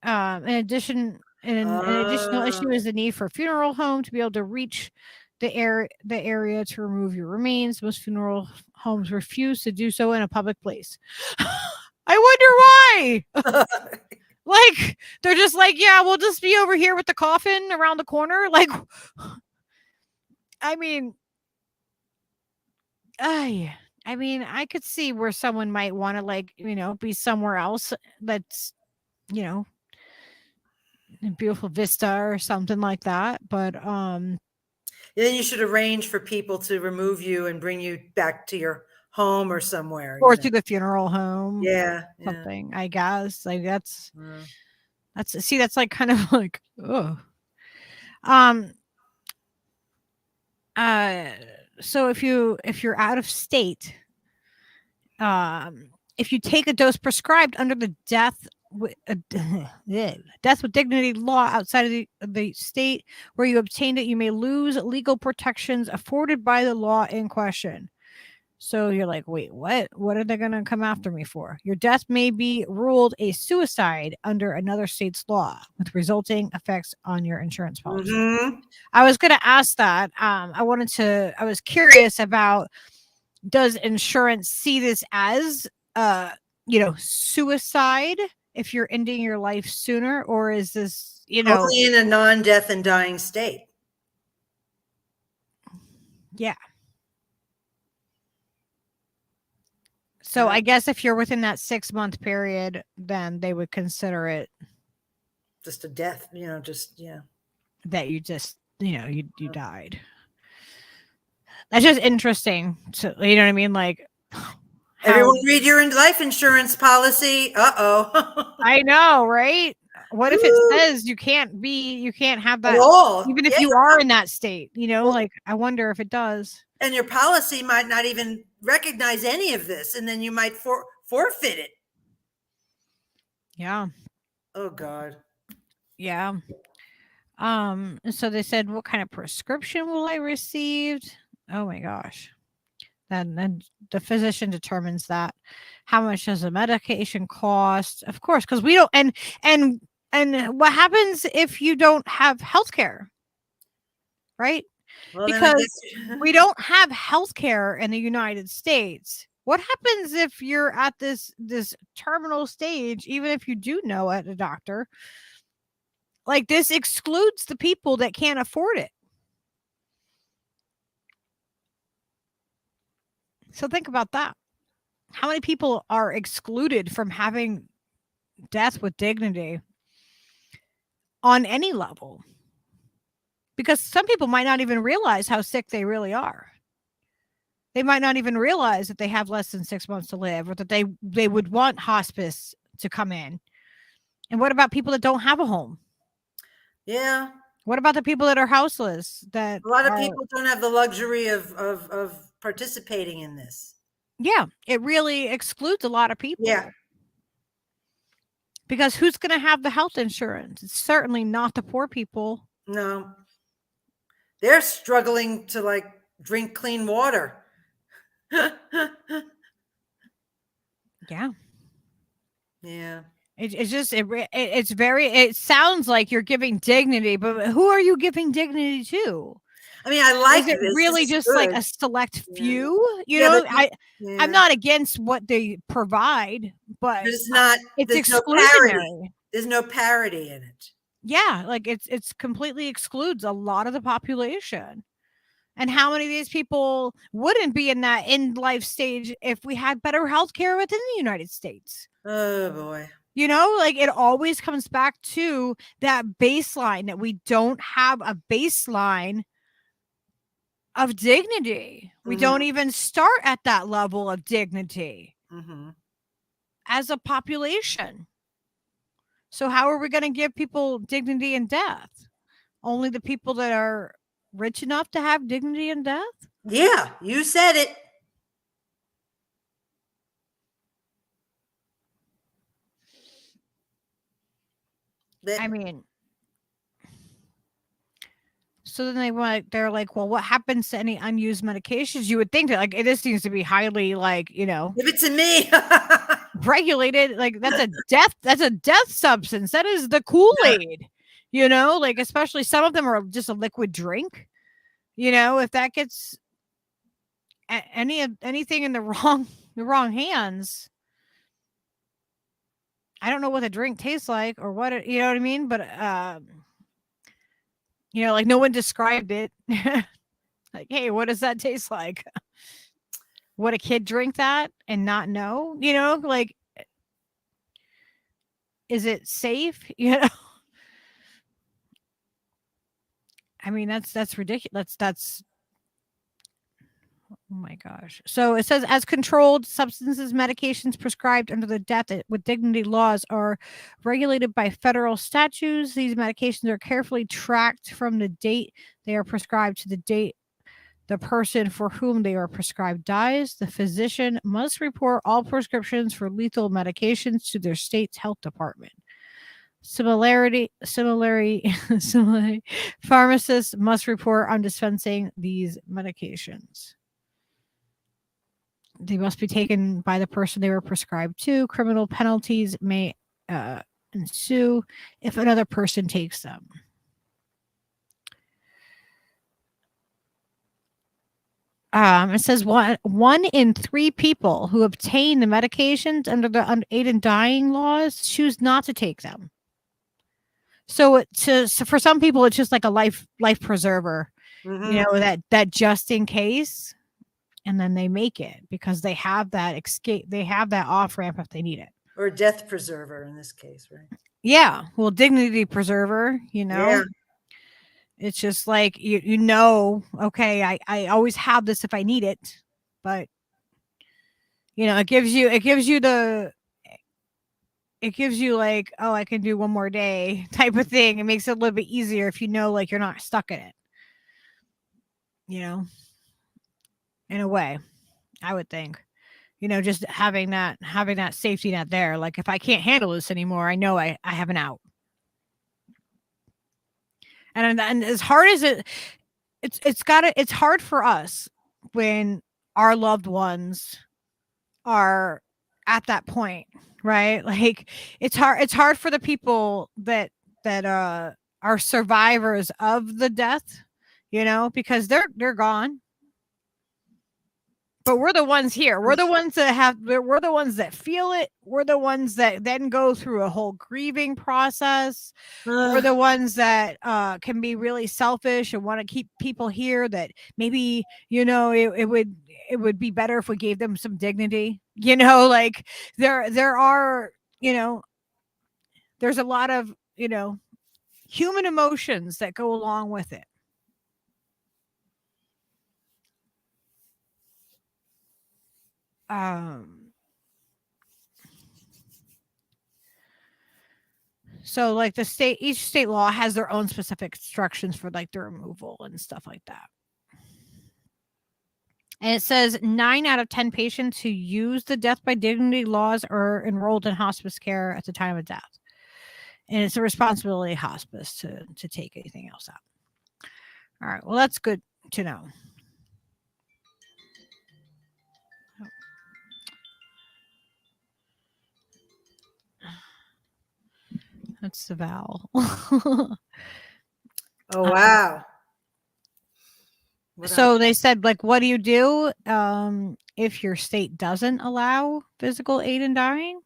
addition, an additional issue is the need for a funeral home to be able to reach the area to remove your remains. Most funeral homes refuse to do so in a public place. I wonder why. Like, they're just like, yeah, we'll just be over here with the coffin around the corner. Like, I mean, I could see where someone might want to, like, be somewhere else that's, a beautiful vista or something like that. But then you should arrange for people to remove you and bring you back to your home or somewhere, or to the funeral home. Something. I guess, like, that's like kind of like, oh. So if you're out of state, if you take a dose prescribed under the death with dignity law outside of the state where you obtained it, you may lose legal protections afforded by the law in question. So you're like, wait, what are they going to come after me for? Your death may be ruled a suicide under another state's law with resulting effects on your insurance policy. I was going to ask that. I was curious about, does insurance see this as, suicide if you're ending your life sooner, or is this, you know, only in a non-death and dying state? yeah. So I guess if you're within that 6-month period, then they would consider it just a death, you know, just, yeah. That you just, you know, you died. That's just interesting. So, you know what I mean? Like, everyone read your life insurance policy. Uh-oh. I know, right? What if it says you can't have that, even if you are in that state, you know, like, I wonder if it does. And your policy might not even recognize any of this, and then you might forfeit it. Yeah. Oh God. Yeah. So they said, what kind of prescription will I receive? Oh my gosh. Then the physician determines that. How much does the medication cost? Of course, because we don't, and what happens if you don't have health care? Right? Well, because we don't have health care in the United States. What happens if you're at this terminal stage, even if you do know at a doctor? Like, this excludes the people that can't afford it. So think about that. How many people are excluded from having death with dignity on any level? Because some people might not even realize how sick they really are. They might not even realize that they have less than 6 months to live, or that they would want hospice to come in. And what about people that don't have a home? Yeah. What about the people that are houseless? That a lot of people don't have the luxury of participating in this. Yeah, it really excludes a lot of people. Yeah. Because who's going to have the health insurance? It's certainly not the poor people. No. They're struggling to, like, drink clean water. Yeah. Yeah. It sounds like you're giving dignity, but who are you giving dignity to? I mean, I like it this. really This is just like good. a select few, you Yeah, know. but I'm not against what they provide, but there's not, it's there's no exclusionary. parity. There's no parity in it. Yeah, like it's completely excludes a lot of the population. And how many of these people wouldn't be in that end life stage if we had better health care within the United States? Oh boy. You know, like, it always comes back to that baseline, that we don't have a baseline of dignity. We don't even start at that level of dignity as a population. So how are we going to give people dignity in death? Only the people that are rich enough to have dignity in death? Yeah, you said it. I mean, so then they're like, well, what happens to any unused medications? You would think that, like, this seems to be highly, like, you know, give it to me. regulated. Like, that's a death substance. That is the Kool-Aid, you know, like, especially some of them are just a liquid drink. You know, if that gets anything in the wrong hands, I don't know what the drink tastes like, or what it, you know what I mean? But you know, like, no one described it. Like, hey, what does that taste like? Would a kid drink that and not know? You know, like, is it safe? You know, I mean, that's ridiculous. That's oh my gosh. So it says, as controlled substances, medications prescribed under the death with dignity laws are regulated by federal statutes. These medications are carefully tracked from the date they are prescribed to the date the person for whom they are prescribed dies. The physician must report all prescriptions for lethal medications to their state's health department. Similarly, pharmacists must report on dispensing these medications. They must be taken by the person they were prescribed to. Criminal penalties may ensue if another person takes them. It says one in 3 people who obtain the medications under the aid in dying laws choose not to take them. So for some people, it's just like a life preserver, you know, that just in case, and then they make it because they have that escape, they have that off ramp if they need it, or death preserver in this case, right? Yeah, well, dignity preserver, you know. Yeah. It's just like you know, okay, I always have this if I need it, but you know, it gives you like, oh, I can do one more day type of thing. It makes it a little bit easier if you know, like, you're not stuck in it, you know, in a way, I would think, you know, just having that safety net there. Like, if I can't handle this anymore, I know I have an out. And as hard as it's hard for us when our loved ones are at that point, right? Like, it's hard for the people that are survivors of the death, you know, because they're gone. But we're the ones here. We're the ones that feel it. We're the ones that then go through a whole grieving process. We're the ones that can be really selfish and want to keep people here that maybe, you know, it would be better if we gave them some dignity. You know, like there are, you know, there's a lot of, you know, human emotions that go along with it. So like each state law has their own specific instructions for like the removal and stuff like that. And it says 9 out of 10 patients who use the death by dignity laws are enrolled in hospice care at the time of death. And it's a responsibility of hospice to take anything else out. All right. Well, that's good to know. That's the vowel. Oh, wow. So they said, like, what do you do if your state doesn't allow physical aid in dying?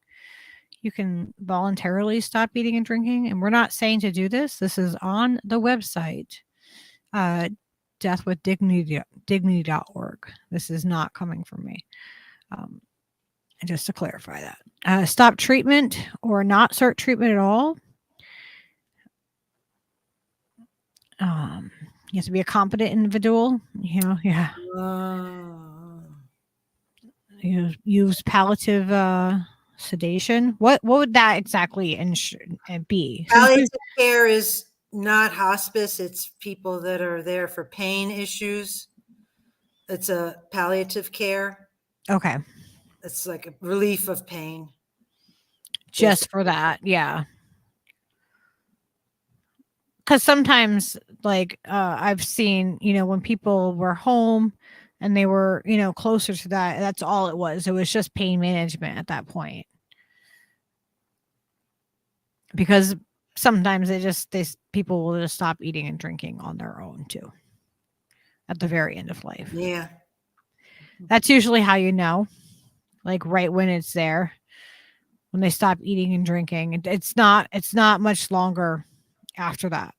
You can voluntarily stop eating and drinking. And we're not saying to do this. This is on the website, deathwithdignity.org. This is not coming from me. Just to clarify that. Stop treatment or not start treatment at all. You have to be a competent individual, you know, yeah. Use palliative sedation. What would that exactly be? Palliative care is not hospice. It's people that are there for pain issues. It's a palliative care. Okay. It's like a relief of pain. Just for that, yeah. Because sometimes, like, I've seen, you know, when people were home and they were, you know, closer to that, that's all it was. It was just pain management at that point. Because sometimes people will just stop eating and drinking on their own too. At the very end of life. Yeah. That's usually how you know, like right when it's there, when they stop eating and drinking. It's not much longer after that.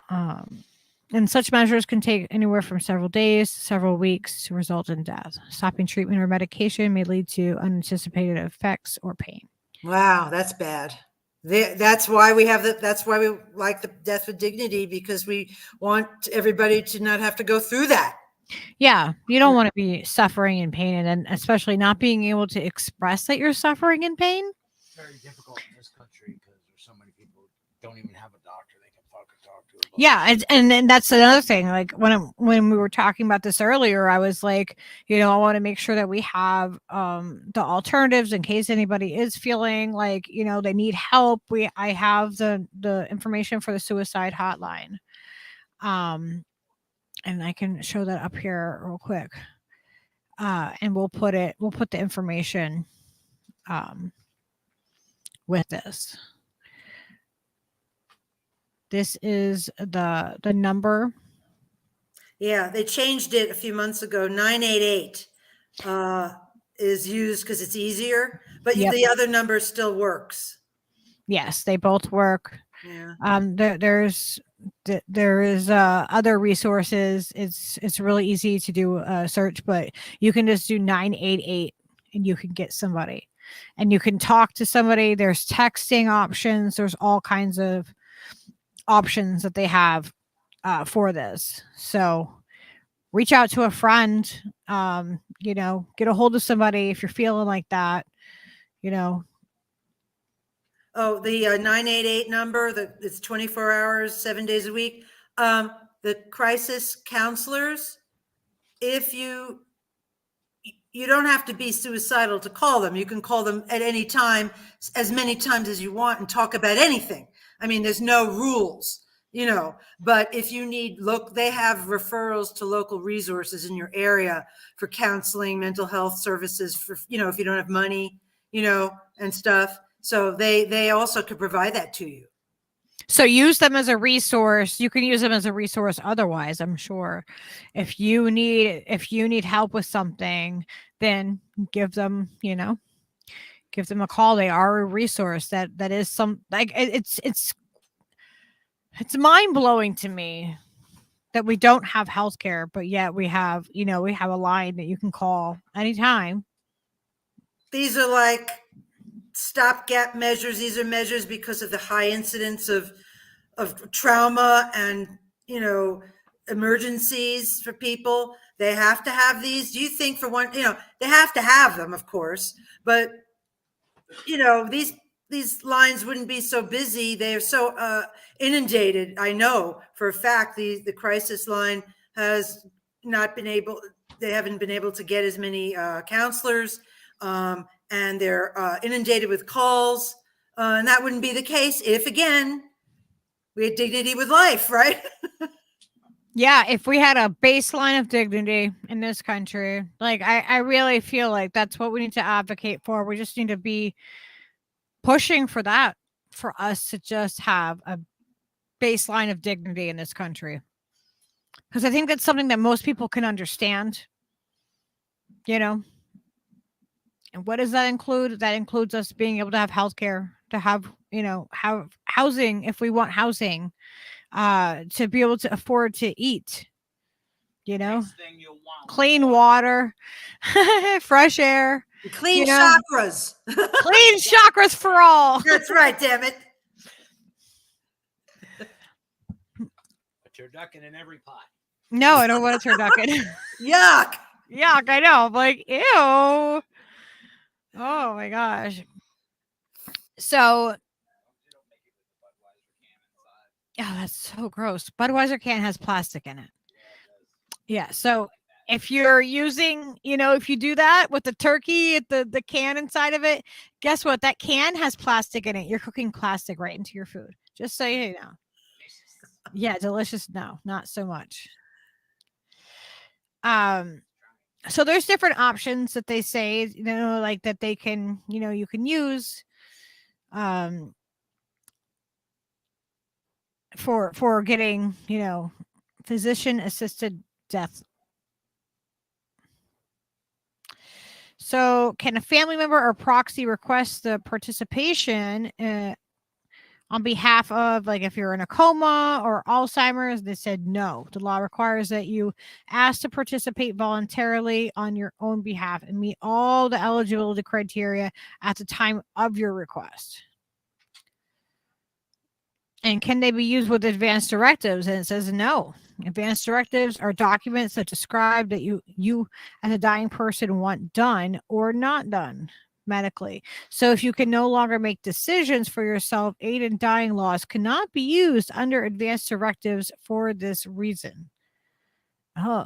And such measures can take anywhere from several days to several weeks to result in death. Stopping treatment or medication may lead to unanticipated effects or pain. Wow, that's bad. That's why we have that's why we like the death with dignity, because we want everybody to not have to go through that. Yeah, you don't want to be suffering in pain, and then especially not being able to express that you're suffering in pain. It's very difficult in this country because there's so many people who don't even have a doctor they can fucking talk to. Yeah, and that's another thing. Like when we were talking about this earlier, I was like, you know, I want to make sure that we have the alternatives in case anybody is feeling like, you know, they need help. I have the information for the suicide hotline. And I can show that up here real quick. And we'll put the information with this. This is the number. Yeah, they changed it a few months ago. 988 is used because it's easier, but Yep. the other number still works. Yes, they both work. Yeah. There is other resources. It's really easy to do a search, but you can just do 988 and you can get somebody, and you can talk to somebody. There's texting options. There's all kinds of options that they have for this. So reach out to a friend, get a hold of somebody if you're feeling like that, Oh, the 988 number, it's 24 hours, 7 days a week. The crisis counselors, if you don't have to be suicidal to call them. You can call them at any time, as many times as you want, and talk about anything. I mean, there's no rules, but if you need, they have referrals to local resources in your area for counseling, mental health services, for, if you don't have money, and stuff. So they also could provide that to you. So use them as a resource. You can use them as a resource otherwise, I'm sure. If you need help with something, then give them a call. They are a resource that is it's mind-blowing to me that we don't have healthcare, but yet we have a line that you can call anytime. These are like stopgap measures. These are measures because of the high incidence of trauma and, emergencies for people. They have to have these. Do you think for one, they have to have them, of course, but these lines wouldn't be so busy. They are so inundated. I know for a fact the crisis line has not been able, they haven't been able to get as many counselors, and they're inundated with calls. And that wouldn't be the case if, again, we had dignity with life, right? Yeah, if we had a baseline of dignity in this country, like I really feel like that's what we need to advocate for. We just need to be pushing for that, for us to just have a baseline of dignity in this country. Because I think that's something that most people can understand, And what does that include? That includes us being able to have healthcare, to have, have housing if we want housing, to be able to afford to eat, clean water, fresh air, clean chakras. Clean chakras for all. That's right, damn it. A turducken in every pot. No, I don't want a turducken. Yuck. Yuck, I know. I'm like, ew. Oh my gosh. So, that's so gross. Budweiser can has plastic in it. Yeah. So if you're using, if you do that with the turkey, the can inside of it, guess what? That can has plastic in it. You're cooking plastic right into your food. Just so you know. Yeah, delicious. No, not so much. So there's different options that they say, like that they can, you can use for getting, physician assisted death. So can a family member or proxy request the participation on behalf of, like, if you're in a coma or Alzheimer's? They said no. The law requires that you ask to participate voluntarily on your own behalf and meet all the eligibility criteria at the time of your request. And can they be used with advance directives? And it says no. Advance directives are documents that describe that you as a dying person want done or not done medically. So if you can no longer make decisions for yourself, aid in dying laws cannot be used under advance directives for this reason. Oh.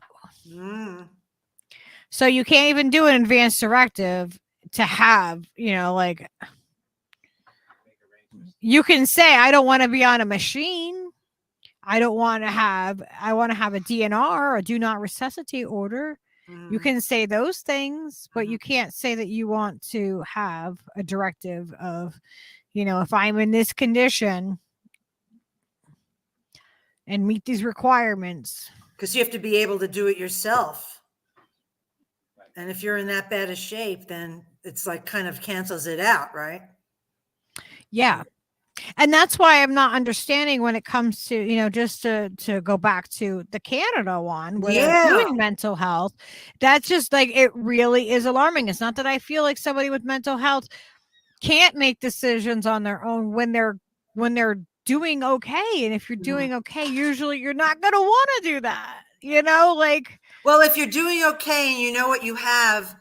So you can't even do an advance directive to have, like, you can say, I don't want to be on a machine. I want to have a DNR, a do not resuscitate order. You can say those things, but you can't say that you want to have a directive of, if I'm in this condition and meet these requirements, because you have to be able to do it yourself. And if you're in that bad a shape, then it's like kind of cancels it out, right? Yeah. And that's why I'm not understanding when it comes to, you know, just to go back to the Canada one where they're doing mental health. That's just like, it really is alarming. It's not that I feel like somebody with mental health can't make decisions on their own when they're doing okay. And if you're doing okay, usually you're not going to want to do that, you know, like, well, if you're doing okay and you know what you have,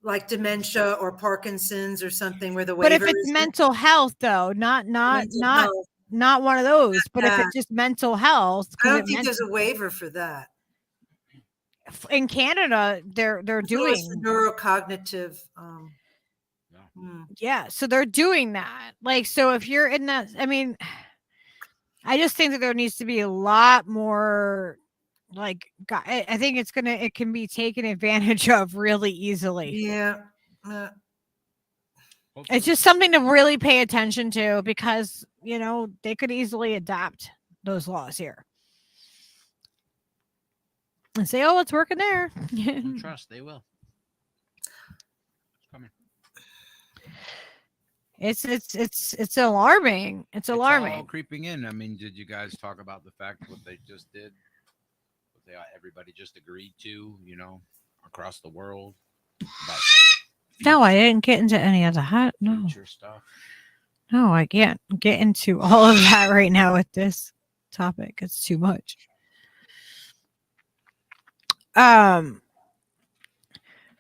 like dementia or Parkinson's or something where the waiver. But if it's mental health though, not one of those, but if it's just mental health, I don't think there's a waiver for that. In Canada, they're doing neurocognitive. Yeah, so they're doing that. Like, so if you're in that, I mean, I just think that there needs to be a lot more. Like, I think it can be taken advantage of really easily. Yeah. It's just something to really pay attention to because, you know, they could easily adapt those laws here and say, oh, it's working there. Trust they will. It's coming. It's alarming. It's alarming. All creeping in. I mean, did you guys talk about the fact what they just did? Everybody just agreed to, you know, across the world. No, I didn't get into any of that. No. Stuff. No, I can't get into all of that right now with this topic. It's too much.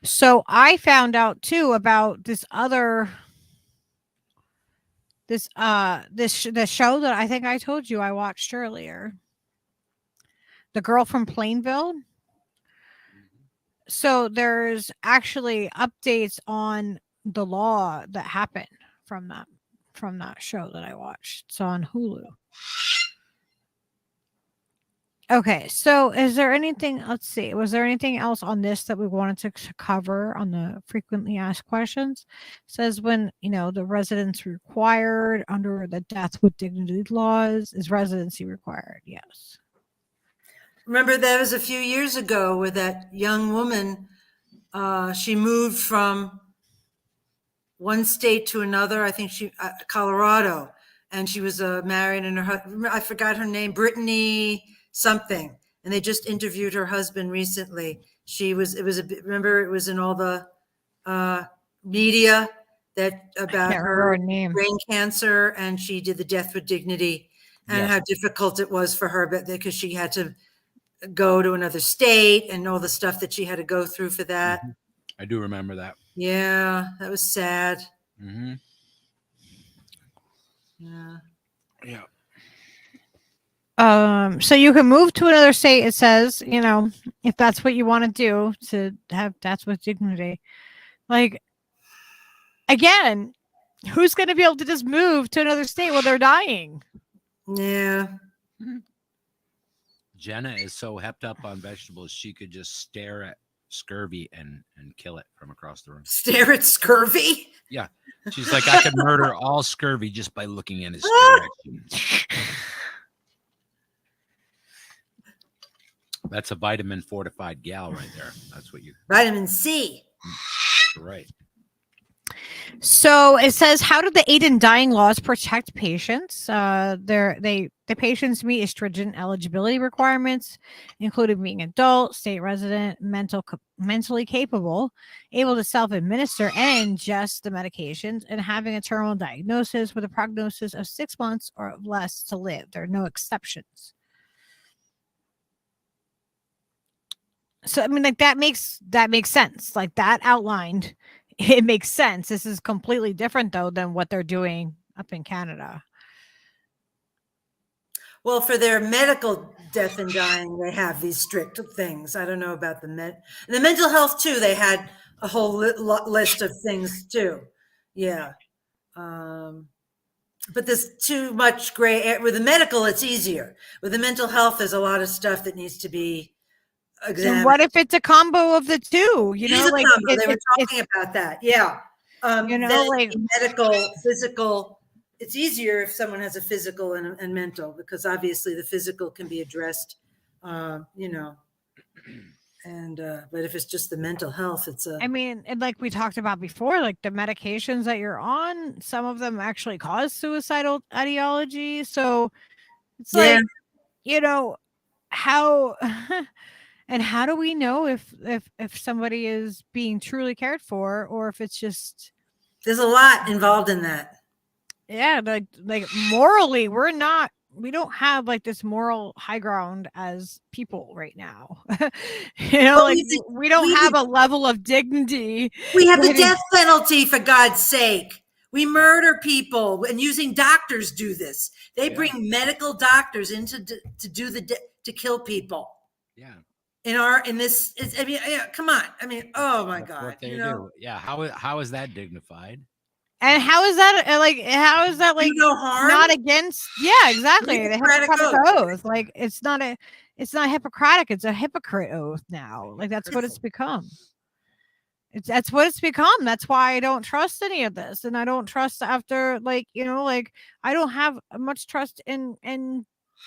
So I found out too about this other the show that I think I told you I watched earlier. The Girl from Plainville. So there's actually updates on the law that happened from that show that I watched. It's on Hulu. Okay, so is there anything, let's see, was there anything else on this that we wanted to cover on the frequently asked questions? It says when, you know, the residence required under the death with dignity laws, is residency required? Yes. Remember that was a few years ago where that young woman, she moved from one state to another. I think Colorado, and she was married, and I forgot her name, Brittany something. And they just interviewed her husband recently. Remember it was in all the media about her brain cancer, and she did the death with dignity and how difficult it was for her, but because she had to go to another state and all the stuff that she had to go through for that. Mm-hmm. I do remember that. Yeah, that was sad. Mm-hmm. Yeah. So you can move to another state, it says, you know, if that's what you want to do, to have death with dignity. Like, again, who's going to be able to just move to another state while they're dying? Yeah. Jenna is so hepped up on vegetables, she could just stare at scurvy and kill it from across the room. Stare at scurvy? Yeah. She's like, I could murder all scurvy just by looking in its direction. That's a vitamin fortified gal right there. That's what you. Vitamin C. Right. So it says, how do the aid in dying laws protect patients? The patients meet stringent eligibility requirements, including being adult, state resident, mentally capable, able to self-administer and ingest the medications, and having a terminal diagnosis with a prognosis of 6 months or less to live. There are no exceptions. So I mean, like that makes sense. Like that outlined, it makes sense. This is completely different though than what they're doing up in Canada. Well, for their medical death and dying, they have these strict things. I don't know about the mental health too. They had a whole list of things too. Yeah. But there's too much gray area. With the medical, it's easier. With the mental health, there's a lot of stuff that needs to be examined. And what if it's a combo of the two? You know, like they were talking about that. Yeah. You know, like medical, physical. It's easier if someone has a physical and mental, because obviously the physical can be addressed, you know, And but if it's just the mental health, it's a. I mean, and like we talked about before, like the medications that you're on, some of them actually cause suicidal ideology. So it's Yeah. like, you know, how and how do we know if somebody is being truly cared for, or if it's just There's a lot involved in that. yeah, like morally, we don't have like this moral high ground as people right now. You know, Well, like we- we don't we- have a level of dignity. We have the that is- death penalty, for God's sake. We murder people, and using doctors do this. They Yeah. bring medical doctors in to do to kill people. Yeah. In this, I mean, yeah, come on. I mean, oh my That's God. what they You do. know, Yeah. How is that dignified? And how is that like do no harm. not against? Yeah, exactly. The Hippocratic Hippocratic oath. oath. Like it's not Hippocratic. It's a hypocrite oath now. Like that's what it's become. That's what it's become. That's why I don't trust any of this, and I don't trust after like I don't have much trust in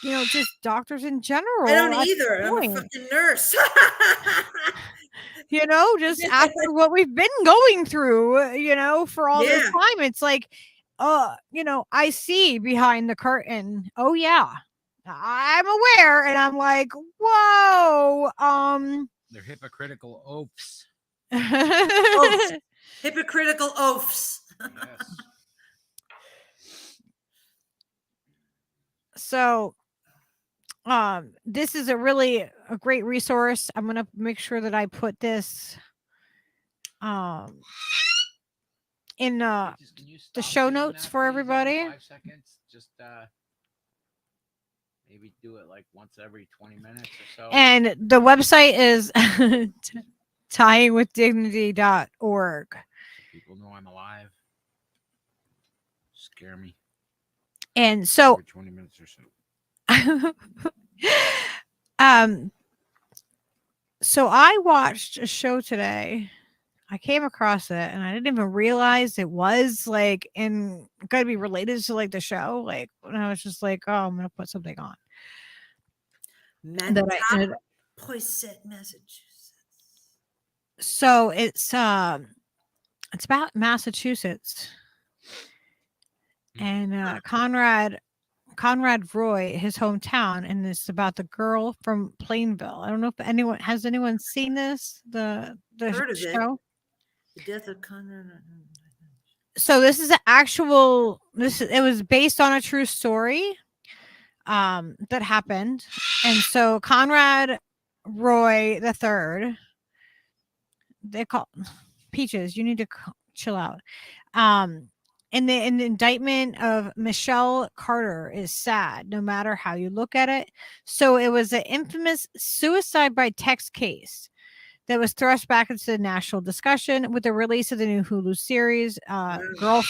just doctors in general. I don't at this either. I'm a point. fucking nurse. Just after what we've been going through, for all this Yeah. time, it's like, I see behind the curtain. Oh yeah, I'm aware, and I'm like, whoa, They're hypocritical oafs. Oaths. Hypocritical oaths. Yes. So, this is a great resource. I'm gonna make sure that I put this, in Can you the stop show doing notes that, for please, everybody. every 5 seconds. Just maybe do it like once every 20 minutes or so. And the website is tyingwithdignity.org. People know I'm alive. Scare me. And so Every 20 minutes or so. So I watched a show today. I came across it and I didn't even realize it was like going to be related to like the show. Like when I was just like, oh, I'm going to put something on. Poisette, Massachusetts. So it's about Massachusetts. And Conrad Roy, his hometown, and it's about the girl from Plainville. I don't know if anyone seen this, the Heard of it. show. The death of Conrad. So this is it was based on a true story that happened. And so Conrad Roy III, they call Peaches, you need to chill out. And the indictment of Michelle Carter is sad, no matter how you look at it. So it was an infamous suicide by text case that was thrust back into the national discussion with the release of the new Hulu series, Girl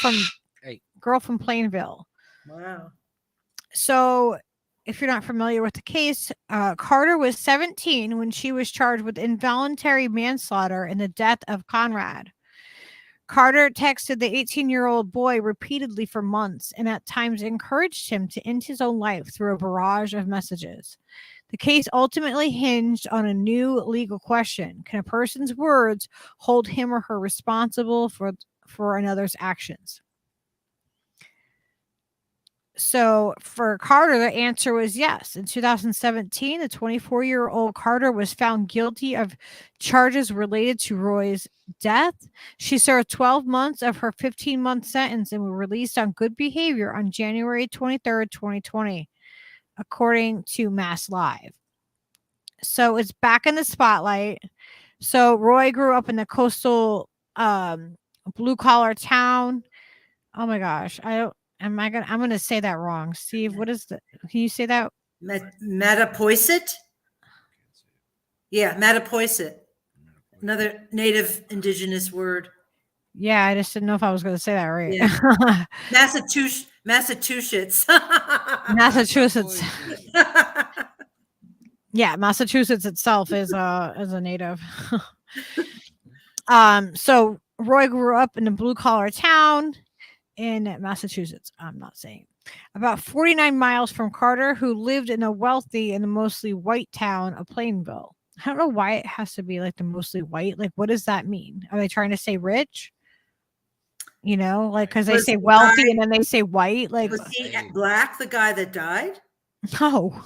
from Plainville. Wow. So if you're not familiar with the case, Carter was 17 when she was charged with involuntary manslaughter in the death of Conrad. Carter texted the 18-year-old boy repeatedly for months and at times encouraged him to end his own life through a barrage of messages. The case ultimately hinged on a new legal question. Can a person's words hold him or her responsible for another's actions? So for Carter, the answer was yes. In 2017, the 24-year-old Carter was found guilty of charges related to Roy's death. She served 12 months of her 15-month sentence and was released on good behavior on January 23rd, 2020, according to Mass Live. So it's back in the spotlight. So Roy grew up in the coastal blue-collar town. Oh my gosh. I'm going to say that wrong. Steve, what is the, can you say that? Mattapoisett? Yeah, Mattapoisett. Another native indigenous word. Yeah, I just didn't know if I was going to say that right. Yeah. Massachusetts. Massachusetts. Yeah, Massachusetts itself is a native. So Roy grew up in a blue-collar town in Massachusetts. I'm not saying. About 49 miles from Carter, who lived in a wealthy and mostly white town of Plainville. I don't know why it has to be like the mostly white. Like, what does that mean? Are they trying to say rich? You know, like, because they Was say the wealthy guy- and then they say white. Like, Was he black, the guy that died? no,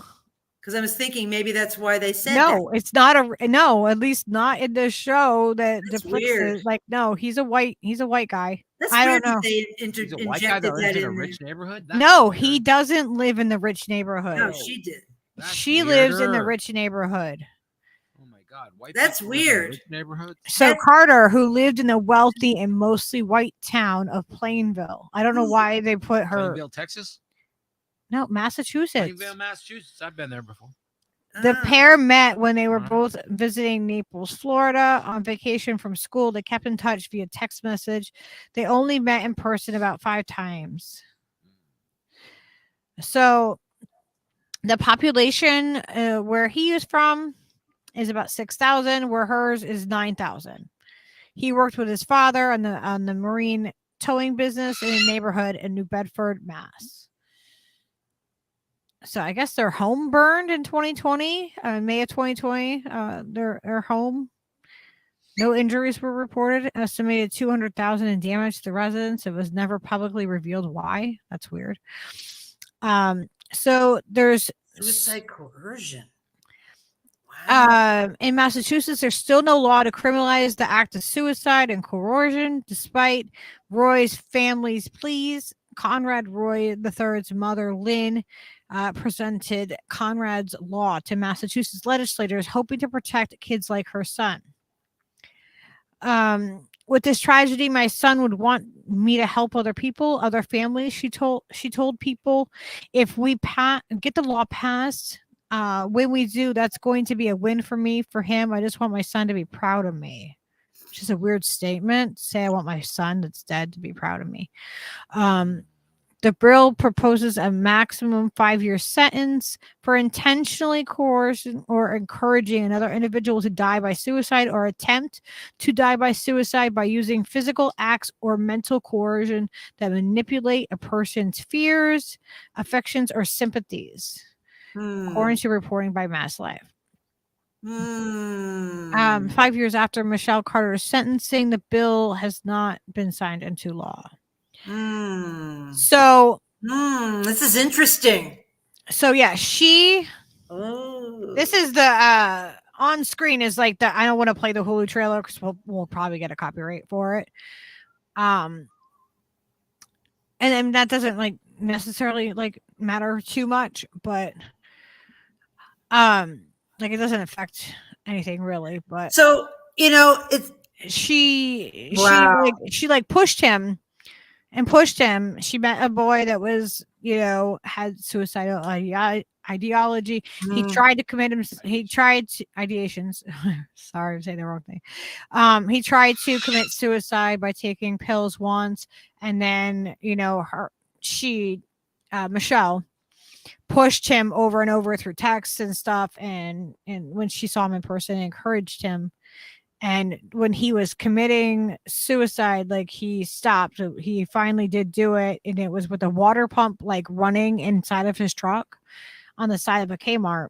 Because I was thinking maybe that's why they said that. no, it's not no, at least not in the show that That's depicts weird. it. Like, no, he's a white guy. That's I weird don't know. that they He's a white guy that injected lives that in a in there. rich neighborhood. That's No, weird. he doesn't live in the rich neighborhood. No, she did. That's She lives in the weirder. rich neighborhood. Oh my God, white That's people live in weird. rich neighborhoods. So That's- Carter, who lived in the wealthy and mostly white town of Plainville. I don't know why they put her. Plainville, Texas. No, Massachusetts. Plainville, Massachusetts. I've been there before. The Ah. pair met when they were Wow. both visiting Naples, Florida on vacation from school. They kept in touch via text message. They only met in person about 5 times. So the population where he is from is about 6,000, where hers is 9,000. He worked with his father on the marine towing business in a neighborhood in New Bedford, Mass. So I guess their home burned in 2020, May of 2020. Their home. No injuries were reported. Estimated 200,000 in damage to the residence. It was never publicly revealed why. That's weird. So there's Suicide coercion. in Massachusetts, there's still no law to criminalize the act of suicide and coercion, despite Roy's family's pleas. Conrad Roy III's mother, Lynn, presented Conrad's law to Massachusetts legislators, hoping to protect kids like her son. With this tragedy, my son would want me to help other people, other families. She told people, if we get the law passed, when we do, that's going to be a win for me, for him. I just want my son to be proud of me. Which is a weird statement. Say I want my son that's dead to be proud of me. The bill proposes a maximum 5-year sentence for intentionally coercing or encouraging another individual to die by suicide or attempt to die by suicide by using physical acts or mental coercion that manipulate a person's fears, affections, or sympathies, according to reporting by Mass Live. 5 years after Michelle Carter's sentencing, the bill has not been signed into law. So this is interesting. So yeah, Oh. this is the on screen is like the, I don't want to play the Hulu trailer because we'll probably get a copyright for it. And then that doesn't like necessarily like matter too much, but like it doesn't affect anything really. But so it's she pushed him. She met a boy that was, had suicidal ideology. He tried to commit ideations. Sorry, I'm saying the wrong thing. He tried to commit suicide by taking pills once, and then Michelle pushed him over and over through texts and stuff, and when she saw him in person, encouraged him. And when he was committing suicide, like he stopped. He finally did do it, and it was with a water pump like running inside of his truck on the side of a Kmart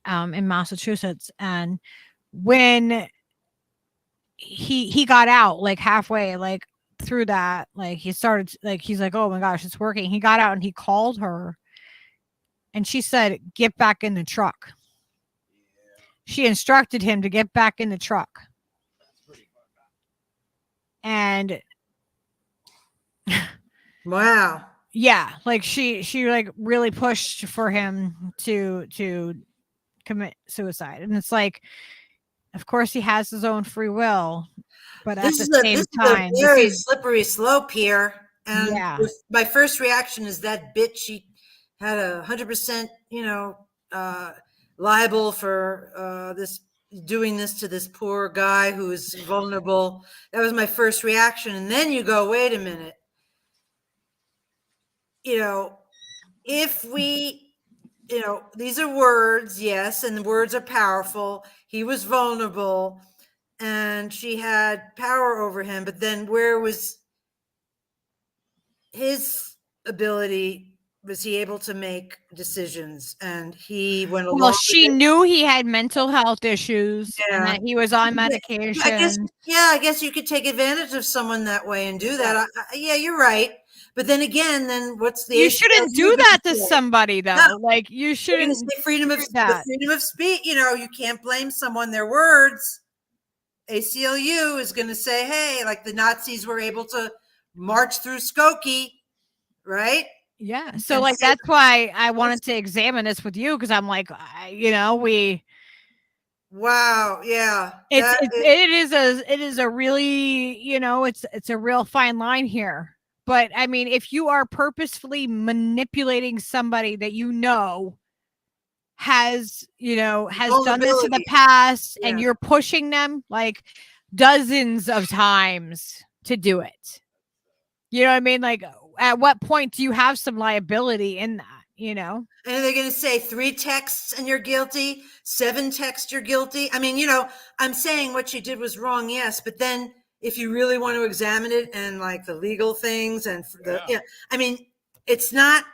in Massachusetts. And when he got out, like halfway, like through that, like he started, like he's like, oh my gosh, it's working. He got out and he called her, and she said, "Get back in the truck." She instructed him to get back in the truck. And wow. Yeah, like she like really pushed for him to commit suicide. And it's like, of course he has his own free will, but at the same time, this is a very slippery slope here. And yeah, my first reaction is that bitch, she had 100%, liable for doing this to this poor guy who is vulnerable. That was my first reaction. And then you go, wait a minute. If we, these are words, yes, and the words are powerful. He was vulnerable and she had power over him, but then where was his ability was he able to make decisions? And he went along. Well, she knew he had mental health issues and Yeah. that he was on Yeah, medication. I guess you could take advantage of someone that way and do that. Yeah, you're right. But then again, then what's the? You shouldn't do that to somebody, though. No. Like you shouldn't. Freedom of speech. You know, you can't blame someone their words. ACLU is going to say, hey, like the Nazis were able to march through Skokie, right? Yeah. So like that's why I wanted to examine this with you, because I'm like, Wow. Yeah. It is a really, it's a real fine line here. But I mean, if you are purposefully manipulating somebody that has done this in the past, and you're pushing them like dozens of times to do it. You know what I mean? Like, at what point do you have some liability in that? And they're going to say 3 texts and you're guilty, 7 texts, you're guilty. I mean, I'm saying what she did was wrong. Yes. But then if you really want to examine it and like the legal things and I mean, it's not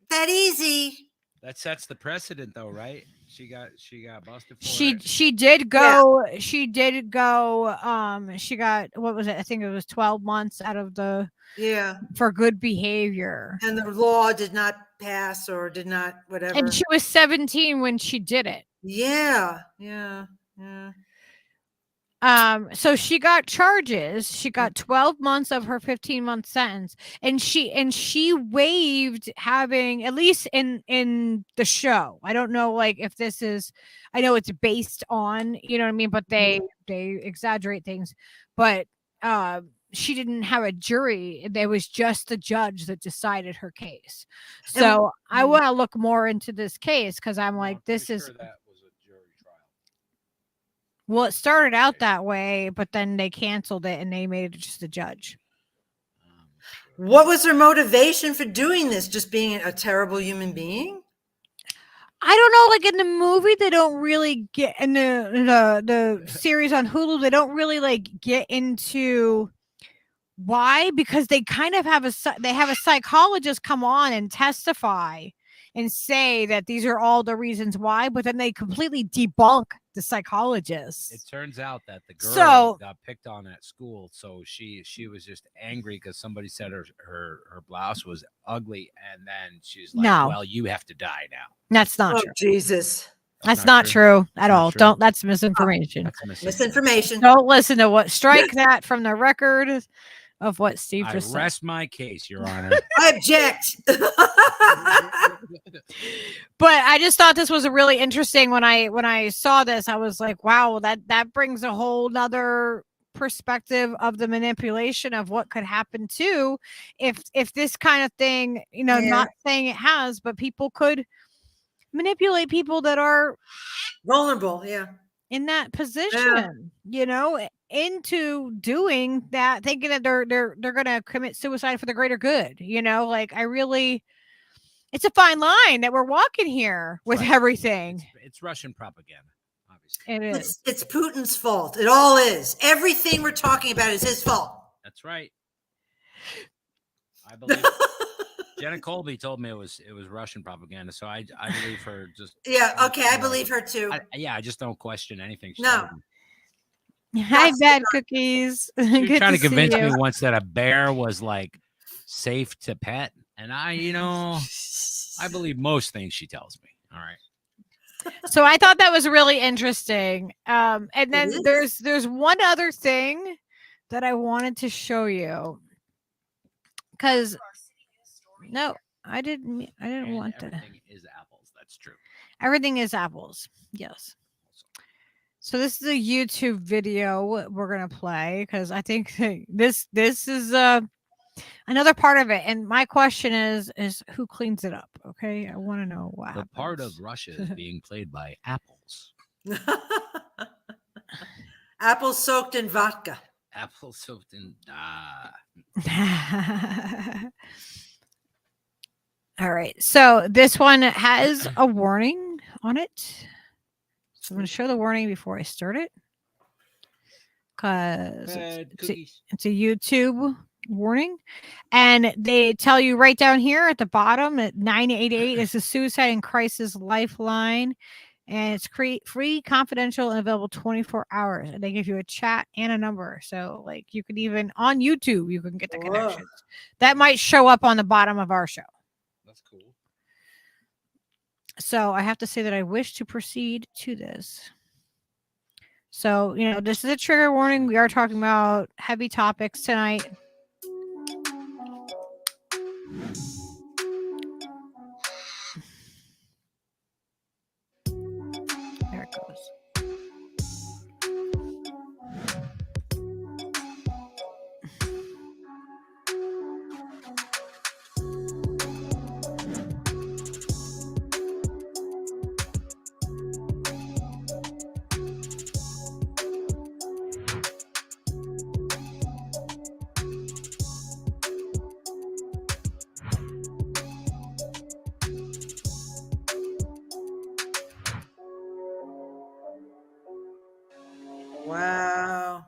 that easy. That sets the precedent though, right? She got busted for it. She did go, she got, what was it? I think it was 12 months out of the for good behavior. And the law did not pass or did not whatever. And she was 17 when she did it. Yeah. So she got charges. She got 12 months of her 15-month sentence, and she waived having, at least in the show. I don't know, like, if this is, I know it's based on, you know what I mean, but they exaggerate things. But she didn't have a jury. There was just the judge that decided her case. So I want to look more into this case, because I'm like, this is. Well, it started out that way, but then they canceled it and they made it just a judge. What was her motivation for doing this? Just being a terrible human being? I don't know. Like in the movie, they don't really get in the series on Hulu. They don't really like get into why, because they kind of have a psychologist come on and testify and say that these are all the reasons why, but then they completely debunk the psychologist. It turns out that the girl got picked on at school, so she was just angry because somebody said her blouse was ugly, and then she's like, well, you have to die now. That's not true. Jesus. That's not true at all. Don't. That's misinformation. That's misinformation. Don't listen to what. Strike that from the record of what Steve just said. I rest my case, Your Honor. I object. But I just thought this was a really interesting. When I saw this, I was like, wow, that brings a whole nother perspective of the manipulation of what could happen too if this kind of thing, not saying it has, but people could manipulate people that are vulnerable, in that position, into doing that, thinking that they're gonna commit suicide for the greater good. Like, it's a fine line that we're walking here with everything. It's Russian propaganda, obviously. It is. It's Putin's fault. It all is. Everything we're talking about is his fault. That's right. I believe Jenna Colby told me it was Russian propaganda, so I believe her. Just okay, I believe her too. I just don't question anything. Hi, bad cookies. You're trying to convince me once that a bear was like safe to pet, and I believe most things she tells me. All right. So I thought that was really interesting. And then there's one other thing that I wanted to show you, because no, I didn't want to. Everything is apples. That's true. Everything is apples. Yes. So this is a YouTube video we're gonna play, because I think this is another part of it. And my question is who cleans it up? Okay, I want to know what happens. Part of Russia is being played by apples. Apples soaked in vodka. Apples soaked in All right, so this one has a warning on it. So I'm going to show the warning before I start it, because it's a YouTube warning. And they tell you right down here at the bottom at 988 is the Suicide and Crisis Lifeline. And it's free, confidential, and available 24 hours. And they give you a chat and a number. So, like, you could even on YouTube, you can get the connections. That might show up on the bottom of our show. That's cool. So, I have to say that I wish to proceed to this. So, you know, this is a trigger warning. We are talking about heavy topics tonight. There it goes. Wow.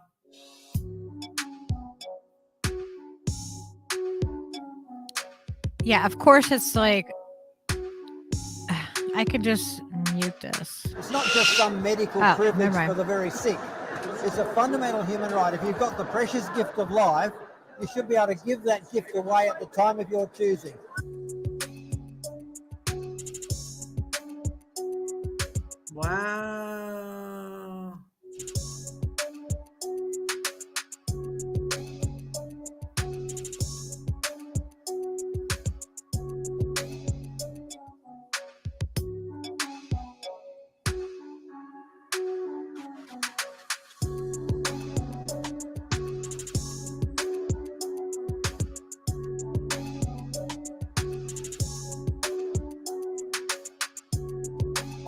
Yeah, of course it's like I could just mute this. It's not just some medical privilege for the very sick. It's a fundamental human right. If you've got the precious gift of life, you should be able to give that gift away at the time of your choosing. Wow.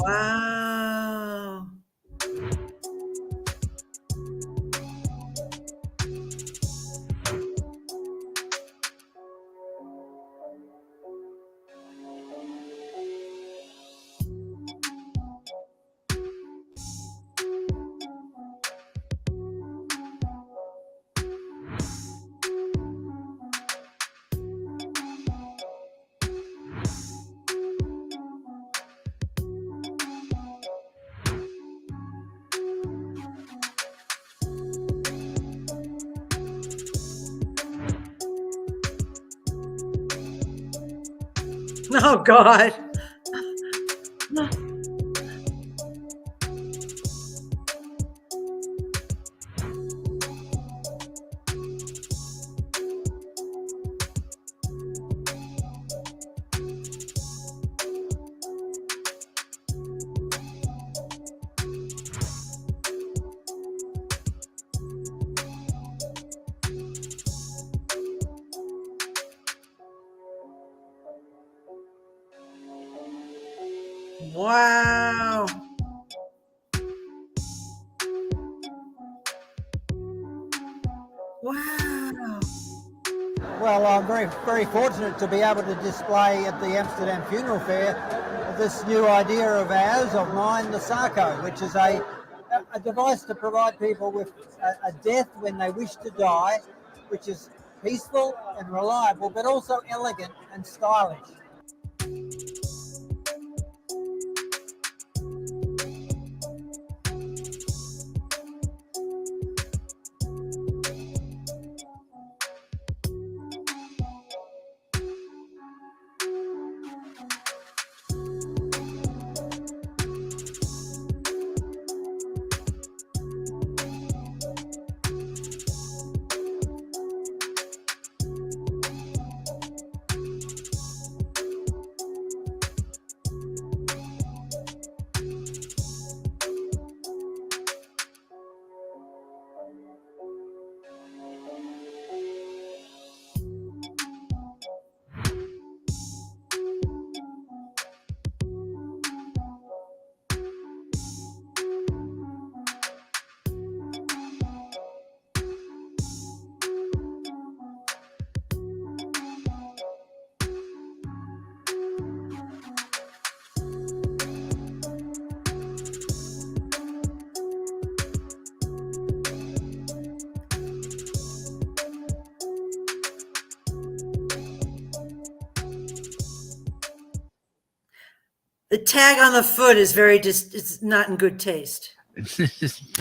Wow. Oh, God. Wow. Wow. Well, I'm very fortunate to be able to display at the Amsterdam Funeral Fair this new idea of ours, of mine, the Sarco, which is a device to provide people with a death when they wish to die, which is peaceful and reliable, but also elegant and stylish. The tag on the foot is it's not in good taste.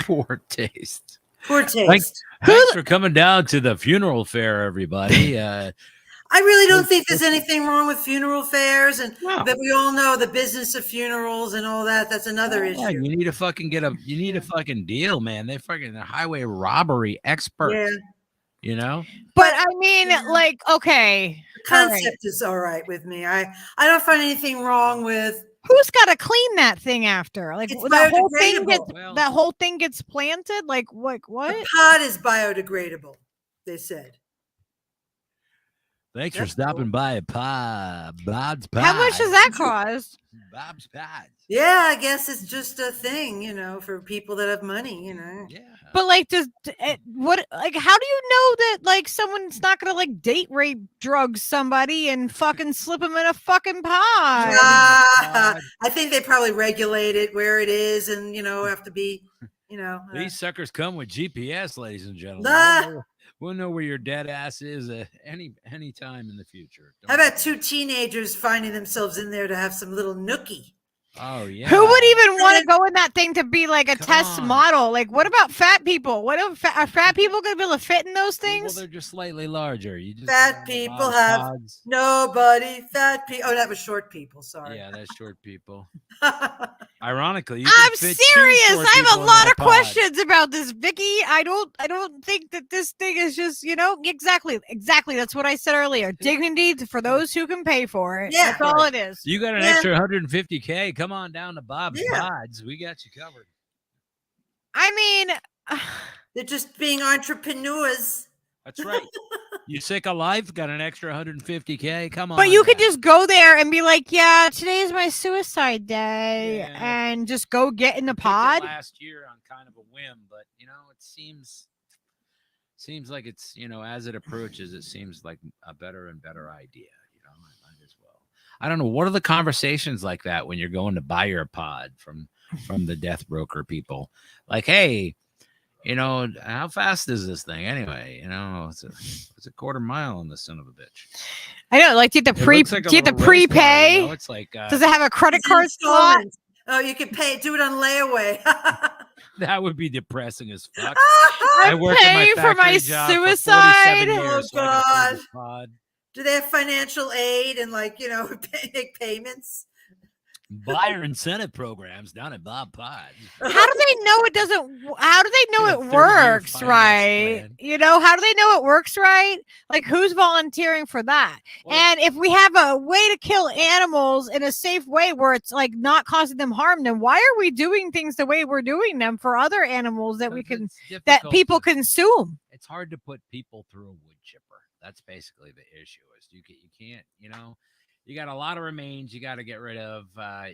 Poor taste. Poor taste. Thanks for coming down to the funeral fair, everybody. I really don't think there's anything wrong with funeral fairs, and No. that we all know the business of funerals and all that. That's another Yeah, issue. you need to fucking you need a fucking deal, man. They're highway robbery experts. Yeah. You know? But I mean, like, okay. The all right. concept is all right with me. I don't find anything wrong with. Who's got to clean that thing after? Like It's that whole thing biodegradable. that whole thing gets planted. Like what? The pod is biodegradable. They said. Thanks for stopping by Bob's Pod. How much does that cost? Bob's Pod. Yeah, I guess it's just a thing, for people that have money, Yeah. But like, how do you know that like someone's not gonna like date rape drug somebody and fucking slip them in a fucking pod? I think they probably regulate it where it is, and have to be, These suckers come with GPS, ladies and gentlemen. Ah. We'll know where your dead ass is any time in the future. How about two teenagers finding themselves in there to have some little nookie? Oh yeah. Who would even want to go in that thing to be like a test model? Like, what about fat people? What if are fat people gonna be able to fit in those things? Well, they're just slightly larger. You just Fat people have nobody. Fat people. Oh, that was short people. Sorry. Yeah, that's short people. Ironically, you I'm can fit serious. two short I have people a in lot that of pod. questions about this, Vicky. I don't think that this thing is just, exactly. That's what I said earlier. Dignity for those who can pay for it. Yeah. That's all it is. You got an extra 150K. Come on down to Bob's Pods. We got you covered. I mean, they're just being entrepreneurs. That's right. You sick of life? Got an extra 150K? Come on. but you could just go there and be like, yeah, today is my suicide day, and just go get in the pod. Last year on kind of a whim, but it seems like it's as it approaches, it seems like a better and better idea. I might as well. I don't know, what are the conversations like that when you're going to buy your pod from the death broker people? Like, hey, how fast is this thing anyway? It's a quarter mile on the son of a bitch. I know, like, do you have to prepay? It's like, does it have a credit card slot? Oh, you can do it on layaway. that would be depressing as fuck. I'm paying for my suicide. Oh God! Do they have financial aid and make payments? Buyer incentive programs down at Bob Pod. How do they know it doesn't? How do they know it works right? How do they know it works right? Like, who's volunteering for that? And if we have a way to kill animals in a safe way where it's like not causing them harm, then why are we doing things the way we're doing them for other animals that people consume? It's hard to put people through a wood chipper. That's basically the issue. Is you can't, you got a lot of remains you got to get rid of. A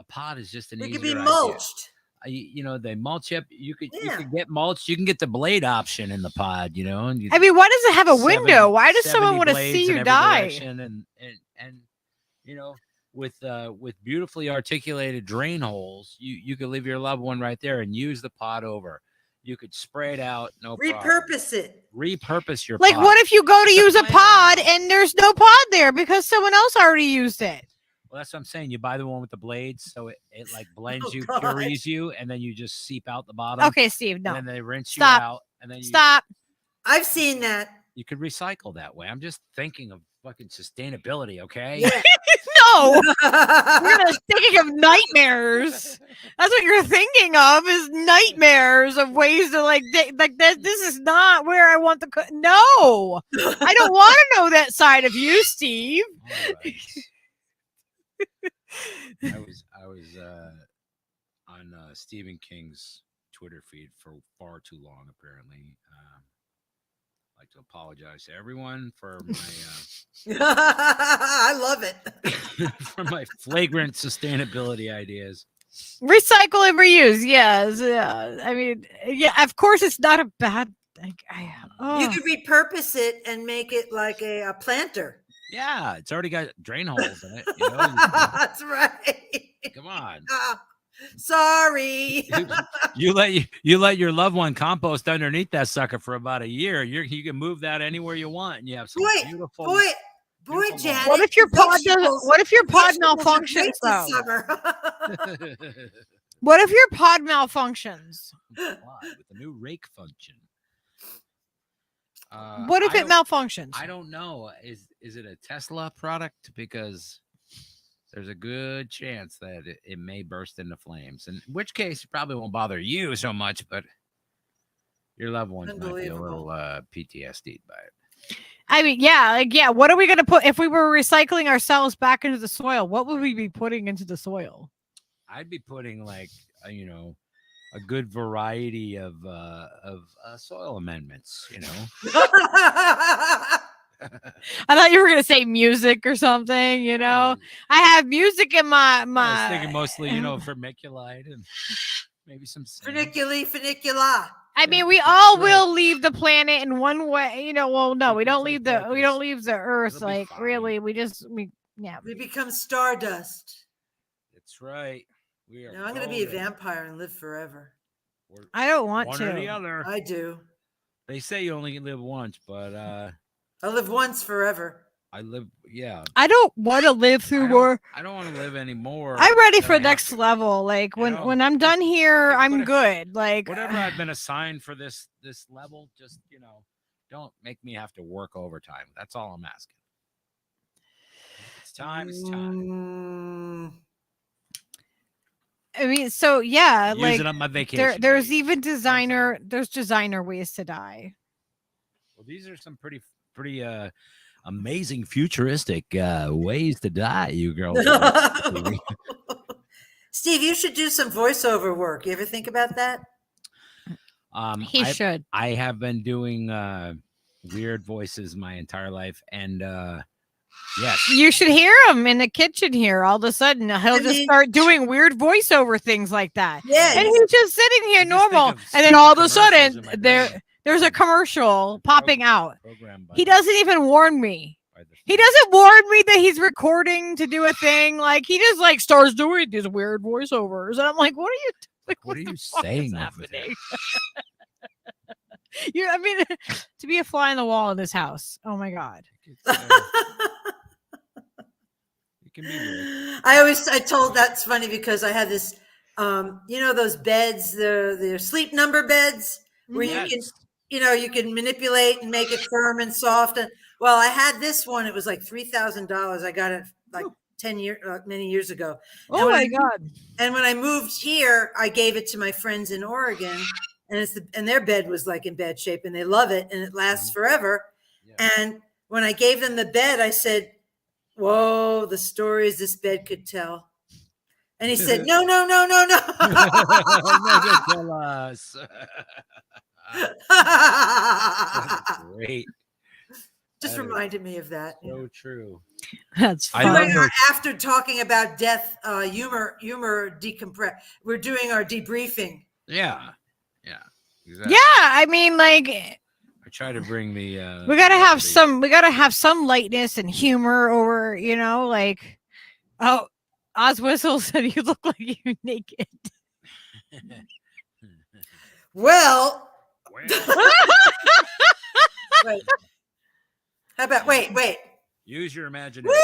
pod is just an easier It could be idea. mulched. They mulch up. You could get mulched. You can get the blade option in the pod. And I mean, why does it have a window? Why does someone want to see you die? And with beautifully articulated drain holes, you could leave your loved one right there and use the pod over. You could spray it out, no problem. Repurpose your like pod. What if you go to use a pod and there's no pod there because someone else already used it? Well, that's what I'm saying. You buy the one with the blades, so it like blends purees you, and then you just seep out the bottom. Okay, Steve, no. And then they rinse you out, and then I've seen that. You could recycle that way. I'm just thinking of fucking sustainability, okay? Yeah. No, you're just thinking of nightmares. That's what you're thinking of, is nightmares of ways to like that. This is not where I want the. No, I don't want to know that side of you, Steve. I was on Stephen King's Twitter feed for far too long, apparently. I'd like to apologize to everyone for my I love it. for my flagrant sustainability ideas. Recycle and reuse, yes. Yeah. I mean, yeah, of course it's not a bad thing. You could repurpose it and make it like a planter. Yeah, it's already got drain holes in it. That's right. Come on. Sorry. You let your loved one compost underneath that sucker for about a year. You can move that anywhere you want, and you have some beautiful. Boy, Janet. What if your pod doesn't? vegetables- What if your pod vegetables are great malfunctions though? this summer. What if your pod malfunctions? With the new rake function. What if I it don't- malfunctions? I don't know. Is it a Tesla product? Because there's a good chance that it may burst into flames. In which case, it probably won't bother you so much, but your loved ones might be a little PTSD'd by it. I mean, yeah, what are we gonna put if we were recycling ourselves back into the soil? What would we be putting into the soil? I'd be putting like a good variety of soil amendments. I thought you were gonna say music or something. I have music in my. I was thinking mostly, vermiculite and maybe some sand. Funicula. I mean, we all will leave the planet in one way. Well, no, we don't leave the Earth. Like, really, we become stardust. That's right. We are. No, I'm going to be a vampire and live forever. I don't want one to. or the other. I do. They say you only live once, but I live once forever. I live. Yeah. I don't want to live through more. I don't want to live anymore. I'm ready for next level. Like when I'm done here, I'm good. Like whatever I've been assigned for this level, just don't make me have to work overtime. That's all I'm asking. It's time. It's time. I mean, so yeah, Using up my vacation. There's even designer ways to die. Well, these are some pretty amazing futuristic ways to die, you girls. Steve, you should do some voiceover work. You ever think about that? He should. I have been doing weird voices my entire life, and yes, you should hear him in the kitchen here. All of a sudden, he'll just start doing weird voiceover things like that. Yeah, and he's just sitting here normal, and then all of a sudden there's a commercial popping out. He doesn't even warn me. He doesn't warn me that he's recording to do a thing. Like he just starts doing these weird voiceovers, and I'm like, "What are you? What are you saying over there?" I mean, to be a fly on the wall in this house. Oh my god. It can be weird. I told that's funny because I had this, those beds, they're sleep number beds where you can. You can manipulate and make it firm and soft. And well, I had this one. It was like $3,000. I got it like many years ago. Oh my God. And when I moved here, I gave it to my friends in Oregon, and their bed was like in bad shape, and they love it, and it lasts forever. Yeah. And when I gave them the bed, I said, "Whoa, the stories this bed could tell." And he said, "No." Tell us. That's great. Just reminded me of that. So true. That's funny. After talking about death, humor decompress. We're doing our debriefing. Yeah. Exactly. Yeah, I mean, I try to bring the. We gotta have some lightness and humor over. Oh, Oz Whistle said you look like you're naked. Well. Wait. How about wait? Use your imagination.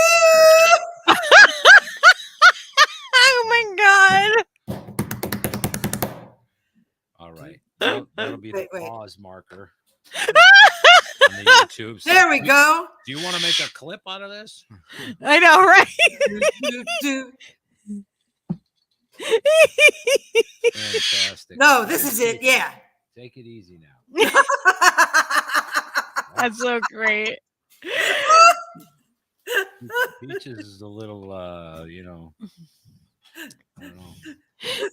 Oh my god! All right, that'll be the pause marker. On the YouTube. There we go. Do you want to make a clip out of this? I know, right? Fantastic. No, this is it. Yeah. Take it easy now. That's so great. Peaches is a little, I don't know.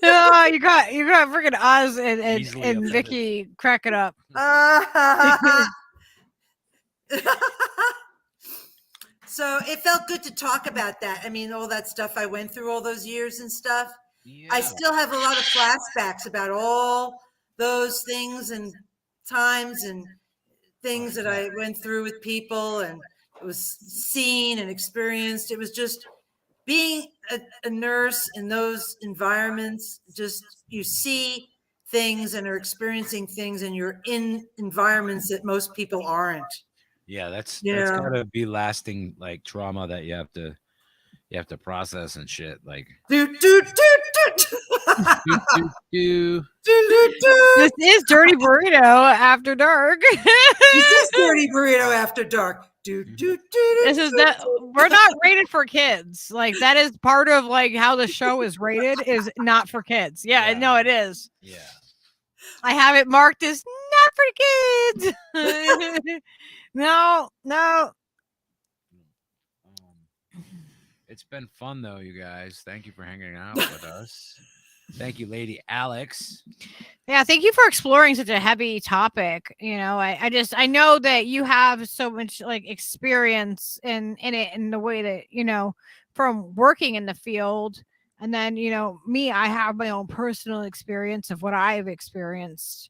Oh, you got freaking Oz and Vicky cracking up. So it felt good to talk about that. I mean, all that stuff I went through all those years and stuff. Yeah. I still have a lot of flashbacks about all those things and times and things that I went through with people, and it was seen and experienced. It was just being a nurse in those environments. Just you see things and are experiencing things, and you're in environments that most people aren't. Yeah, that's You know? gotta be lasting like trauma that you have to process and shit. Like Do, do, do, do. do, do, do. This is Dirty Burrito After Dark. This is Dirty Burrito After Dark. Do, do, do, do, This is do, that do. we're not rated for kids. Like that is part of like how the show is rated is not for kids. Yeah, Yeah. no, it is. Yeah. I have it marked as not for kids. No. It's been fun though, you guys. Thank you for hanging out with us. Thank you, Lady Alex. Yeah, thank you for exploring such a heavy topic. You know, I know that you have so much like experience in it in the way that, you know, from working in the field. And then, you know, me, I have my own personal experience of what I've experienced.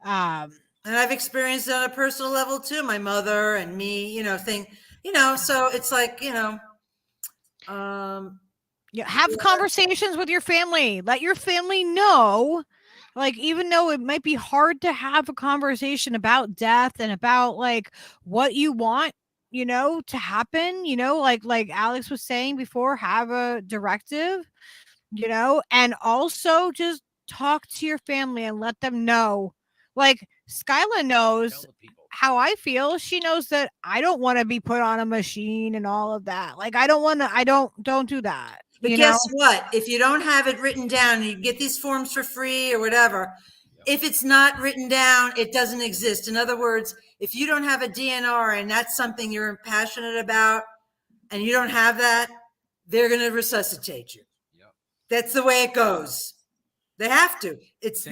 And I've experienced it on a personal level too. My mother and me, you know, so it's like, have conversations with your family. Let your family know, like, even though it might be hard to have a conversation about death and about like what you want, you know, to happen, you know, like Alex was saying before, have a directive, you know, and also just talk to your family and let them know. Like Skyla knows how I feel. She knows that I don't want to be put on a machine and all of that. Like I don't do that. But guess what? If you don't have it written down, you get these forms for free or whatever. If it's not written down, it doesn't exist. In other words, if you don't have a DNR and that's something you're passionate about and you don't have that, they're going to resuscitate you. Yep. That's the way it goes. They have to. It's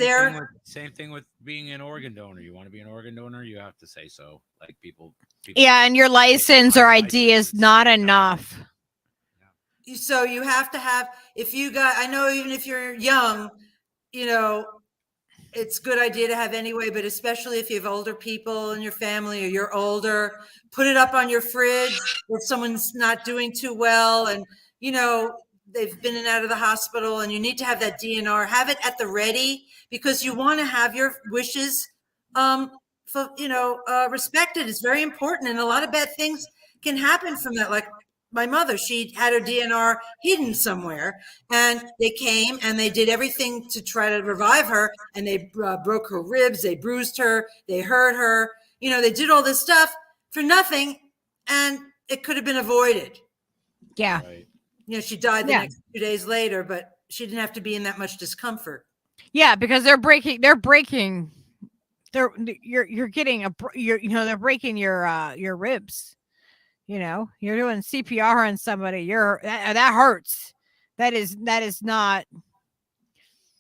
Same thing with being an organ donor. You want to be an organ donor, you have to say so. Like people yeah, and your license or ID is not enough. So you have to have, I know even if you're young, you know, it's a good idea to have anyway, but especially if you have older people in your family or you're older, put it up on your fridge if someone's not doing too well and, you know, they've been in and out of the hospital and you need to have that DNR, have it at the ready because you want to have your wishes, respected. It's very important. And a lot of bad things can happen from that. Like my mother, she had her DNR hidden somewhere and they came and they did everything to try to revive her and they broke her ribs. They bruised her. They hurt her. You know, they did all this stuff for nothing and it could have been avoided. Yeah. Right. You know, she died the next 2 days later, but she didn't have to be in that much discomfort. Yeah, because they're breaking, they're breaking your ribs. You know, you're doing CPR on somebody. That hurts. That is not.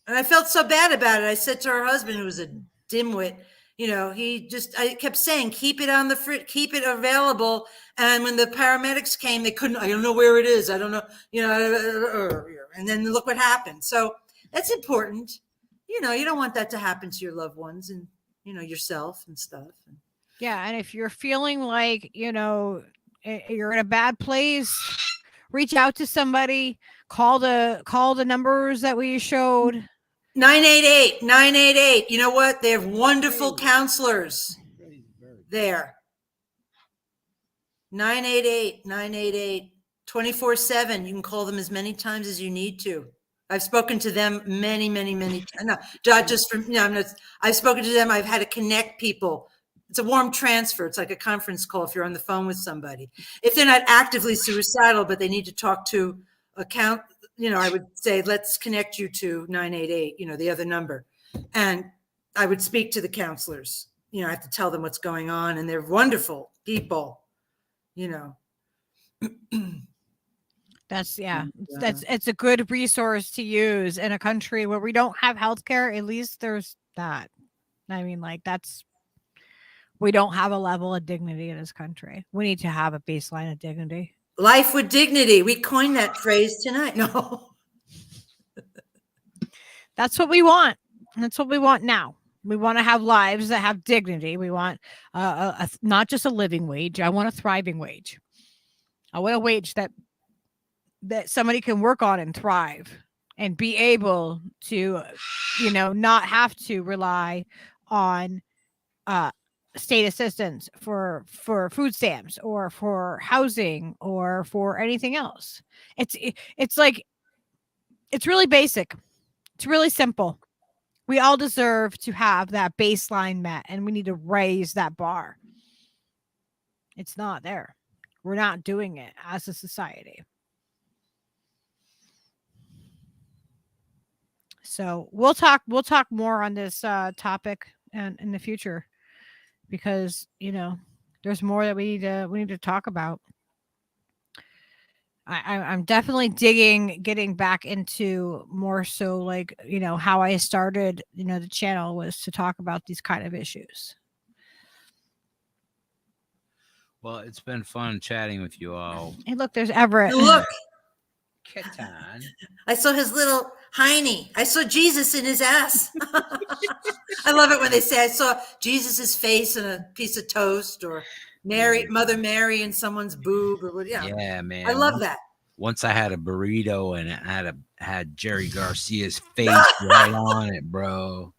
And I felt so bad about it. I said to her husband, who was a dimwit, you know, I kept saying, keep it on the fridge, keep it available. And when the paramedics came, they couldn't, I don't know where it is. I don't know, you know, and then look what happened. So that's important. You know, you don't want that to happen to your loved ones and, you know, yourself and stuff. Yeah. And if you're feeling like, you know, you're in a bad place, reach out to somebody, call the numbers that we showed. 988. You know what? They have wonderful counselors there. 988, 24/7. You can call them as many times as you need to. I've spoken to them many times. No, not just from, I've spoken to them. I've had to connect people. It's a warm transfer. It's like a conference call if you're on the phone with somebody. If they're not actively suicidal, but they need to talk to I would say, let's connect you to 988, you know, the other number. And I would speak to the counselors. You know, I have to tell them what's going on. And they're wonderful people, you know. It's a good resource to use in a country where we don't have healthcare. At least there's that. I mean, like we don't have a level of dignity in this country. We need to have a baseline of dignity. Life with dignity. We coined that phrase tonight. No. That's what we want. That's what we want now. We want to have lives that have dignity. We want not just a living wage. I want a thriving wage. I want a wage that somebody can work on and thrive and be able to, you know, not have to rely on state assistance for food stamps or for housing or for anything else. It's like, it's really basic. It's really simple. We all deserve to have that baseline met, and we need to raise that bar. It's not there. We're not doing it as a society. So we'll talk more on this topic and in the future, because there's more that we need to talk about. I'm definitely getting back into more so like, how I started, the channel was to talk about these kind of issues. Well, it's been fun chatting with you all. Hey, look, there's Everett. Look, Katan. I saw his little hiney. I saw Jesus in his ass. I love it when they say I saw Jesus's face in a piece of toast, or Mother Mary in someone's boob, or what. Yeah, man. I love that. Once I had a burrito and it had Jerry Garcia's face right on it, bro.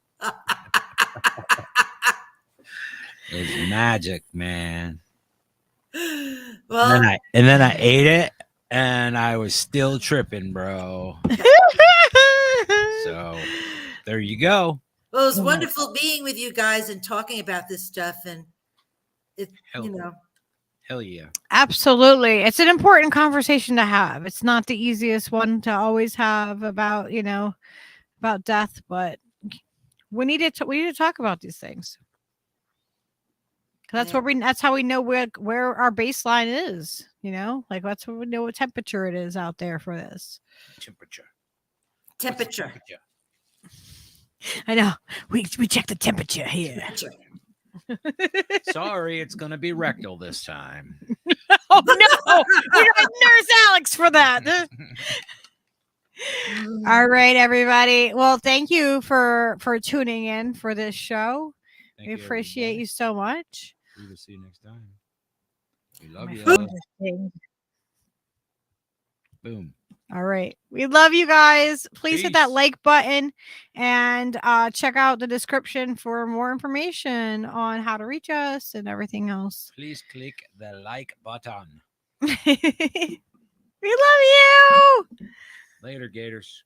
It was magic, man. Well, and then I ate it, and I was still tripping, bro. So there you go. Well, it was wonderful being with you guys and talking about this stuff, and Hell yeah. Absolutely. It's an important conversation to have. It's not the easiest one to always have about, about death, but we need to talk about these things. That's that's how we know where our baseline is, like that's what we know what temperature it is out there for this. Temperature. I know. We check the temperature here. Sorry, it's gonna be rectal this time. Oh no, we don't have Nurse Alex for that. All right, everybody. Well, thank you for tuning in for this show. We appreciate you so much. We will see you next time. We love you. Boom. All right. We love you guys. Please hit that Peace. like button and check out the description for more information on how to reach us and everything else. Please click the like button. We love you. Later, Gators.